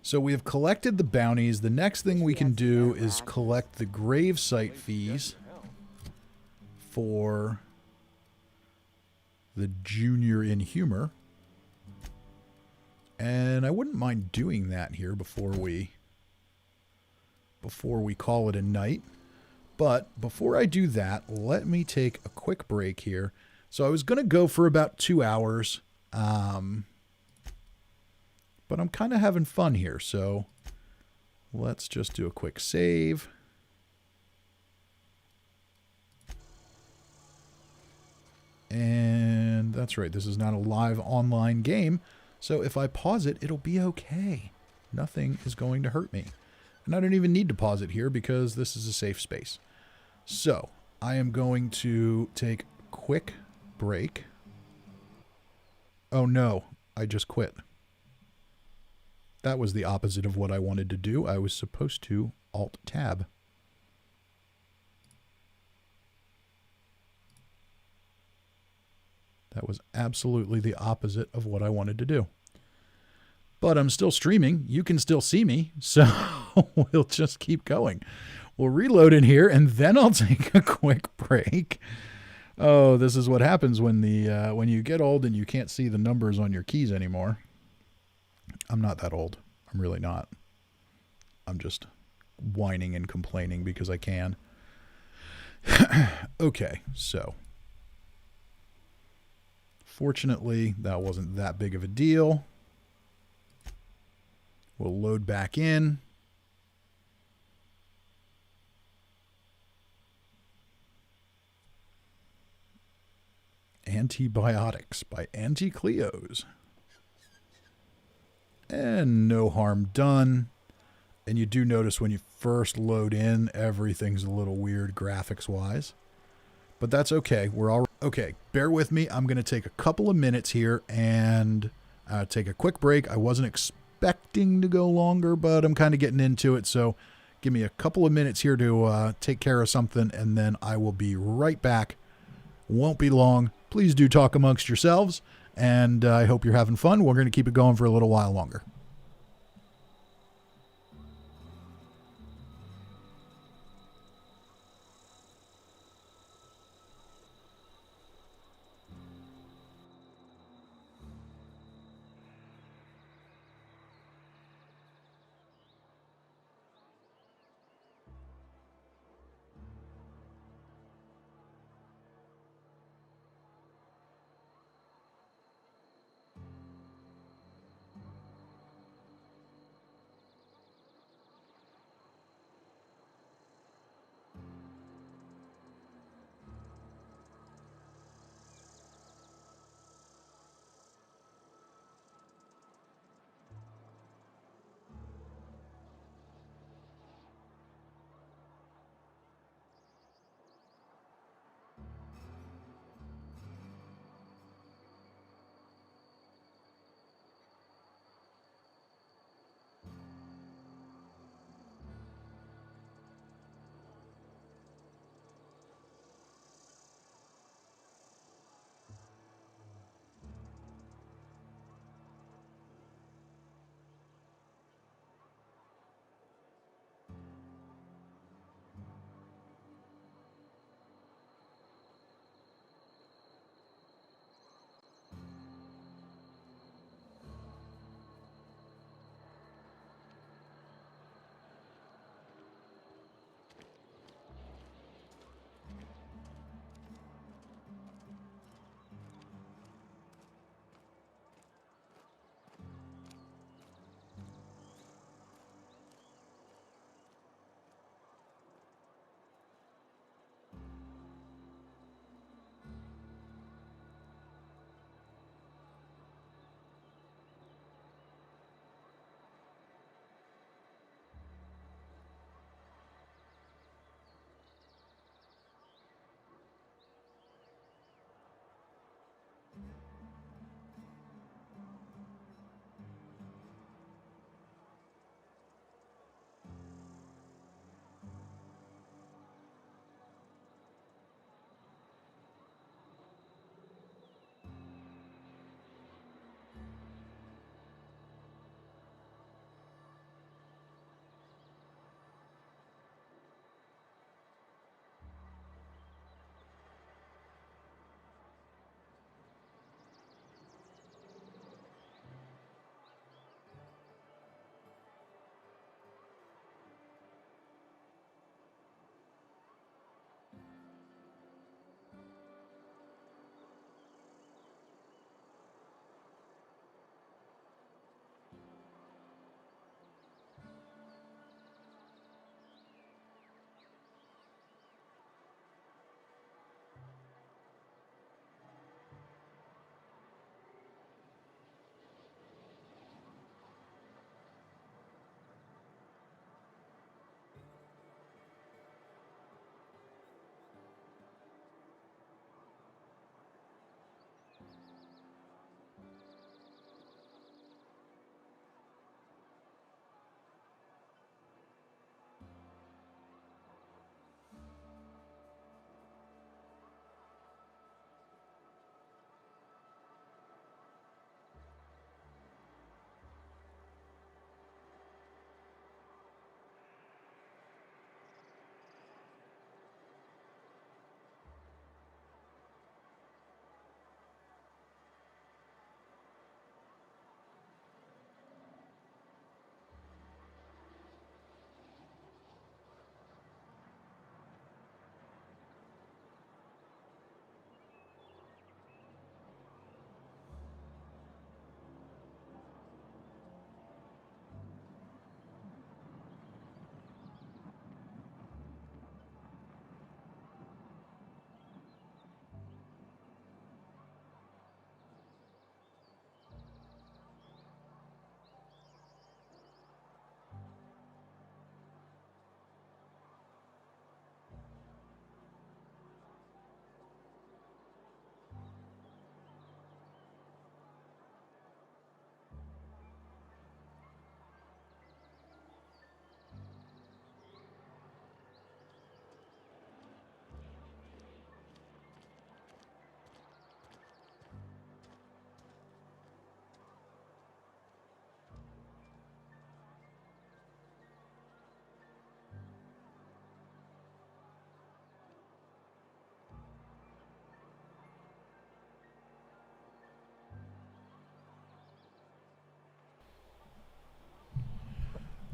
So we have collected the bounties. The next thing we can do is collect the gravesite fees for the Junior Inhumer. And I wouldn't mind doing that here before we call it a night. But before I do that, let me take a quick break here. So I was going to go for about 2 hours. But I'm kind of having fun here, so let's just do a quick save. And that's right, this is not a live online game, so if I pause it, it'll be okay. Nothing is going to hurt me. And I don't even need to pause it here because this is a safe space. So, I am going to take a quick break. Oh no, I just quit. That was the opposite of what I wanted to do. I was supposed to Alt-Tab. That was absolutely the opposite of what I wanted to do. But I'm still streaming. You can still see me, so we'll just keep going. We'll reload in here, and then I'll take a quick break. Oh, this is what happens when you get old and you can't see the numbers on your keys anymore. I'm not that old. I'm really not. I'm just whining and complaining because I can. Okay, so Fortunately, that wasn't that big of a deal. We'll load back in. Antibiotics by Auntie Cleo's. And no harm done. And you do notice when you first load in, everything's a little weird graphics-wise. But that's okay. We're all okay. Bear with me. I'm going to take a couple of minutes here and take a quick break. I wasn't expecting to go longer, but I'm kind of getting into it. So give me a couple of minutes here to take care of something, and then I will be right back. Won't be long. Please do talk amongst yourselves, and I hope you're having fun. We're going to keep it going for a little while longer.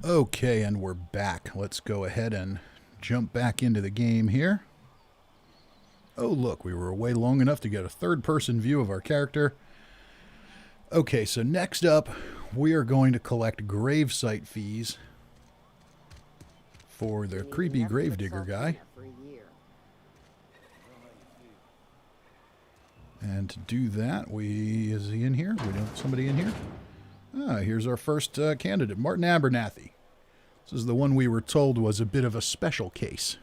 Okay, and we're back. Let's go ahead and jump back into the game here. Oh, look, we were away long enough to get a third-person view of our character. Okay, so next up, we are going to collect gravesite fees for the creepy gravedigger guy. And to do that, is he in here? We don't have somebody in here? Ah, here's our first candidate, Martin Abernathy. This is the one we were told was a bit of a special case.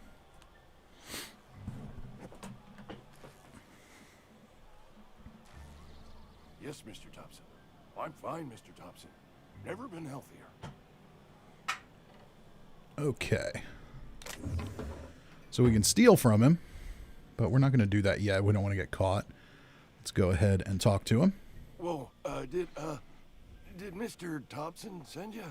Yes, Mr. Thompson. I'm fine, Mr. Thompson. Never been healthier. Okay. So we can steal from him, but we're not going to do that yet. We don't want to get caught. Let's go ahead and talk to him. Whoa, did Mr. Thompson send you?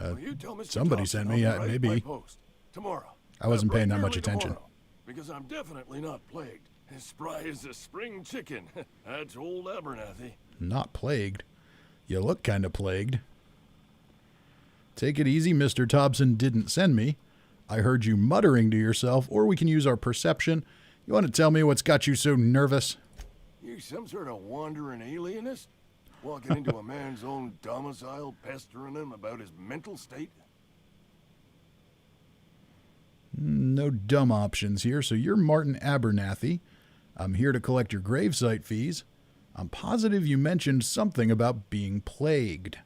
Well, you tell Mr. Somebody Thompson sent me, I'll be right maybe. by post tomorrow. I wasn't paying that Right much early attention. tomorrow, because I'm definitely not plagued. As spry as a spring chicken. That's old Abernathy. Not plagued. You look kind of plagued. Take it easy, Mr. Thompson didn't send me. I heard you muttering to yourself, or we can use our perception. You want to tell me what's got you so nervous? You some sort of wandering alienist? Walking into a man's own domicile, pestering him about his mental state? No dumb options here. So you're Martin Abernathy. I'm here to collect your gravesite fees. I'm positive you mentioned something about being plagued.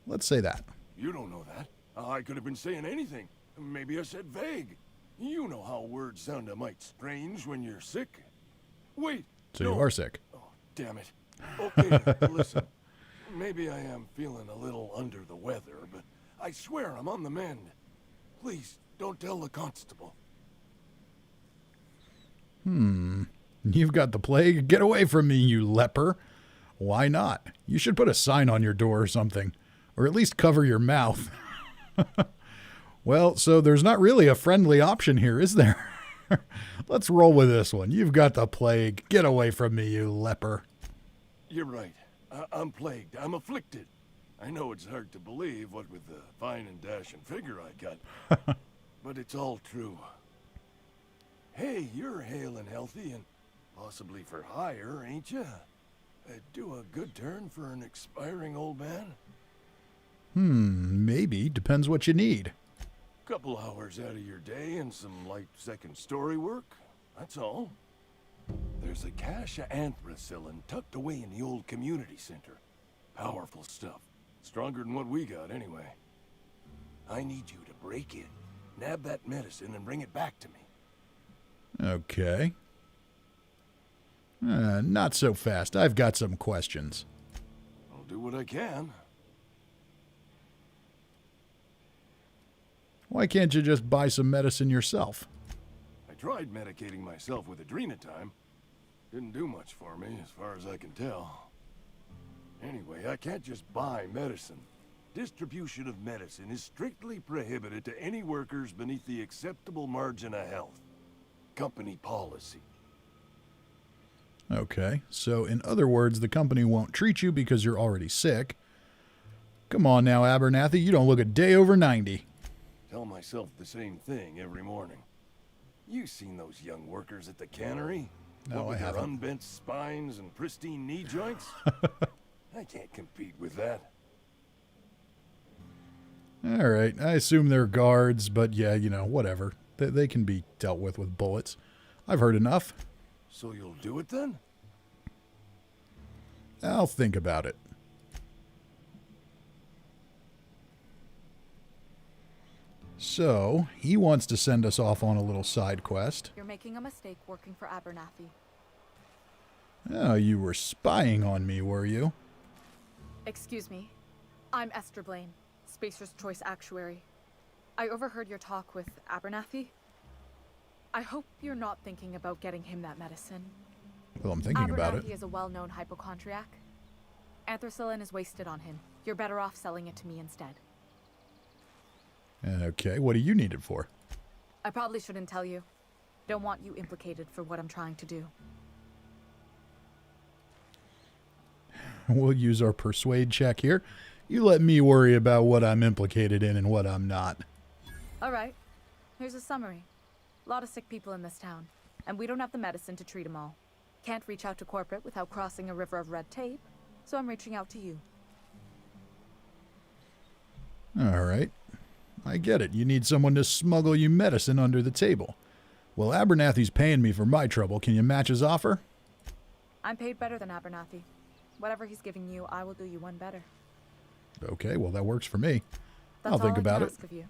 Let's say that. You don't know that. I could have been saying anything. Maybe I said vague. You know how words sound a mite strange when you're sick. Wait. So no. you are sick. Oh, damn it. Okay, listen. Maybe I am feeling a little under the weather, but I swear I'm on the mend. Please, don't tell the constable. You've got the plague. Get away from me, you leper. Why not? You should put a sign on your door or something. Or at least cover your mouth. Well, so there's not really a friendly option here, is there? Let's roll with this one. You've got the plague. Get away from me, you leper. You're right. I'm plagued. I'm afflicted. I know it's hard to believe, what with the fine and dashing figure I got. But it's all true. Hey, you're hale and healthy and possibly for hire, ain't you? Do a good turn for an expiring old man? Maybe. Depends what you need. Couple hours out of your day and some light second story work. That's all. There's a cache of anthracillin tucked away in the old community center. Powerful stuff. Stronger than what we got, anyway. I need you to break in, nab that medicine, and bring it back to me. Okay. Not so fast. I've got some questions. I'll do what I can. Why can't you just buy some medicine yourself? I tried medicating myself with adrenatime. Didn't do much for me, as far as I can tell. Anyway, I can't just buy medicine. Distribution of medicine is strictly prohibited to any workers beneath the acceptable margin of health. Company policy. Okay, so in other words, the company won't treat you because you're already sick. Come on now, Abernathy, you don't look a day over 90. Tell myself the same thing every morning. You seen those young workers at the cannery? No, with I their haven't. unbent spines and pristine knee joints? I can't compete with that. All right, I assume they're guards, but yeah, you know, whatever. They can be dealt with bullets. I've heard enough. So you'll do it then? I'll think about it. So, he wants to send us off on a little side quest. You're making a mistake working for Abernathy. Oh, you were spying on me, were you? Excuse me. I'm Esther Blaine, Spacer's Choice Actuary. I overheard your talk with Abernathy. I hope you're not thinking about getting him that medicine. Well, I'm thinking about it. Abernathy is a well-known hypochondriac. Anthracillin is wasted on him. You're better off selling it to me instead. Okay, what do you need it for? I probably shouldn't tell you. Don't want you implicated for what I'm trying to do. We'll use our persuade check here. You let me worry about what I'm implicated in and what I'm not. All right. Here's a summary. A lot of sick people in this town, and we don't have the medicine to treat them all. Can't reach out to corporate without crossing a river of red tape, so I'm reaching out to you. All right. I get it. You need someone to smuggle you medicine under the table. Well, Abernathy's paying me for my trouble. Can you match his offer? I'm paid better than Abernathy. Whatever he's giving you, I will do you one better. Okay, well, that works for me. That's I'll think all I about can it. ask of you.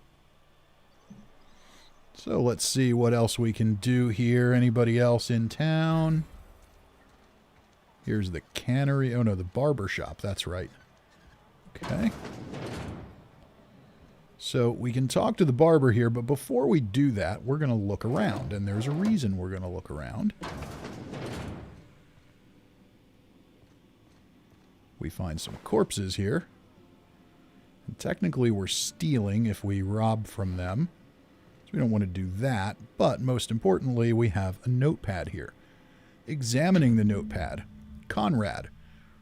So let's see what else we can do here. Anybody else in town? Here's the cannery. Oh, no, the barber shop. That's right. Okay. So we can talk to the barber here, but before we do that, we're going to look around. And there's a reason we're going to look around. We find some corpses here. And technically, we're stealing if we rob from them. So we don't want to do that. But most importantly, we have a notepad here. Examining the notepad. Conrad.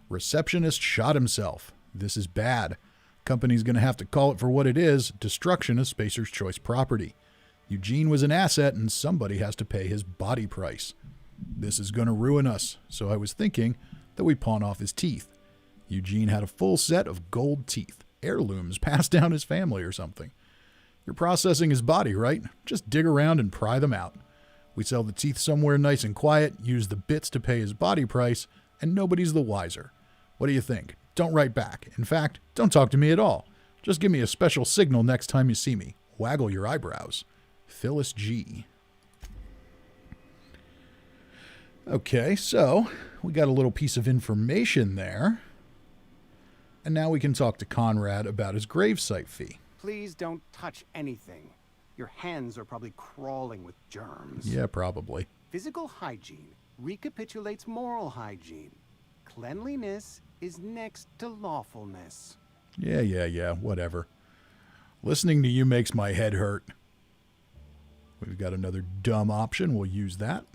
Receptionist shot himself. This is bad. Company's going to have to call it for what it is. Destruction of Spacer's Choice property. Eugene was an asset and somebody has to pay his body price. This is going to ruin us. So I was thinking that we pawn off his teeth. Eugene had a full set of gold teeth. Heirlooms passed down his family or something. You're processing his body, right? Just dig around and pry them out. We sell the teeth somewhere nice and quiet, use the bits to pay his body price, and nobody's the wiser. What do you think? Don't write back. In fact, don't talk to me at all. Just give me a special signal next time you see me. Waggle your eyebrows. Phyllis G. Okay, so we got a little piece of information there. And now we can talk to Conrad about his gravesite fee. Please don't touch anything. Your hands are probably crawling with germs. Yeah, probably. Physical hygiene recapitulates moral hygiene. Cleanliness is next to lawfulness. Yeah, whatever. Listening to you makes my head hurt. We've got another dumb option. We'll use that.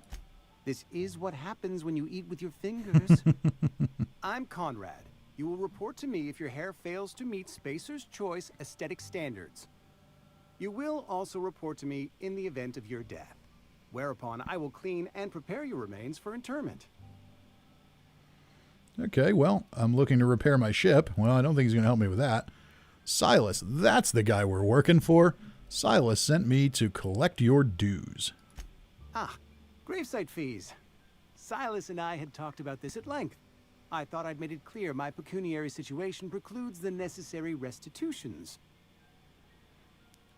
This is what happens when you eat with your fingers. I'm Conrad. You will report to me if your hair fails to meet Spacer's Choice aesthetic standards. You will also report to me in the event of your death, whereupon I will clean and prepare your remains for interment. Okay, well, I'm looking to repair my ship. Well, I don't think he's going to help me with that. Silas, that's the guy we're working for. Silas sent me to collect your dues. Ah, gravesite fees. Silas and I had talked about this at length. I thought I'd made it clear my pecuniary situation precludes the necessary restitutions.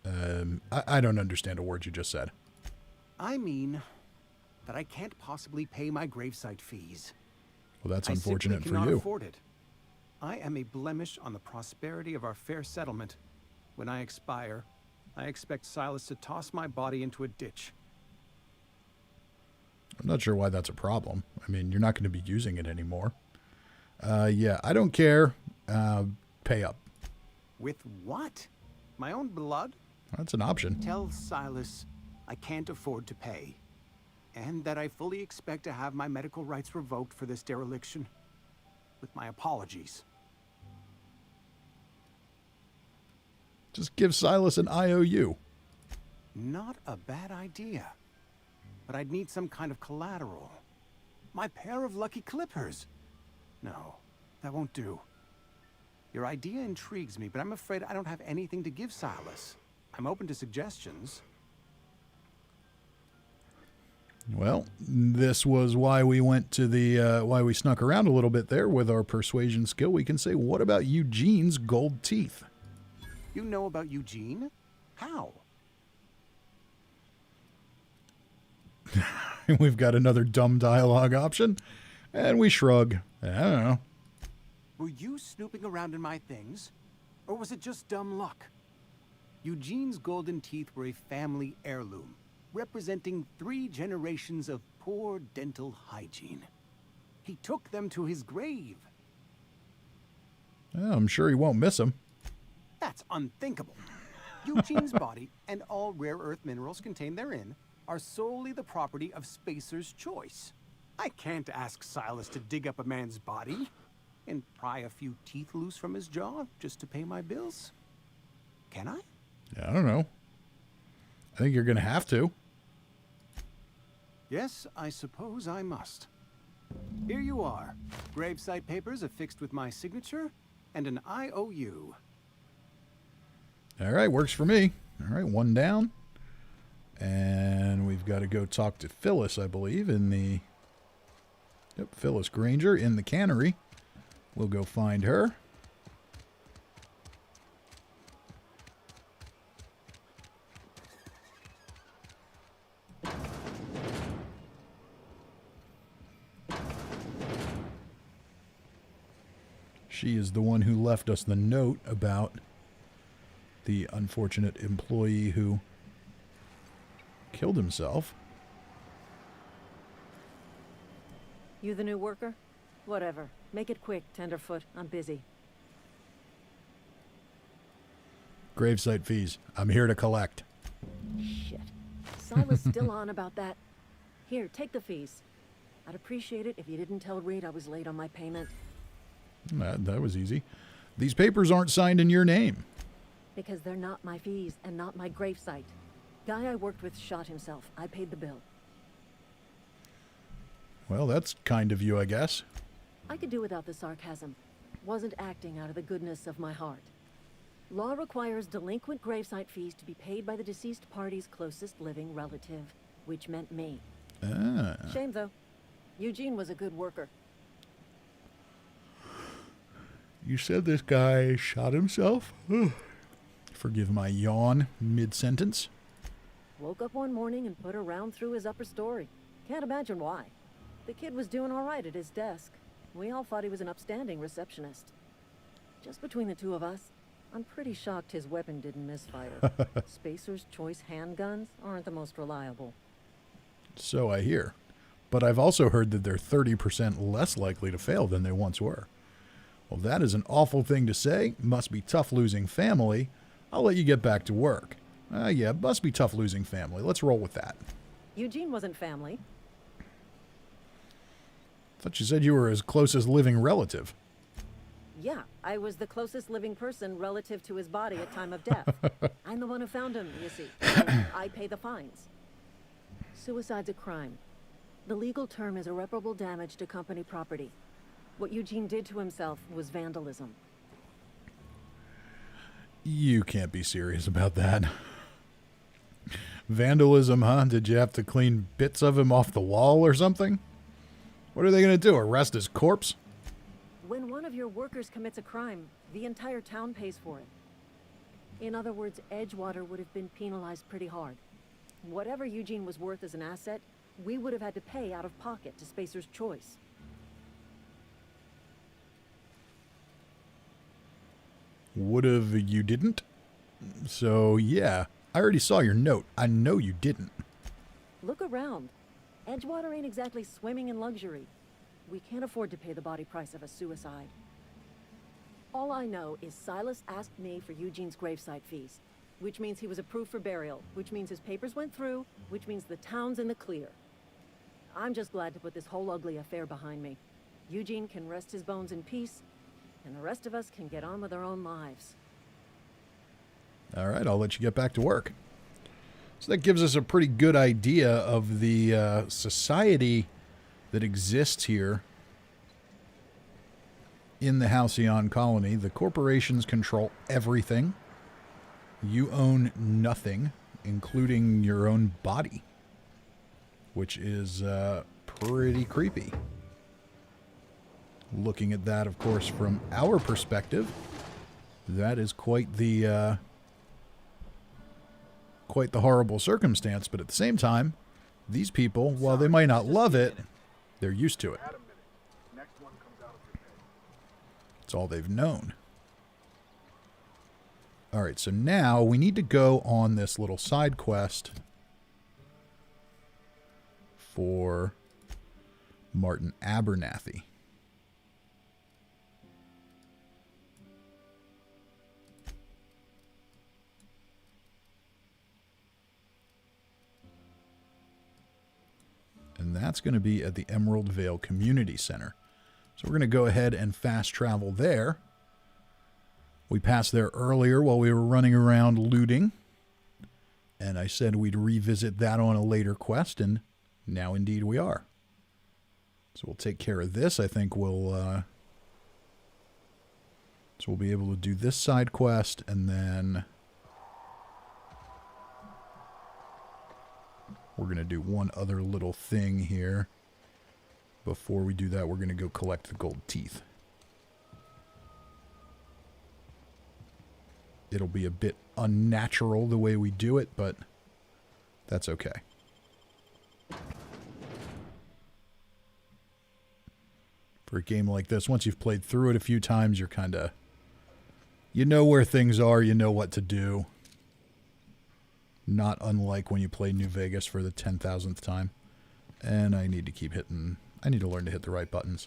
I don't understand a word you just said. I mean that I can't possibly pay my gravesite fees. Well, that's unfortunate for you. I simply cannot afford it. I am a blemish on the prosperity of our fair settlement. When I expire, I expect Silas to toss my body into a ditch. I'm not sure why that's a problem. I mean, you're not going to be using it anymore. Yeah, I don't care. Pay up. With what? My own blood? That's an option. Tell Silas I can't afford to pay, and that I fully expect to have my medical rights revoked for this dereliction. With my apologies. Just give Silas an IOU. Not a bad idea. But I'd need some kind of collateral. My pair of lucky clippers. No, that won't do. Your idea intrigues me, but I'm afraid I don't have anything to give Silas. I'm open to suggestions. Well, this was why we went to the, why we snuck around a little bit there with our persuasion skill. We can say, what about Eugene's gold teeth? You know about Eugene? How? We've got another dumb dialogue option, and we shrug. I don't know. Were you snooping around in my things? Or was it just dumb luck? Eugene's golden teeth were a family heirloom, representing 3 generations of poor dental hygiene. He took them to his grave. Well, I'm sure he won't miss them. That's unthinkable. Eugene's body and all rare earth minerals contained therein are solely the property of Spacer's Choice. I can't ask Silas to dig up a man's body. and pry a few teeth loose from his jaw just to pay my bills? Can I? I don't know. I think you're going to have to. Yes, I suppose I must. Here you are. Gravesite papers affixed with my signature and an IOU. All right, works for me. All right, one down. And we've got to go talk to Phyllis, I believe, in the... Yep, Phyllis Granger in the cannery. We'll go find her. She is the one who left us the note about the unfortunate employee who killed himself. You the new worker? Whatever. Make it quick, Tenderfoot. I'm busy. Gravesite fees. I'm here to collect. Shit. Silas still on about that. Here, take the fees. I'd appreciate it if you didn't tell Reed I was late on my payment. That was easy. These papers aren't signed in your name. Because they're not my fees and not my gravesite. Guy I worked with shot himself. I paid the bill. Well, that's kind of you, I guess. I could do without the sarcasm. Wasn't acting out of the goodness of my heart. Law requires delinquent gravesite fees to be paid by the deceased party's closest living relative, which meant me. Ah. Shame, though. Eugene was a good worker. You said this guy shot himself? Forgive my yawn mid-sentence. Woke up one morning and put a round through his upper story. Can't imagine why. The kid was doing all right at his desk. We all thought he was an upstanding receptionist. Just between the two of us, I'm pretty shocked his weapon didn't misfire. Spacer's Choice handguns aren't the most reliable. So I hear. But I've also heard that they're 30% less likely to fail than they once were. Well, that is an awful thing to say. Must be tough losing family. I'll let you get back to work. Yeah, must be tough losing family. Let's roll with that. Eugene wasn't family. Thought you said you were his closest living relative. Yeah, I was the closest living person relative to his body at time of death. I'm the one who found him, you see. So I pay the fines. Suicide's a crime. The legal term is irreparable damage to company property. What Eugene did to himself was vandalism. You can't be serious about that. Vandalism, huh? Did you have to clean bits of him off the wall or something? What are they going to do, arrest his corpse? When one of your workers commits a crime, the entire town pays for it. In other words, Edgewater would have been penalized pretty hard. Whatever Eugene was worth as an asset, we would have had to pay out of pocket to Spacer's Choice. Would have you didn't? So, yeah, I already saw your note. I know you didn't. Look around. Edgewater ain't exactly swimming in luxury. We can't afford to pay the body price of a suicide. All I know is Silas asked me for Eugene's gravesite fees, which means he was approved for burial, which means his papers went through, which means the town's in the clear. I'm just glad to put this whole ugly affair behind me. Eugene can rest his bones in peace, and the rest of us can get on with our own lives. All right, I'll let you get back to work. So that gives us a pretty good idea of the society that exists here in the Halcyon colony. The corporations control everything. You own nothing, including your own body, which is pretty creepy. Looking at that, of course, from our perspective, that is quite the horrible circumstance. But at the same time, these people, while they might not love it, they're used to it. It's all they've known. All right, so now we need to go on this little side quest for Martin Abernathy. And that's going to be at the Emerald Vale Community Center. So we're going to go ahead and fast travel there. We passed there earlier while we were running around looting. And I said we'd revisit that on a later quest, and now indeed we are. So we'll take care of this. I think we'll be able to do this side quest, and then we're going to do one other little thing here. Before we do that, we're going to go collect the gold teeth. It'll be a bit unnatural the way we do it, but that's okay. For a game like this, once you've played through it a few times, you're kind of... You know where things are, you know what to do. Not unlike when you play New Vegas for the 10,000th time. And I need to keep hitting... I need to learn to hit the right buttons.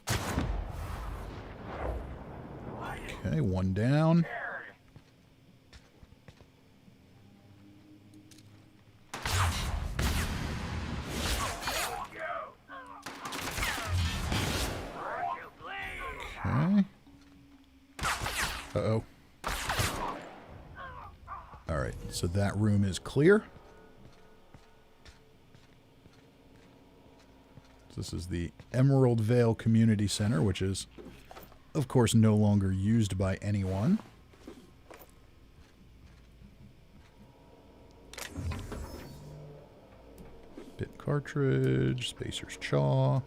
Okay, one down. Okay. Uh-oh. Alright, so that room is clear. This is the Emerald Vale Community Center, which is, of course, no longer used by anyone. Bit cartridge, Spacer's Chaw.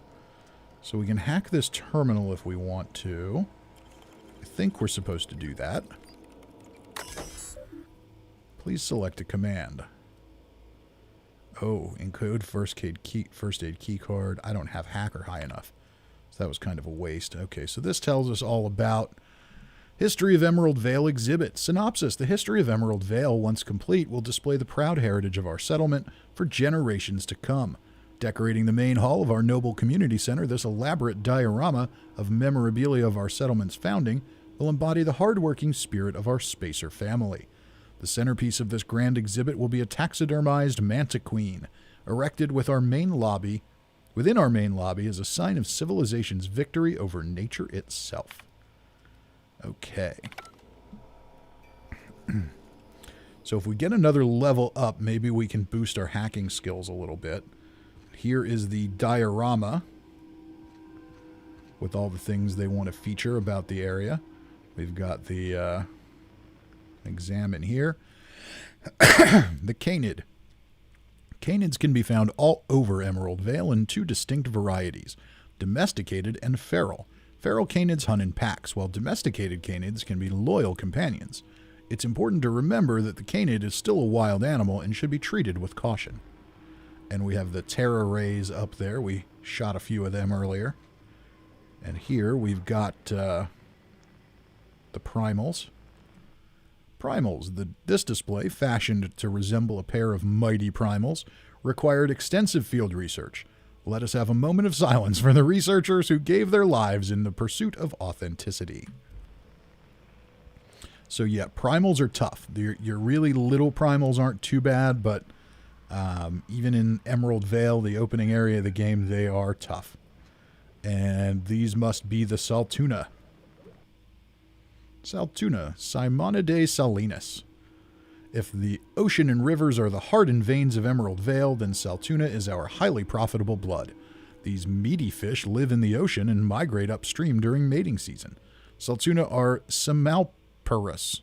So we can hack this terminal if we want to. I think we're supposed to do that. Please select a command. Oh, encode first aid key card. I don't have hacker high enough. So that was kind of a waste. Okay, so this tells us all about History of Emerald Vale exhibit. Synopsis. The history of Emerald Vale, once complete, will display the proud heritage of our settlement for generations to come. Decorating the main hall of our noble community center, this elaborate diorama of memorabilia of our settlement's founding will embody the hard-working spirit of our Spacer family. The centerpiece of this grand exhibit will be a taxidermized manta queen, erected within our main lobby as a sign of civilization's victory over nature itself. Okay. So if we get another level up, maybe we can boost our hacking skills a little bit. Here is the diorama with all the things they want to feature about the area. We've got the examine here. The canid. Canids can be found all over Emerald Vale in two distinct varieties, domesticated and feral. Feral canids hunt in packs, while domesticated canids can be loyal companions. It's important to remember that the canid is still a wild animal and should be treated with caution. And we have the Terra rays up there. We shot a few of them earlier. And here we've got the primals. Primals. This display, fashioned to resemble a pair of mighty primals, required extensive field research. Let us have a moment of silence for the researchers who gave their lives in the pursuit of authenticity. So yeah, primals are tough. Your really little primals aren't too bad, but even in Emerald Vale, the opening area of the game, they are tough. And these must be the Saltuna. Saltuna, Simonidae salinus. If the ocean and rivers are the heart and veins of Emerald Vale, then Saltuna is our highly profitable blood. These meaty fish live in the ocean and migrate upstream during mating season. Saltuna are semalparous.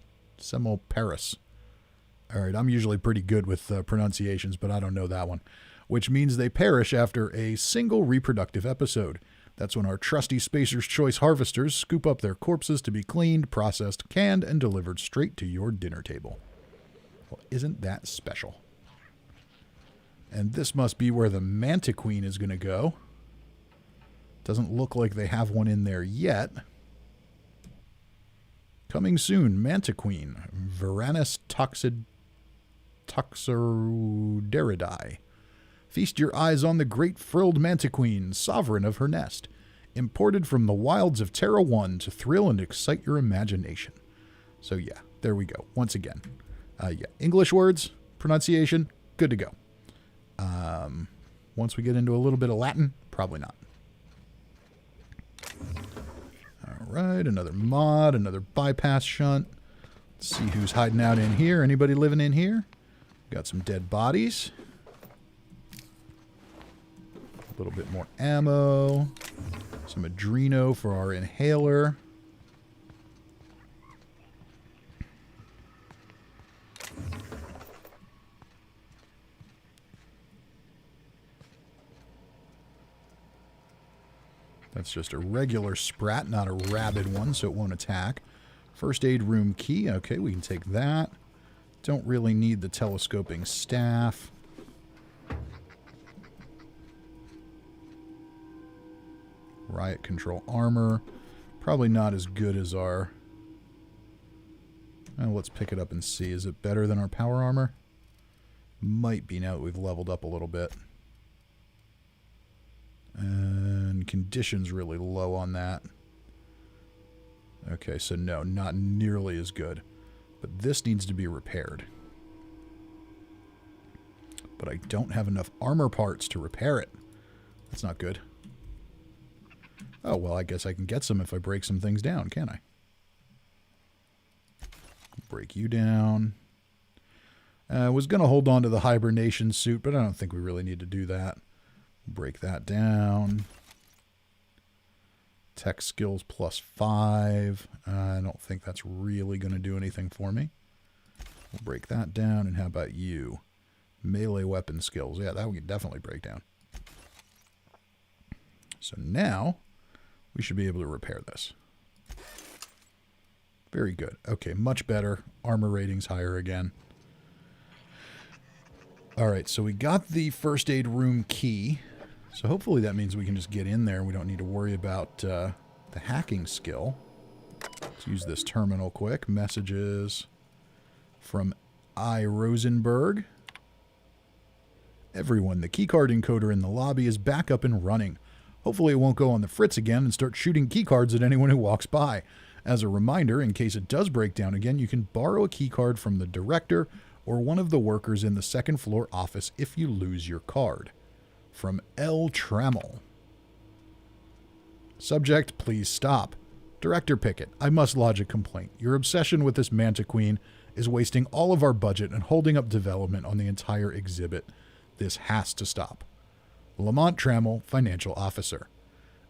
All right, I'm usually pretty good with pronunciations, but I don't know that one. Which means they perish after a single reproductive episode. That's when our trusty Spacer's Choice harvesters scoop up their corpses to be cleaned, processed, canned, and delivered straight to your dinner table. Well, isn't that special? And this must be where the Manta Queen is going to go. Doesn't look like they have one in there yet. Coming soon, Manta Queen, Varanus toxoderidae. Feast your eyes on the great frilled Manta Queen, sovereign of her nest. Imported from the wilds of Terra 1 to thrill and excite your imagination. So yeah, there we go. Once again. Yeah, English words, pronunciation, good to go. Once we get into a little bit of Latin, probably not. right, another mod, another bypass shunt. Let's see who's hiding out in here. Anybody living in here? Got some dead bodies. A little bit more ammo. Some adreno for our inhaler. That's just a regular sprat, not a rabid one, so it won't attack. First aid room key. Okay, we can take that. Don't really need the telescoping staff. Riot control armor. Probably not as good as our... Well, let's pick it up and see. Is it better than our power armor? Might be now that we've leveled up a little bit. And condition's really low on that. Okay, so no, not nearly as good. But this needs to be repaired. But I don't have enough armor parts to repair it. That's not good. Oh, well, I guess I can get some if I break some things down, can't I? Break you down. I was going to hold on to the hibernation suit, but I don't think we really need to do that. Break that down. Tech skills +5. I don't think that's really going to do anything for me. We'll break that down. And how about you? Melee weapon skills. Yeah, that we can definitely break down. So now we should be able to repair this. Very good. Okay, much better. Armor rating's higher again. Alright, so we got the first aid room key. So hopefully that means we can just get in there and we don't need to worry about the hacking skill. Let's use this terminal quick. Messages from I. Rosenberg. Everyone, the keycard encoder in the lobby is back up and running. Hopefully it won't go on the fritz again and start shooting keycards at anyone who walks by. As a reminder, in case it does break down again, you can borrow a keycard from the director or one of the workers in the second floor office if you lose your card. From L. Trammell. Subject, please stop. Director Pickett, I must lodge a complaint. Your obsession with this Manta Queen is wasting all of our budget and holding up development on the entire exhibit. This has to stop. Lamont Trammell, Financial Officer.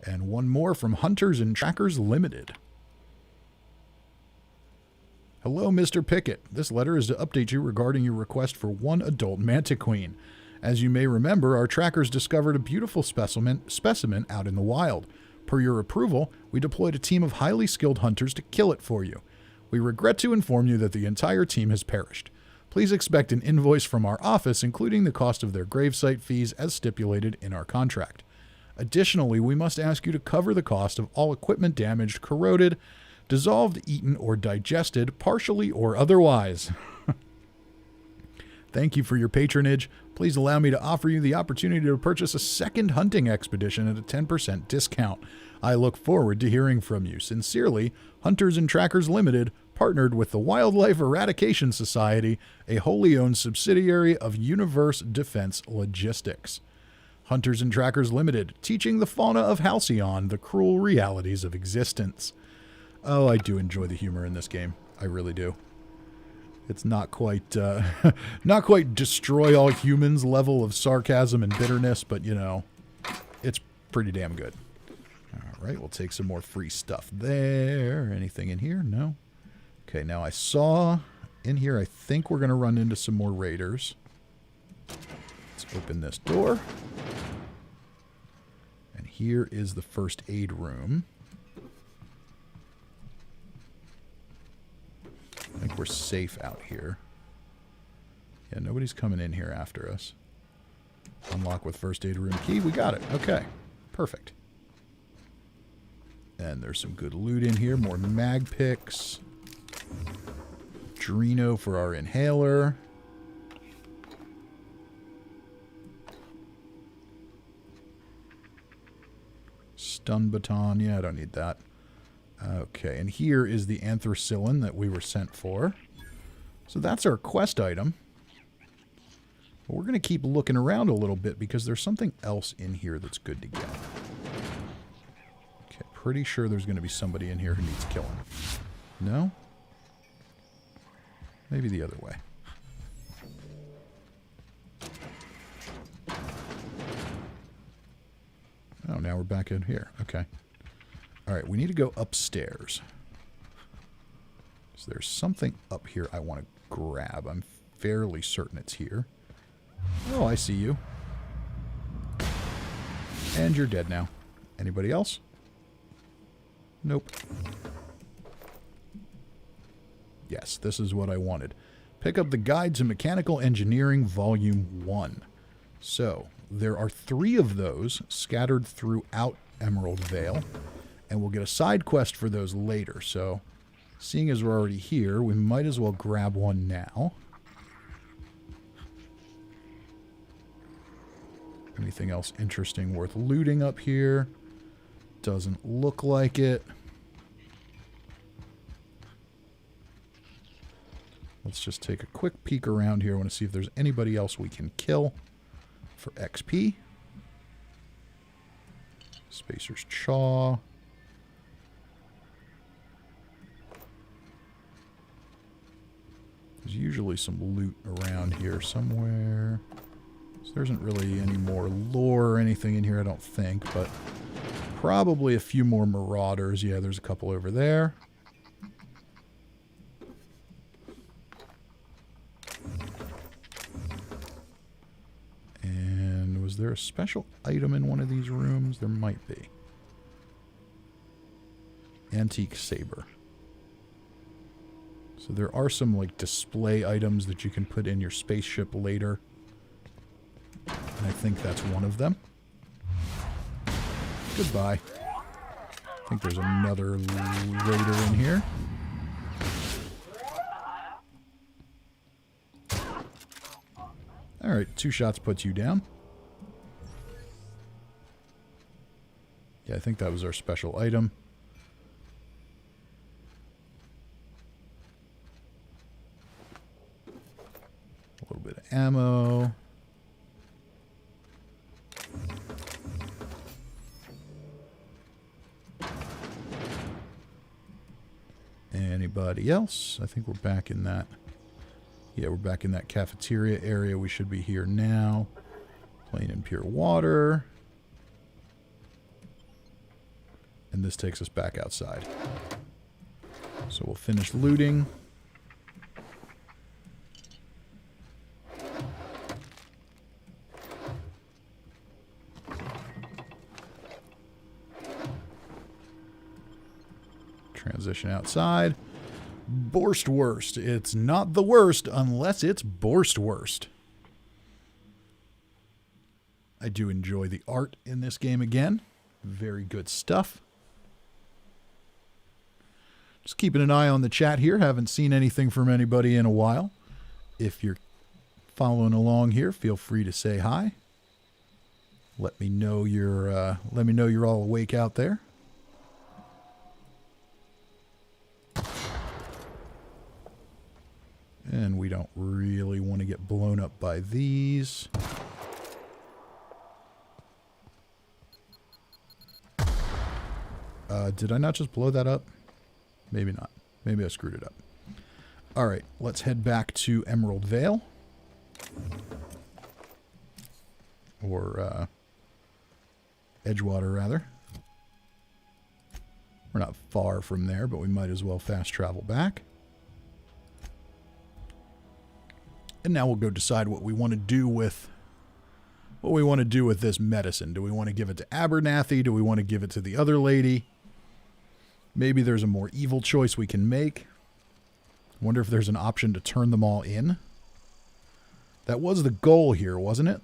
And one more from Hunters and Trackers Limited. Hello, Mr. Pickett. This letter is to update you regarding your request for one adult Manta Queen. As you may remember, our trackers discovered a beautiful specimen out in the wild. Per your approval, we deployed a team of highly skilled hunters to kill it for you. We regret to inform you that the entire team has perished. Please expect an invoice from our office, including the cost of their gravesite fees as stipulated in our contract. Additionally, we must ask you to cover the cost of all equipment damaged, corroded, dissolved, eaten, or digested, partially or otherwise. Thank you for your patronage. Please allow me to offer you the opportunity to purchase a second hunting expedition at a 10% discount. I look forward to hearing from you. Sincerely, Hunters and Trackers Limited, partnered with the Wildlife Eradication Society, a wholly owned subsidiary of Universe Defense Logistics. Hunters and Trackers Limited, teaching the fauna of Halcyon the cruel realities of existence. Oh, I do enjoy the humor in this game. I really do. It's not quite destroy all humans level of sarcasm and bitterness, but, you know, it's pretty damn good. All right, we'll take some more free stuff there. Anything in here? No. Okay, now I saw in here, I think we're going to run into some more raiders. Let's open this door. And here is the first aid room. I think we're safe out here. Yeah, nobody's coming in here after us. Unlock with first aid room key. We got it. Okay. Perfect. And there's some good loot in here. More mag picks. Dreno for our inhaler. Stun baton. Yeah, I don't need that. Okay, and here is the anthracillin that we were sent for. So that's our quest item. But we're going to keep looking around a little bit because there's something else in here that's good to get. Okay, pretty sure there's going to be somebody in here who needs killing. No? Maybe the other way. Oh, now we're back in here. Okay. All right, we need to go upstairs. So there's something up here I want to grab. I'm fairly certain it's here. Oh, I see you. And you're dead now. Anybody else? Nope. Yes, this is what I wanted. Pick up the Guide to Mechanical Engineering Volume 1. So, there are 3 of those scattered throughout Emerald Vale, and we'll get a side quest for those later. So, seeing as we're already here, we might as well grab one now. Anything else interesting worth looting up here? Doesn't look like it. Let's just take a quick peek around here. I want to see if there's anybody else we can kill for XP. Spacer's Chaw. There's usually some loot around here somewhere. So there isn't really any more lore or anything in here, I don't think, but probably a few more marauders. Yeah, there's a couple over there. And was there a special item in one of these rooms? There might be. Antique saber. So there are some like display items that you can put in your spaceship later. And I think that's one of them. Goodbye. I think there's another raider in here. Alright, 2 shots puts you down. Yeah, I think that was our special item. A little bit of ammo. Anybody else? I think we're back in that. Yeah, we're back in that cafeteria area. We should be here now. Plain and pure water. And this takes us back outside. So we'll finish looting. Transition outside. Borstwurst. It's not the worst unless it's Borstwurst. I do enjoy the art in this game again. Very good stuff. Just keeping an eye on the chat here. Haven't seen anything from anybody in a while. If you're following along here, feel free to say hi. Let me know you're all awake out there. And we don't really want to get blown up by these. Did I not just blow that up? Maybe not. Maybe I screwed it up. Alright, let's head back to Emerald Vale. Or, Edgewater, rather. We're not far from there, but we might as well fast travel back. And now we'll go decide what we want to do with this medicine. Do we want to give it to Abernathy? Do we want to give it to the other lady? Maybe there's a more evil choice we can make. I wonder if there's an option to turn them all in. That was the goal here, wasn't it?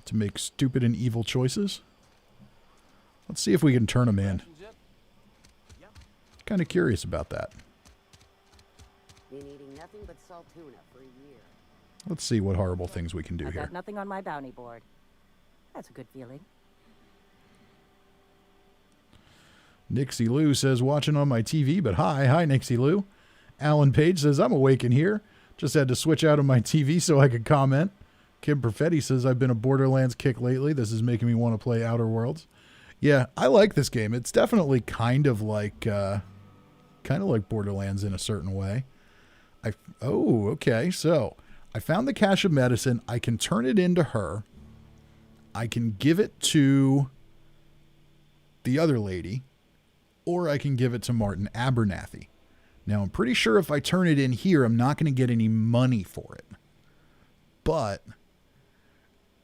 To make stupid and evil choices. Let's see if we can turn them in. Kind of curious about that. Been eating nothing but salt tuna for a year. Let's see what horrible things we can do I've here. got nothing on my bounty board. That's a good feeling. Nixie Lou says, watching on my TV, but hi. Hi, Nixie Lou. Alan Page says, I'm awake in here. Just had to switch out of my TV so I could comment. Kim Perfetti says, I've been a Borderlands kick lately. This is making me want to play Outer Worlds. Yeah, I like this game. It's definitely kind of like Borderlands in a certain way. Okay. So I found the cache of medicine. I can turn it into her. I can give it to the other lady, or I can give it to Martin Abernathy. Now, I'm pretty sure if I turn it in here, I'm not going to get any money for it. But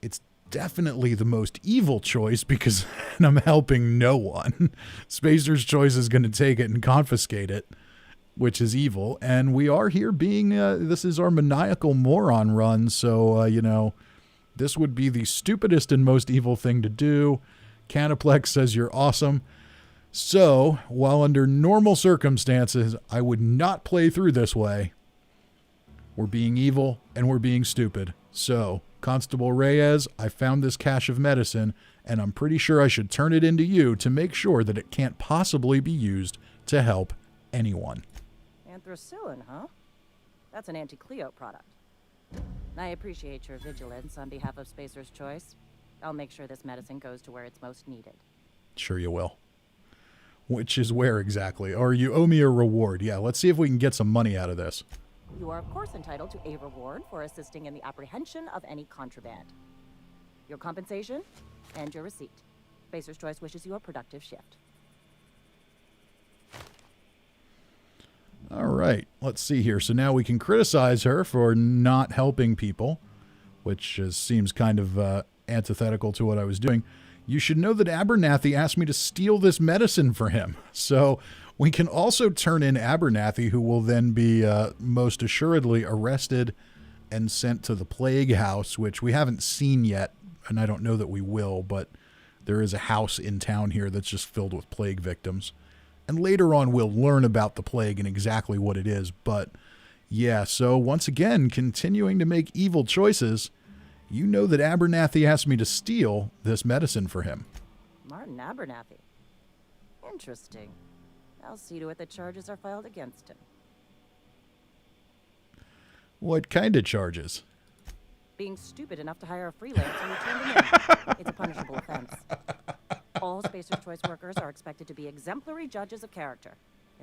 it's definitely the most evil choice because I'm helping no one. Spacer's Choice is going to take it and confiscate it, which is evil. And we are here being, this is our Maniacal Moron run. So, this would be the stupidest and most evil thing to do. Canaplex says you're awesome. So, while under normal circumstances, I would not play through this way, we're being evil and we're being stupid. So, Constable Reyes, I found this cache of medicine, and I'm pretty sure I should turn it into you to make sure that it can't possibly be used to help anyone. Anthracillin, huh? That's an anti-Cleo product. I appreciate your vigilance on behalf of Spacer's Choice. I'll make sure this medicine goes to where it's most needed. Sure you will. Which is where exactly? Or you owe me a reward. Yeah, let's see if we can get some money out of this. You are, of course, entitled to a reward for assisting in the apprehension of any contraband. Your compensation and your receipt. Spacer's Choice wishes you a productive shift. All right, let's see here. So now we can criticize her for not helping people, which seems kind of antithetical to what I was doing. You should know that Abernathy asked me to steal this medicine for him. So we can also turn in Abernathy, who will then be most assuredly arrested and sent to the plague house, which we haven't seen yet, and I don't know that we will, but there is a house in town here that's just filled with plague victims. And later on, we'll learn about the plague and exactly what it is. But yeah, so once again, continuing to make evil choices, you know that Abernathy asked me to steal this medicine for him. Martin Abernathy. Interesting. I'll see to it that charges are filed against him. What kind of charges? Being stupid enough to hire a freelancer who turned him in. It's a punishable offense. All Spacer's Choice workers are expected to be exemplary judges of character.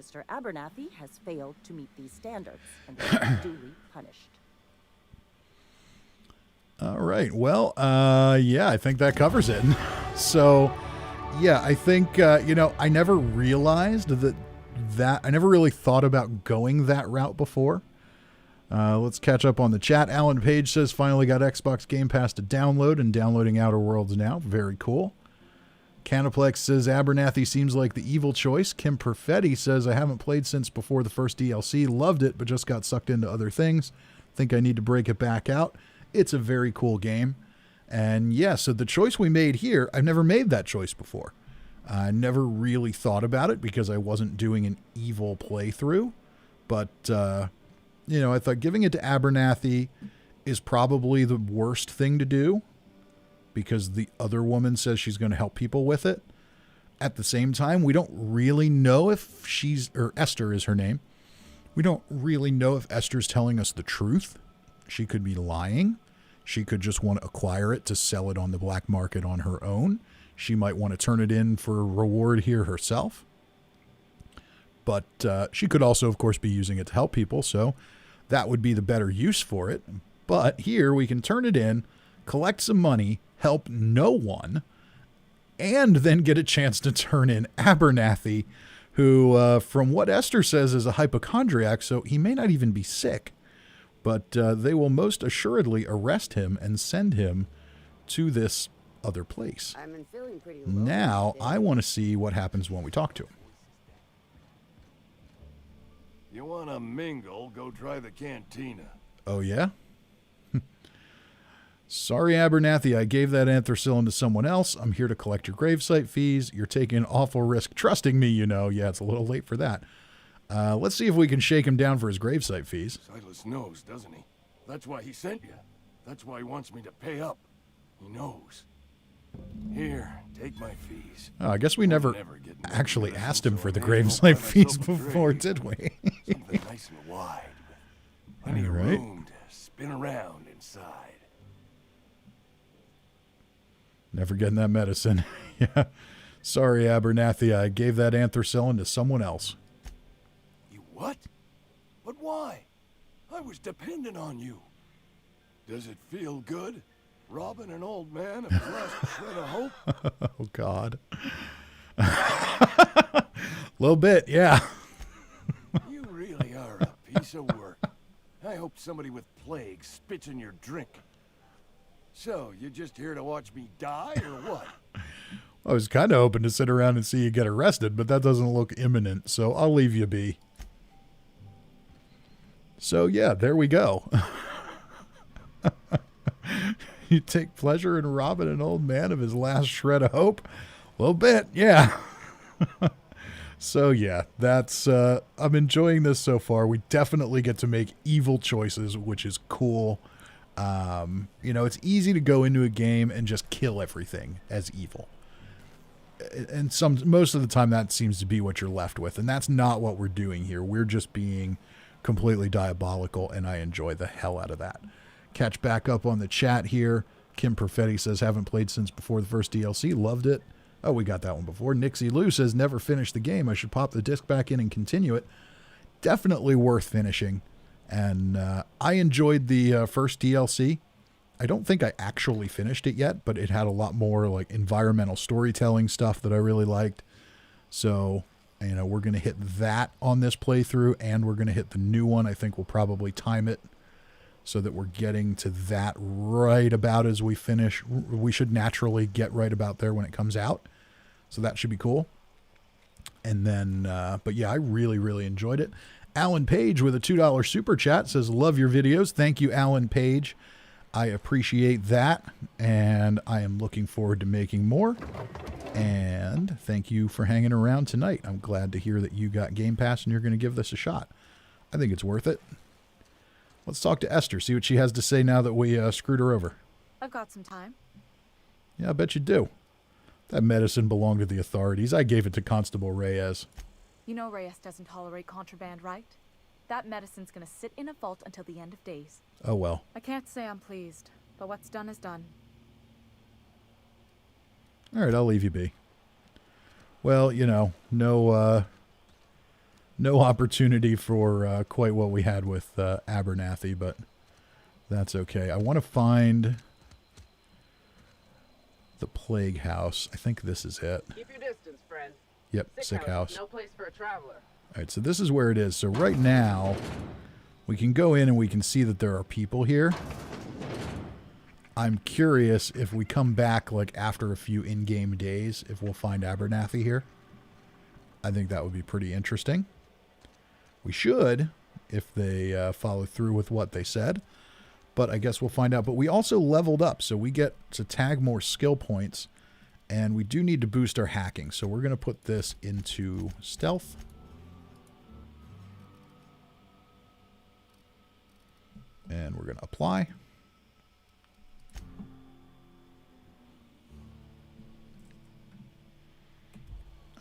Mr. Abernathy has failed to meet these standards and will be duly punished. All right. Well, yeah, I think that covers it. So, yeah, I think, I never realized that I never really thought about going that route before. Let's catch up on the chat. Alan Page says, finally got Xbox Game Pass to download and downloading Outer Worlds now. Very cool. Canaplex says, Abernathy seems like the evil choice. Kim Perfetti says, I haven't played since before the first DLC. Loved it, but just got sucked into other things. Think I need to break it back out. It's a very cool game. And yeah, so the choice we made here, I've never made that choice before. I never really thought about it because I wasn't doing an evil playthrough. But, I thought giving it to Abernathy is probably the worst thing to do because the other woman says she's going to help people with it. At the same time, we don't really know if Esther is her name. We don't really know if Esther's telling us the truth. She could be lying. She could just want to acquire it to sell it on the black market on her own. She might want to turn it in for a reward here herself. But she could also, of course, be using it to help people. So that would be the better use for it. But here we can turn it in, collect some money, help no one, and then get a chance to turn in Abernathy, who, from what Esther says, is a hypochondriac, so he may not even be sick. But they will most assuredly arrest him and send him to this other place. I've been feeling pretty low Now, I want to see what happens when we talk to him. You want to mingle, go try the cantina. Oh, yeah? Sorry, Abernathy, I gave that anthracillin to someone else. I'm here to collect your gravesite fees. You're taking an awful risk trusting me, Yeah, it's a little late for that. Let's see if we can shake him down for his gravesite fees. Silas knows, doesn't he? That's why he sent you. That's why he wants me to pay up. He knows. Here, take my fees. Oh, I guess we never actually asked him for the gravesite fees before, did we? Something nice and wide, with plenty of room to spin around inside. Never getting that medicine. Yeah. Sorry, Abernathy, I gave that anthracillin to someone else. You what? But why? I was dependent on you. Does it feel good? Robbing an old man of his last shred of hope? Oh, God. A little bit, yeah. You really are a piece of work. I hope somebody with plague spits in your drink. So, you just here to watch me die, or what? I was kind of hoping to sit around and see you get arrested, but that doesn't look imminent, so I'll leave you be. So, yeah, there we go. You take pleasure in robbing an old man of his last shred of hope? A little bit, yeah. So, yeah, that's, I'm enjoying this so far. We definitely get to make evil choices, which is cool. You know, it's easy to go into a game and just kill everything as evil. And most of the time that seems to be what you're left with. And that's not what we're doing here. We're just being completely diabolical, and I enjoy the hell out of that. Catch back up on the chat here. Kim Perfetti says, haven't played since before the first DLC. Loved it. Oh, we got that one before. Nixie Lou says, never finished the game. I should pop the disc back in and continue it. Definitely worth finishing. And I enjoyed the first DLC. I don't think I actually finished it yet, but it had a lot more like environmental storytelling stuff that I really liked. So, you know, we're going to hit that on this playthrough, and we're going to hit the new one. I think we'll probably time it so that we're getting to that right about as we finish. We should naturally get right about there when it comes out. So that should be cool. And then, but yeah, I really, really enjoyed it. Alan Page with a $2 super chat says, love your videos. Thank you, Alan Page. I appreciate that, and I am looking forward to making more. And thank you for hanging around tonight. I'm glad to hear that you got Game Pass and you're going to give this a shot. I think it's worth it. Let's talk to Esther, see what she has to say now that we screwed her over. I've got some time. Yeah, I bet you do. That medicine belonged to the authorities. I gave it to Constable Reyes. You know Reyes doesn't tolerate contraband, right? That medicine's gonna sit in a vault until the end of days. Oh, well. I can't say I'm pleased, but what's done is done. All right, I'll leave you be. Well, you know, no opportunity for quite what we had with Abernathy, but that's okay. I want to find the Plague House. I think this is it. Keep your distance, friend. Yep, sick house. No place for a traveler. All right, so this is where it is. So right now, we can go in and we can see that there are people here. I'm curious if we come back like after a few in-game days, if we'll find Abernathy here. I think that would be pretty interesting. We should, if they follow through with what they said. But I guess we'll find out. But we also leveled up, so we get to tag more skill points. And we do need to boost our hacking. So we're going to put this into stealth. And we're going to apply.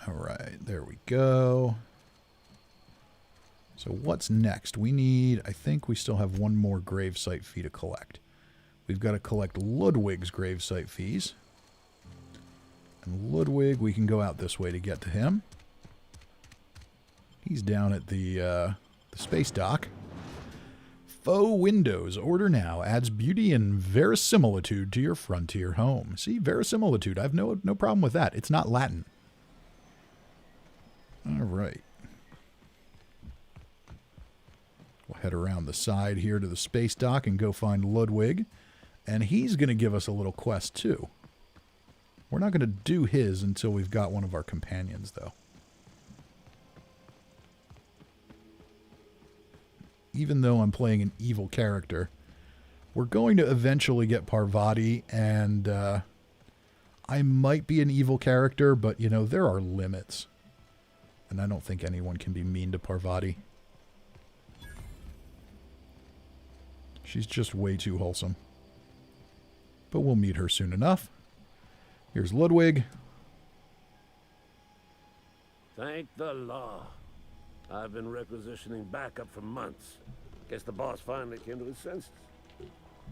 All right, there we go. So what's next? We need, I think we still have one more gravesite fee to collect. We've got to collect Ludwig's gravesite fees. And Ludwig, we can go out this way to get to him. He's down at the space dock. Faux windows, order now. Adds beauty and verisimilitude to your frontier home. See, verisimilitude, I have no problem with that. It's not Latin. All right. We'll head around the side here to the space dock and go find Ludwig. And he's going to give us a little quest, too. We're not going to do his until we've got one of our companions, though. Even though I'm playing an evil character, we're going to eventually get Parvati, and I might be an evil character, but, you know, there are limits. And I don't think anyone can be mean to Parvati. She's just way too wholesome. But we'll meet her soon enough. Here's Ludwig. Thank the law. I've been requisitioning backup for months. Guess the boss finally came to his senses.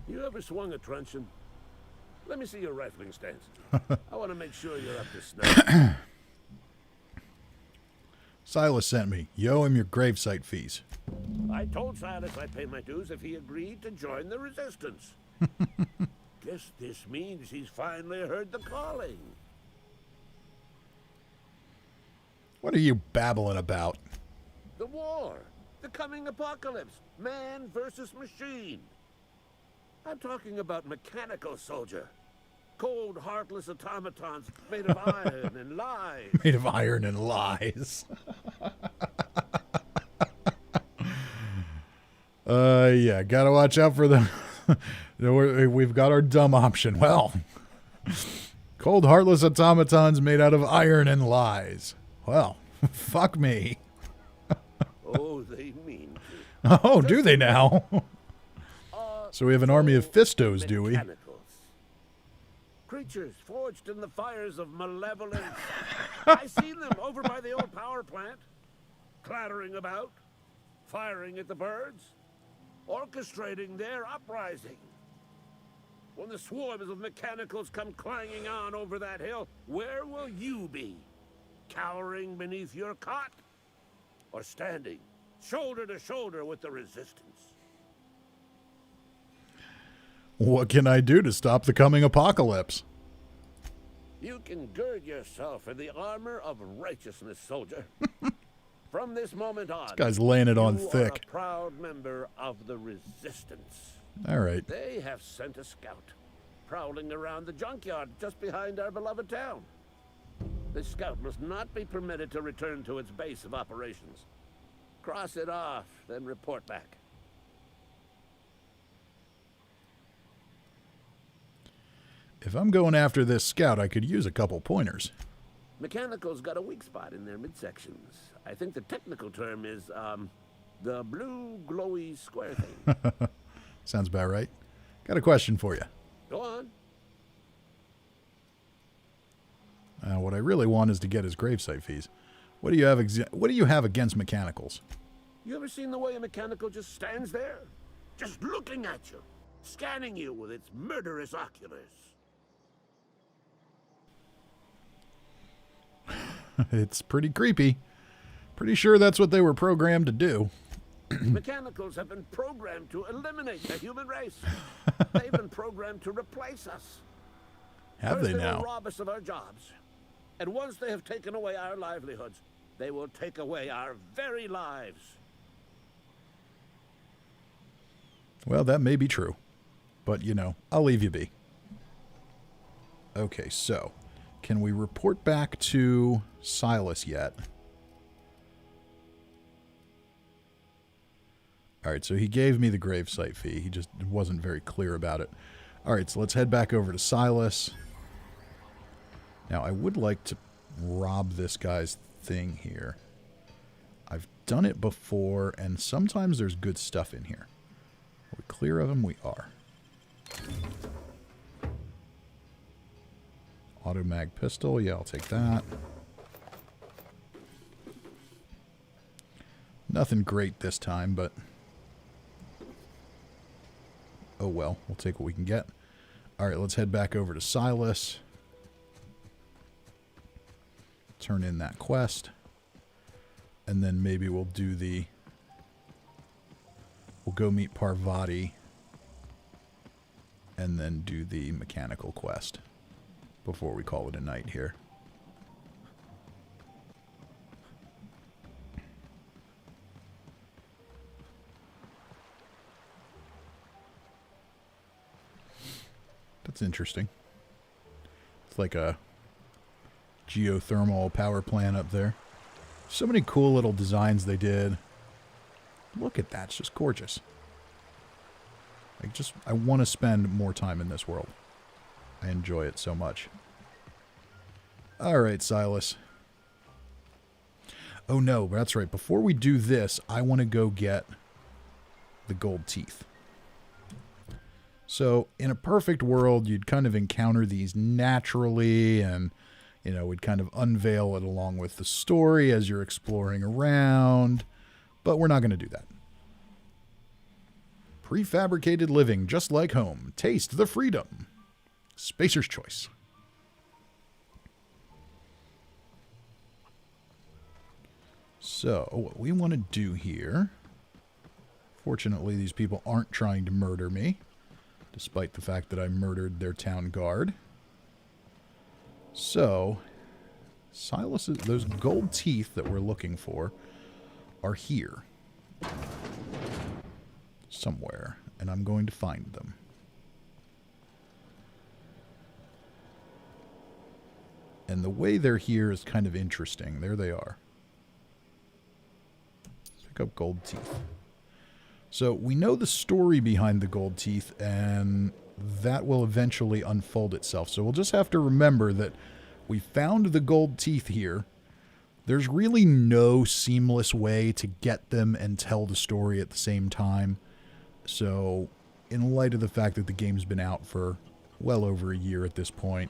You ever swung a truncheon? Let me see your rifling stance. I want to make sure you're up to snuff. Silas sent me. You owe him your gravesite fees. I told Silas I'd pay my dues if he agreed to join the resistance. Guess this means he's finally heard the calling. What are you babbling about? The war. The coming apocalypse. Man versus machine. I'm talking about mechanical soldier. Cold, heartless automatons made of iron and lies. Made of iron and lies. Yeah, gotta watch out for the... We've got our dumb option. Well, cold, heartless automatons made out of iron and lies. Well, fuck me. Oh, they mean to. Oh, do they now? So we have an army of fistos, do we? Creatures forged in the fires of malevolence. I seen them over by the old power plant, clattering about, firing at the birds, orchestrating their uprising. When the swarms of mechanicals come clanging on over that hill, where will you be? Cowering beneath your cot? Or standing shoulder to shoulder with the resistance? What can I do to stop the coming apocalypse? You can gird yourself in the armor of righteousness, soldier. From this moment on, This guy's laying it on you thick. are a proud member of the resistance. All right. They have sent a scout, prowling around the junkyard just behind our beloved town. This scout must not be permitted to return to its base of operations. Cross it off, then report back. If I'm going after this scout, I could use a couple pointers. Mechanical's got a weak spot in their midsections. I think the technical term is, the blue glowy square thing. Sounds about right. Got a question for you. Go on. What I really want is to get his gravesite fees. What do you have against mechanicals? You ever seen the way a mechanical just stands there? Just looking at you, scanning you with its murderous oculars. It's pretty creepy. Pretty sure that's what they were programmed to do. Mechanicals have been programmed to eliminate the human race. They've been programmed to replace us. Have First they now? will rob us of our jobs. And once they have taken away our livelihoods, they will take away our very lives. Well, that may be true. But, you know, I'll leave you be. Okay, so, can we report back to Silas yet? Alright, so he gave me the gravesite fee. He just wasn't very clear about it. Alright, so let's head back over to Silas. Now, I would like to rob this guy's thing here. I've done it before, and sometimes there's good stuff in here. Are we clear of him? We are. Automag pistol. Yeah, I'll take that. Nothing great this time, but... oh well, we'll take what we can get. Alright, let's head back over to Silas. Turn in that quest. And then maybe we'll do the... we'll go meet Parvati. And then do the mechanical quest. Before we call it a night here. That's interesting. It's like a geothermal power plant up there. So many cool little designs they did. Look at that. It's just gorgeous. I want to spend more time in this world. I enjoy it so much. Alright, Silas. Oh no, that's right. Before we do this, I want to go get the gold teeth. So, in a perfect world, you'd kind of encounter these naturally, and, you know, we'd kind of unveil it along with the story as you're exploring around. But we're not going to do that. Prefabricated living, just like home. Taste the freedom. Spacer's Choice. So, what we want to do here... Fortunately, these people aren't trying to murder me, despite the fact that I murdered their town guard. So, Silas's, those gold teeth that we're looking for are here. Somewhere. And I'm going to find them. And the way they're here is kind of interesting. There they are. Pick up gold teeth. So we know the story behind the gold teeth, and that will eventually unfold itself. So we'll just have to remember that we found the gold teeth here. There's really no seamless way to get them and tell the story at the same time. So in light of the fact that the game's been out for well over a year at this point,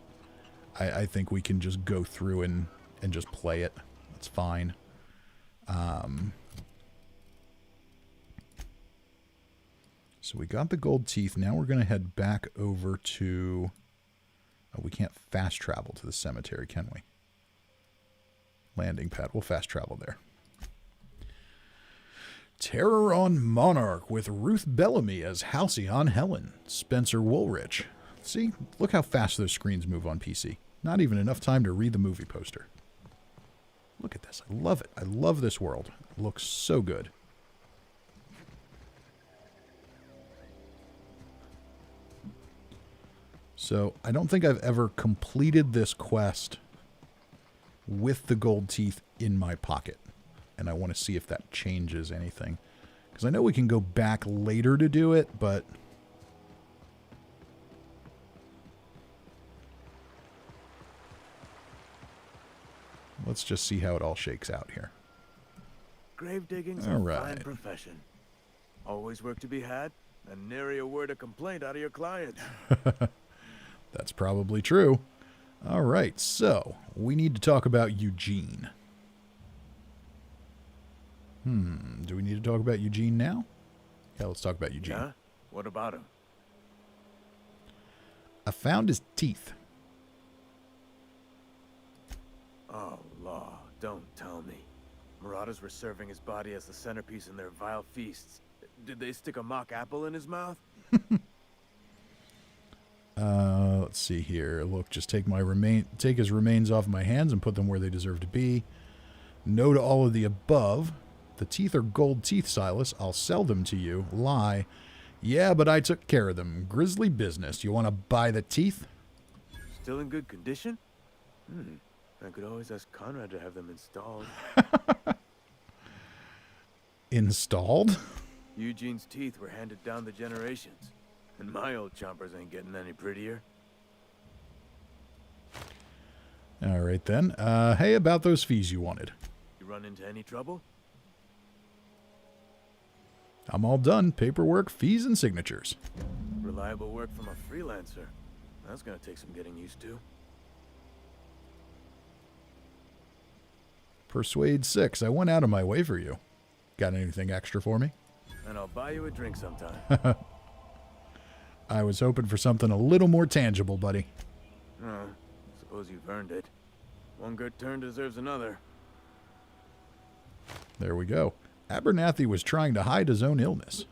I think we can just go through and just play it. That's fine. So we got the gold teeth. Now we're going to head back over to... Oh, we can't fast travel to the cemetery, can we? Landing pad. We'll fast travel there. Terror on Monarch with Ruth Bellamy as Halcyon Helen. Spencer Woolrich. See? Look how fast those screens move on PC. Not even enough time to read the movie poster. Look at this. I love it. I love this world. It looks so good. So, I don't think I've ever completed this quest with the gold teeth in my pocket. And I want to see if that changes anything. Because I know we can go back later to do it, but... Let's just see how it all shakes out here. Grave digging's a fine profession. Always work to be had, and nary a word of complaint out of your clients. That's probably true. All right, so we need to talk about Eugene. Do we need to talk about Eugene now? Yeah, let's talk about Eugene. Yeah? What about him? I found his teeth. Oh, law, don't tell me. Marauders were serving his body as the centerpiece in their vile feasts. Did they stick a mock apple in his mouth? Let's see here. Look, just take his remains off my hands and put them where they deserve to be. No to all of the above. The teeth are gold teeth, Silas. I'll sell them to you. Lie. Yeah, but I took care of them. Grisly business. You want to buy the teeth? Still in good condition? I could always ask Conrad to have them installed. Installed? Eugene's teeth were handed down the generations. And my old chompers ain't getting any prettier. All right, then. Hey, about those fees you wanted. You run into any trouble? I'm all done. Paperwork, fees, and signatures. Reliable work from a freelancer. That's gonna take some getting used to. Persuade 6. I went out of my way for you. Got anything extra for me? And I'll buy you a drink sometime. I was hoping for something a little more tangible, buddy. Oh, suppose you've earned it. One good turn deserves another. There we go. Abernathy was trying to hide his own illness.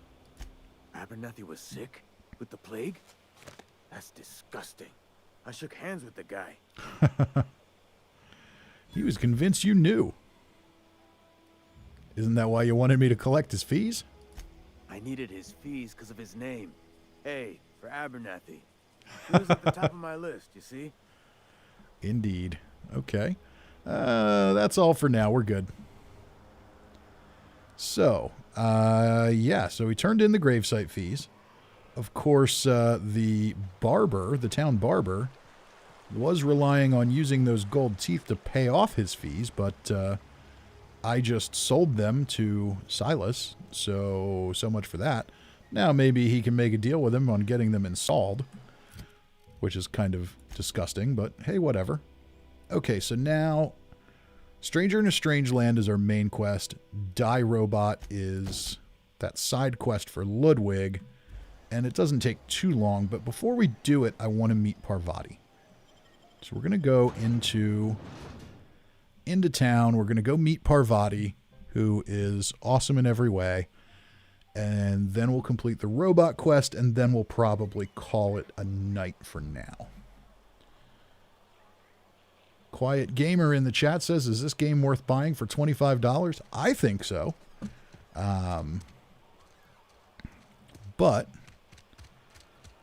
Abernathy was sick? With the plague? That's disgusting. I shook hands with the guy. He was convinced you knew. Isn't that why you wanted me to collect his fees? I needed his fees because of his name. A for Abernathy. He was at the top of my list, you see? Indeed. Okay. That's all for now. We're good. So, yeah, so he turned in the gravesite fees. Of course, the barber, the town barber, was relying on using those gold teeth to pay off his fees, but I just sold them to Silas, so much for that. Now maybe he can make a deal with him on getting them installed, which is kind of disgusting, but hey, whatever. Okay, so now Stranger in a Strange Land is our main quest. Die Robot is that side quest for Ludwig. and it doesn't take too long, but before we do it, I want to meet Parvati. So we're going to go into town. We're going to go meet Parvati, who is awesome in every way. And then we'll complete the robot quest, and then we'll probably call it a night for now. Quiet Gamer in the chat says, is this game worth buying for $25? I think so. But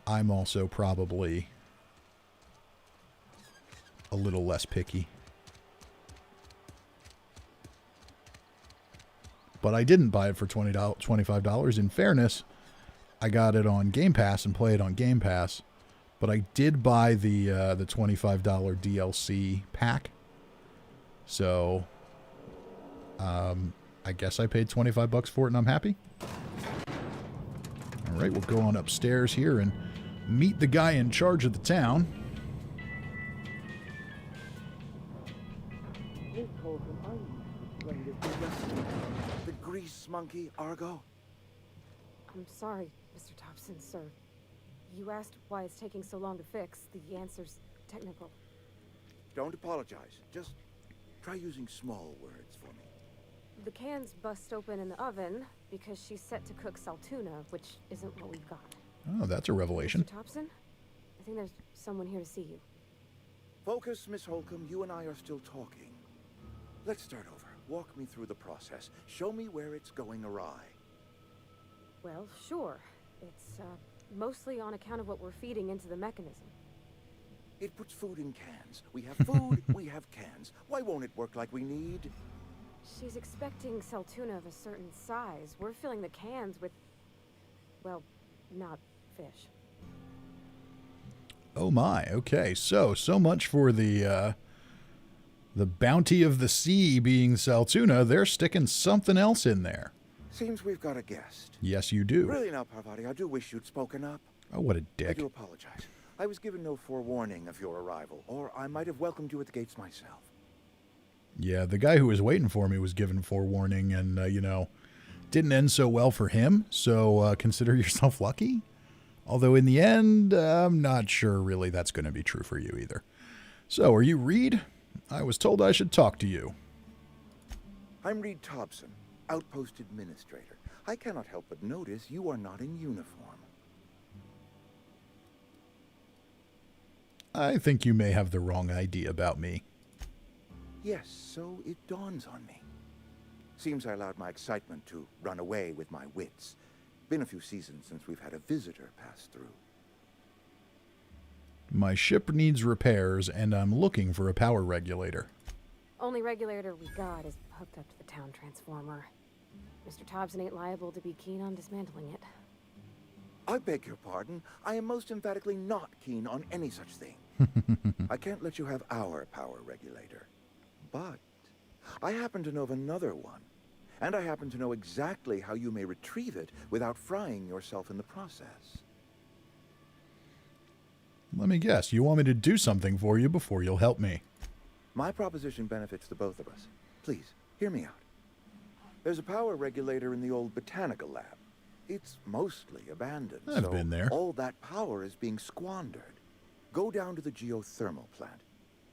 I'm also probably a little less picky. But I didn't buy it for $25. In fairness, I got it on Game Pass and play it on Game Pass. But I did buy the $25 DLC pack. So, I guess I paid $25 for it and I'm happy. All right, we'll go on upstairs here and meet the guy in charge of the town. The grease monkey, Argo? I'm sorry, Mr. Thompson, sir. You asked why it's taking so long to fix. The answer's technical. Don't apologize. Just try using small words for me. The cans bust open in the oven because she's set to cook saltuna, which isn't what we've got. Oh, that's a revelation. Mr. Thompson, I think there's someone here to see you. Focus, Miss Holcomb. You and I are still talking. Let's start over. Walk me through the process. Show me where it's going awry. Well, sure. It's, mostly on account of what we're feeding into the mechanism. It puts food in cans. We have food, we have cans. Why won't it work like we need? She's expecting saltuna of a certain size. We're filling the cans with, well, not fish. Oh my, okay. So much for the bounty of the sea being saltuna. They're sticking something else in there. Seems we've got a guest. Yes, you do. Really now, Parvati, I do wish you'd spoken up. Oh, what a dick. I do apologize. I was given no forewarning of your arrival, or I might have welcomed you at the gates myself. Yeah, the guy who was waiting for me was given forewarning and, didn't end so well for him. So consider yourself lucky. Although in the end, I'm not sure really that's going to be true for you either. So, are you Reed? I was told I should talk to you. I'm Reed Thompson, Outpost Administrator. I cannot help but notice you are not in uniform. I think you may have the wrong idea about me. Yes, so it dawns on me. Seems I allowed my excitement to run away with my wits. Been a few seasons since we've had a visitor pass through. My ship needs repairs, and I'm looking for a power regulator. Only regulator we got is hooked up to the town transformer. Mr. Thompson ain't liable to be keen on dismantling it. I beg your pardon. I am most emphatically not keen on any such thing. I can't let you have our power regulator. But I happen to know of another one. And I happen to know exactly how you may retrieve it without frying yourself in the process. Let me guess, you want me to do something for you before you'll help me. My proposition benefits the both of us. Please, hear me out. There's a power regulator in the old botanical lab. It's mostly abandoned. I've been there. All that power is being squandered. Go down to the geothermal plant.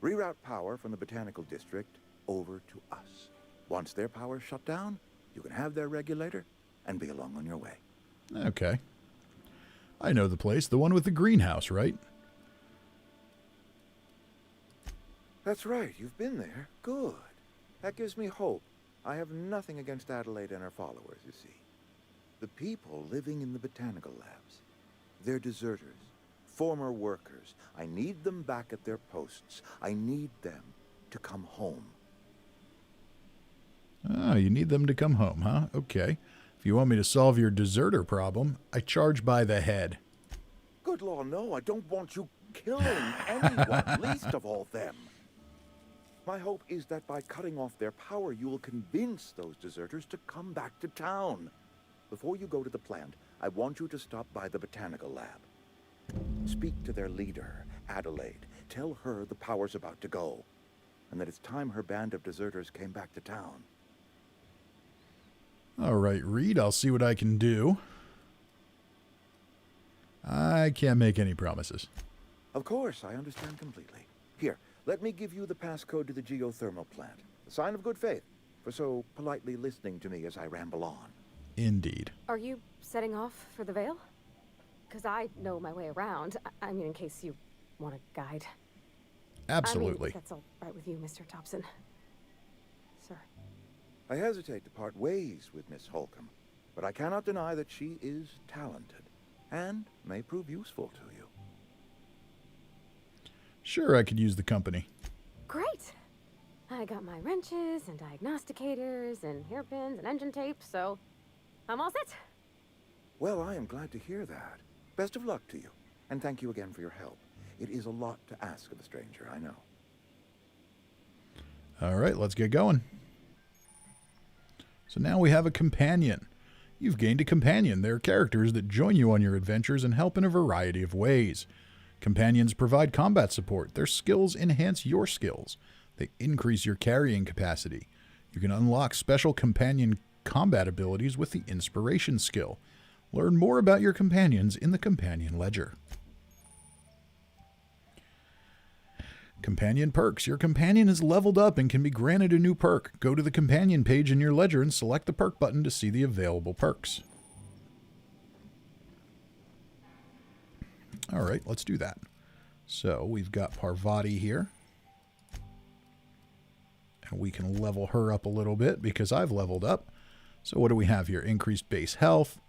Reroute power from the botanical district over to us. Once their power's shut down, you can have their regulator and be along on your way. Okay. I know the place, the one with the greenhouse, right? That's right, you've been there. Good. That gives me hope. I have nothing against Adelaide and her followers, you see. The people living in the botanical labs, they're deserters, former workers. I need them back at their posts. I need them to come home. Ah, you need them to come home, huh? Okay. If you want me to solve your deserter problem, I charge by the head. Good law, no, I don't want you killing anyone, least of all them. My hope is that by cutting off their power, you will convince those deserters to come back to town. Before you go to the plant, I want you to stop by the botanical lab. Speak to their leader, Adelaide. Tell her the power's about to go, and that it's time her band of deserters came back to town. All right, Reed, I'll see what I can do. I can't make any promises. Of course, I understand completely. Here, let me give you the passcode to the geothermal plant. A sign of good faith for so politely listening to me as I ramble on. Indeed. Are you setting off for the Vale? Because I know my way around. I mean, in case you want a guide. Absolutely. I mean, that's all right with you, Mr. Thompson. Sir. I hesitate to part ways with Miss Holcomb, but I cannot deny that she is talented and may prove useful to you. Sure, I could use the company. Great. I got my wrenches and diagnosticators and hairpins and engine tape, so I'm all set. Well, I am glad to hear that. Best of luck to you, and thank you again for your help. It is a lot to ask of a stranger, I know. All right, let's get going. So now we have a companion. You've gained a companion. They're characters that join you on your adventures and help in a variety of ways. Companions provide combat support. Their skills enhance your skills. They increase your carrying capacity. You can unlock special companion combat abilities with the Inspiration skill. Learn more about your companions in the Companion Ledger. Companion perks. Your companion is leveled up and can be granted a new perk. Go to the companion page in your ledger and select the perk button to see the available perks. All right, let's do that. So we've got Parvati here. And we can level her up a little bit because I've leveled up. So what do we have here? Increased base health.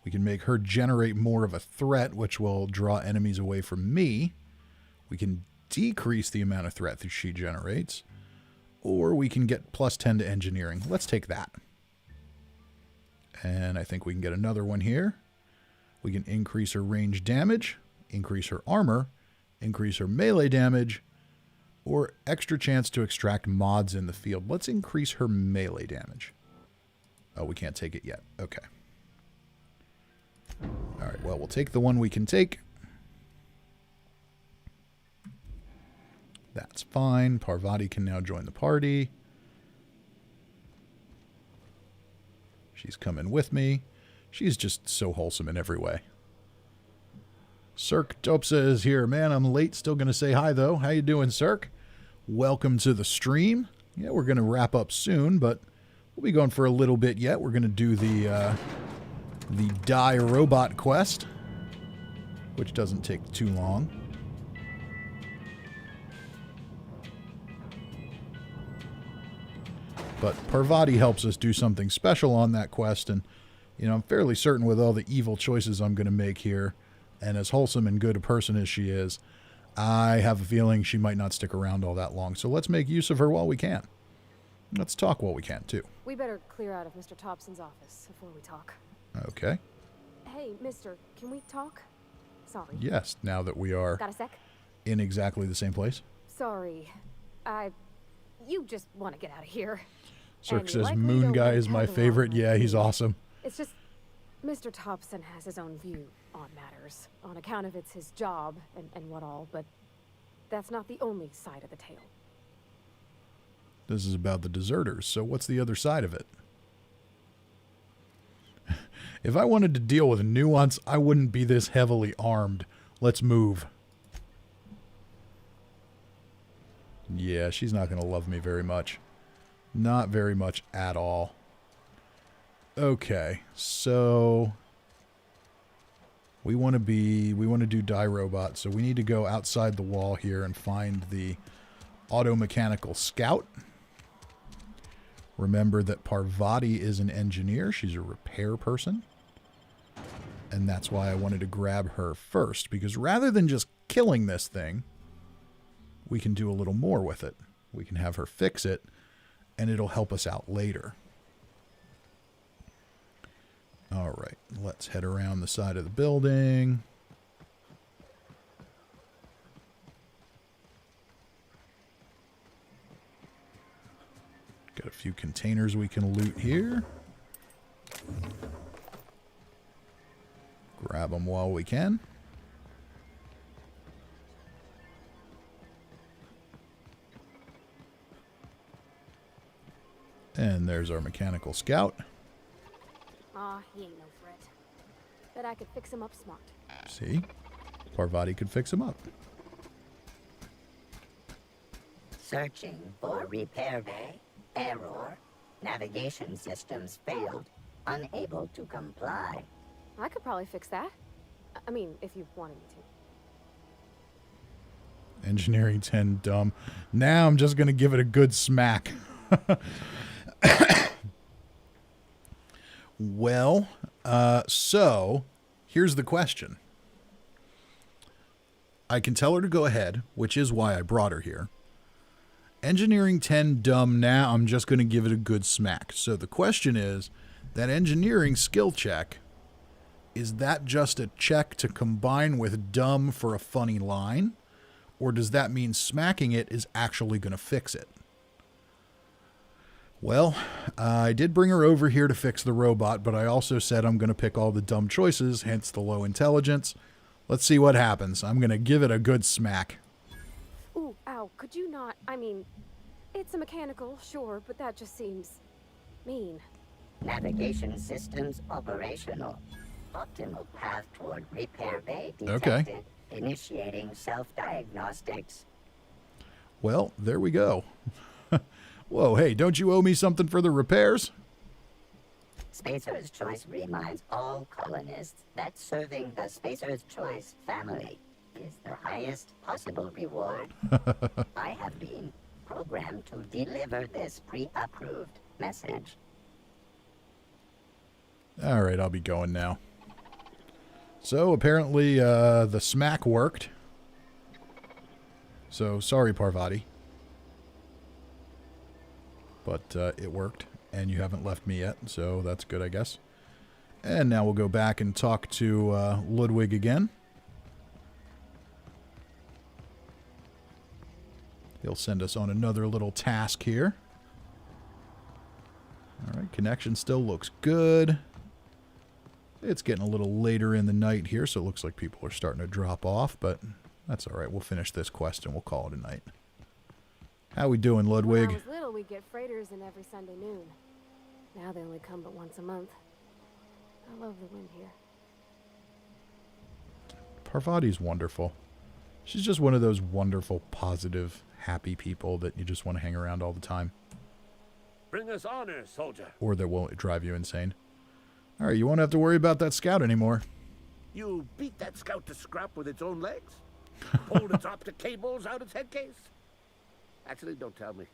We can make her generate more of a threat, which will draw enemies away from me. We can decrease the amount of threat that she generates. Or we can get +10 to engineering. Let's take that. And I think we can get another one here. We can increase her range damage, increase her armor, increase her melee damage, or extra chance to extract mods in the field. Let's increase her melee damage. Oh, we can't take it yet. Okay. All right, well, we'll take the one we can take. That's fine. Parvati can now join the party. She's coming with me. She's just so wholesome in every way. Cirque Topsa is here. Man, I'm late. Still going to say hi, though. How you doing, Cirque? Welcome to the stream. Yeah, we're going to wrap up soon, but we'll be going for a little bit yet. We're going to do the Die Robot quest, which doesn't take too long. But Parvati helps us do something special on that quest, and you know, I'm fairly certain with all the evil choices I'm going to make here, and as wholesome and good a person as she is, I have a feeling she might not stick around all that long. So let's make use of her while we can. Let's talk while we can, too. We better clear out of Mr. Thompson's office before we talk. Okay. Hey, mister, can we talk? Sorry. Yes, now that we are Got a sec? in exactly the same place. Sorry. You just want to get out of here. Cirque says Moon Guy is my favorite. Yeah, he's awesome. It's just, Mr. Thompson has his own view on matters, on account of it's his job and what all, but that's not the only side of the tale. This is about the deserters, so what's the other side of it? If I wanted to deal with nuance, I wouldn't be this heavily armed. Let's move. Yeah, she's not going to love me very much. Not very much at all. Okay, so we want to do Die Robot, so we need to go outside the wall here and find the auto-mechanical scout. Remember that Parvati is an engineer. She's a repair person. And that's why I wanted to grab her first, because rather than just killing this thing, we can do a little more with it. We can have her fix it, and it'll help us out later. All right, let's head around the side of the building. Got a few containers we can loot here. Grab them while we can. And there's our mechanical scout. Aw, he ain't no threat. Bet I could fix him up smart. See? Parvati could fix him up. Searching for repair bay. Error. Navigation systems failed. Unable to comply. I could probably fix that. I mean, if you wanted me to. Engineering 10 dumb. Now I'm just going to give it a good smack. Well, so here's the question. I can tell her to go ahead, which is why I brought her here. Engineering 10 dumb, now I'm just going to give it a good smack. So the question is, that engineering skill check, is that just a check to combine with dumb for a funny line? Or does that mean smacking it is actually going to fix it? Well, I did bring her over here to fix the robot, but I also said I'm going to pick all the dumb choices, hence the low intelligence. Let's see what happens. I'm going to give it a good smack. Ooh, ow, could you not? I mean, it's a mechanical, sure, but that just seems mean. Navigation systems operational. Optimal path toward repair bay detected. Okay. Initiating self-diagnostics. Well, there we go. Whoa, hey, don't you owe me something for the repairs? Spacer's Choice reminds all colonists that serving the Spacer's Choice family is the highest possible reward. I have been programmed to deliver this pre-approved message. All right, I'll be going now. So apparently the smack worked. So sorry, Parvati. But it worked, and you haven't left me yet, so that's good, I guess. And now we'll go back and talk to Ludwig again. He'll send us on another little task here. All right, connection still looks good. It's getting a little later in the night here, so it looks like people are starting to drop off, but that's all right. We'll finish this quest and we'll call it a night. How we doing, Ludwig? When I was little, we'd get freighters in every Sunday noon. Now they only come but once a month. I love the wind here. Parvati's wonderful. She's just one of those wonderful, positive, happy people that you just want to hang around all the time. Bring us honor, soldier. Or that won't drive you insane. All right, you won't have to worry about that scout anymore. You beat that scout to scrap with its own legs? Pulled its optic cables out its head case? Actually, don't tell me.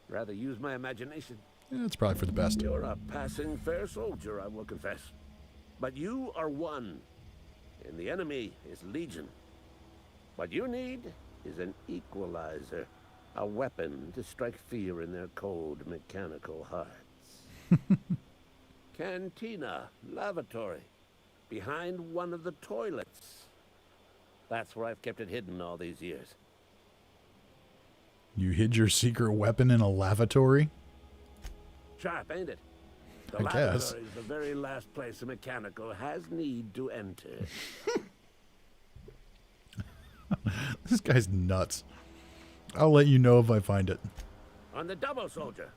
Rather use my imagination. Yeah, it's probably for the best. You're a passing fair soldier, I will confess. But you are one, and the enemy is legion. What you need is an equalizer, a weapon to strike fear in their cold, mechanical hearts. Cantina, lavatory, behind one of the toilets. That's where I've kept it hidden all these years. You hid your secret weapon in a lavatory? Sharp, ain't it? The I guess. lavatory is the very last place a mechanical has need to enter. This guy's nuts. I'll let you know if I find it. On the double, soldier.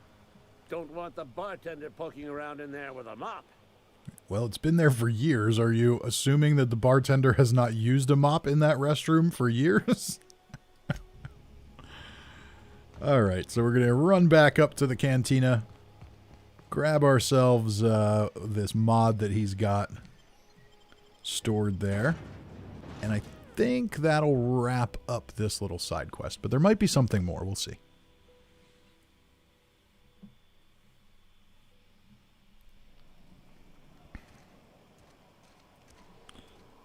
Don't want the bartender poking around in there with a mop. Well, it's been there for years. Are you assuming that the bartender has not used a mop in that restroom for years? All right, so we're going to run back up to the cantina, grab ourselves this mod that he's got stored there, and I think that'll wrap up this little side quest, but there might be something more. We'll see.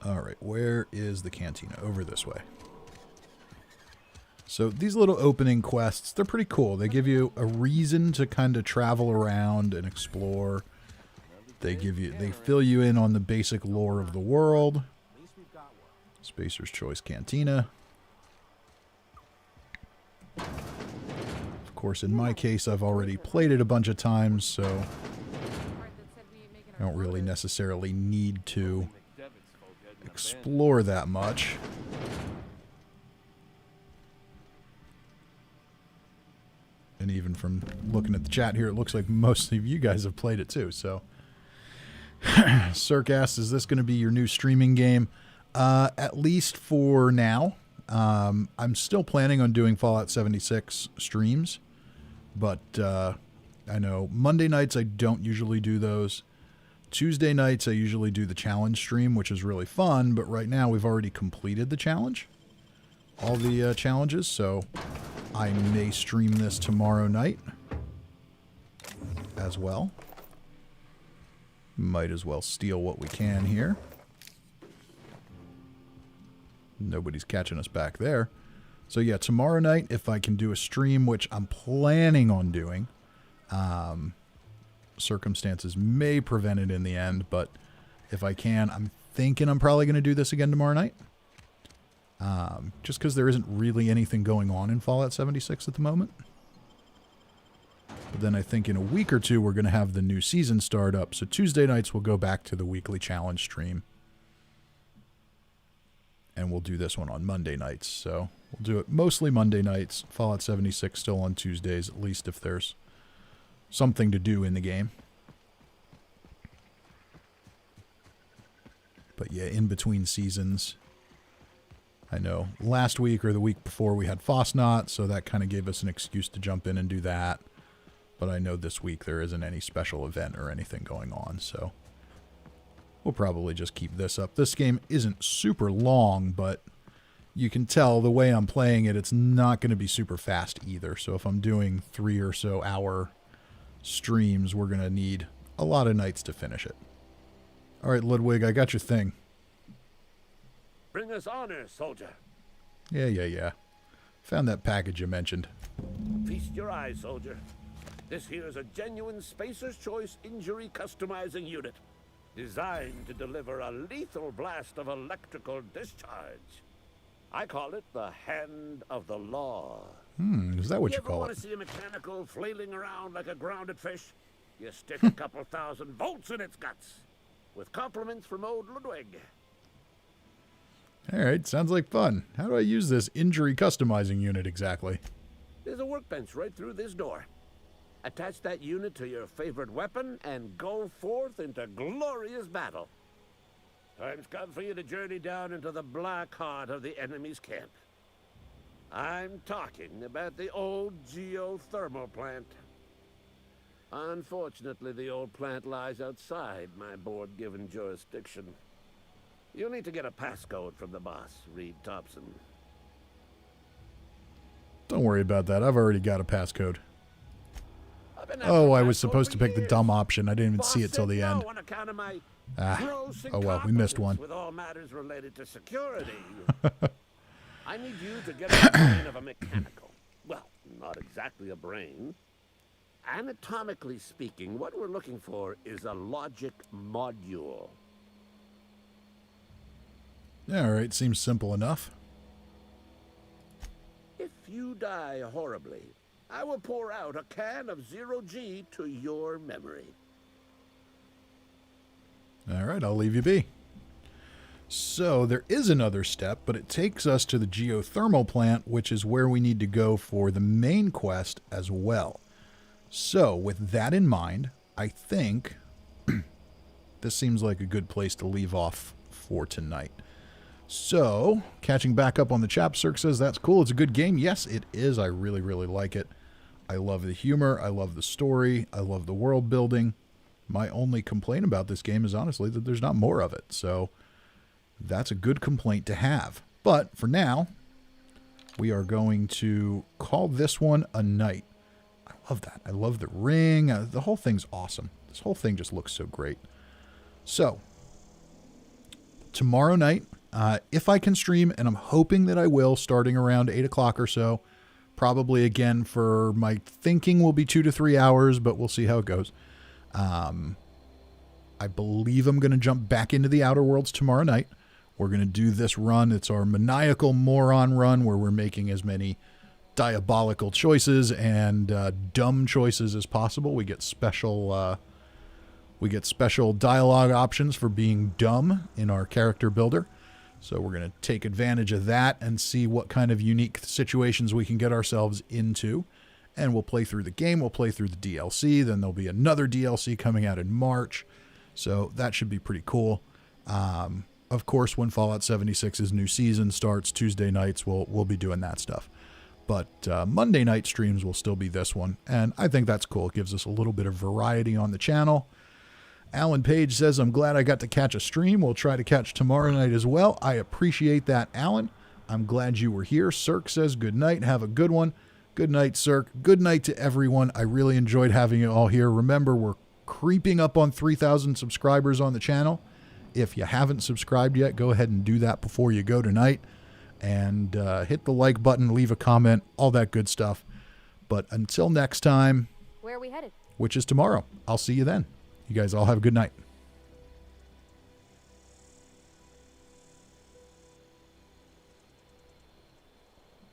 All right, where is the cantina? Over this way. So these little opening quests, they're pretty cool. They give you a reason to kind of travel around and explore. They fill you in on the basic lore of the world. Spacer's Choice Cantina. Of course, in my case, I've already played it a bunch of times, so I don't really necessarily need to explore that much. And even from looking at the chat here, it looks like most of you guys have played it too. So, Cirque asks, is this going to be your new streaming game? At least for now. I'm still planning on doing Fallout 76 streams, but I know Monday nights I don't usually do those. Tuesday nights I usually do the challenge stream, which is really fun, but right now we've already completed the challenge. All the challenges, so I may stream this tomorrow night as well. Might as well steal what we can here. Nobody's catching us back there. So yeah, tomorrow night, if I can do a stream, which I'm planning on doing, circumstances may prevent it in the end, but if I can, I'm thinking I'm probably going to do this again tomorrow night. Just because there isn't really anything going on in Fallout 76 at the moment. But then I think in a week or two, we're going to have the new season start up. So Tuesday nights, we'll go back to the weekly challenge stream. And we'll do this one on Monday nights. So we'll do it mostly Monday nights. Fallout 76 still on Tuesdays, at least if there's something to do in the game. But yeah, in between seasons, I know last week or the week before we had Fosnot, so that kind of gave us an excuse to jump in and do that. But I know this week there isn't any special event or anything going on, so we'll probably just keep this up. This game isn't super long, but you can tell the way I'm playing it, it's not going to be super fast either. So if I'm doing 3 or so hour streams, we're going to need a lot of nights to finish it. All right, Ludwig, I got your thing. Bring us honor, soldier. Yeah. Found that package you mentioned. Feast your eyes, soldier. This here is a genuine Spacer's Choice injury customizing unit, designed to deliver a lethal blast of electrical discharge. I call it the Hand of the Law. Is that what you call want it? to see a mechanical flailing around like a grounded fish? You stick a couple thousand volts in its guts. With compliments from old Ludwig. All right, sounds like fun. How do I use this injury customizing unit exactly? There's a workbench right through this door. Attach that unit to your favorite weapon and go forth into glorious battle. Time's come for you to journey down into the black heart of the enemy's camp. I'm talking about the old geothermal plant. Unfortunately, the old plant lies outside my board-given jurisdiction. You'll need to get a passcode from the boss, Reed Thompson. Don't worry about that. I've already got a passcode. Oh, I was supposed to pick the dumb option. I didn't even see it till the end. Oh well, we missed one. With all matters related to security. I need you to get a brain of a mechanical. Well, not exactly a brain. Anatomically speaking, what we're looking for is a logic module. All right, seems simple enough. If you die horribly, I will pour out a can of 0G to your memory. All right, I'll leave you be. So there is another step, but it takes us to the geothermal plant, which is where we need to go for the main quest as well. So with that in mind, I think this seems like a good place to leave off for tonight. So, catching back up on the Chapsirk says, that's cool. It's a good game. Yes, it is. I really, really like it. I love the humor. I love the story. I love the world building. My only complaint about this game is honestly that there's not more of it. So, that's a good complaint to have. But for now, we are going to call this one a night. I love that. I love the ring. The whole thing's awesome. This whole thing just looks so great. So, tomorrow night, if I can stream, and I'm hoping that I will, starting around 8 o'clock or so, probably again for my thinking will be 2 to 3 hours, but we'll see how it goes. I believe I'm going to jump back into the Outer Worlds tomorrow night. We're going to do this run. It's our Maniacal Moron run, where we're making as many diabolical choices and dumb choices as possible. We get special dialogue options for being dumb in our character builder. So we're going to take advantage of that and see what kind of unique situations we can get ourselves into. And we'll play through the game. We'll play through the DLC. Then there'll be another DLC coming out in March. So that should be pretty cool. of course, when Fallout 76's new season starts, Tuesday nights, we'll be doing that stuff. But Monday night streams will still be this one, and I think that's cool. It gives us a little bit of variety on the channel. Alan Page says, I'm glad I got to catch a stream. We'll try to catch tomorrow night as well. I appreciate that, Alan. I'm glad you were here. Cirque says, good night. Have a good one. Good night, Cirque. Good night to everyone. I really enjoyed having you all here. Remember, we're creeping up on 3,000 subscribers on the channel. If you haven't subscribed yet, go ahead and do that before you go tonight. And hit the like button, leave a comment, all that good stuff. But until next time, Where are we headed? which is tomorrow, I'll see you then. You guys all have a good night.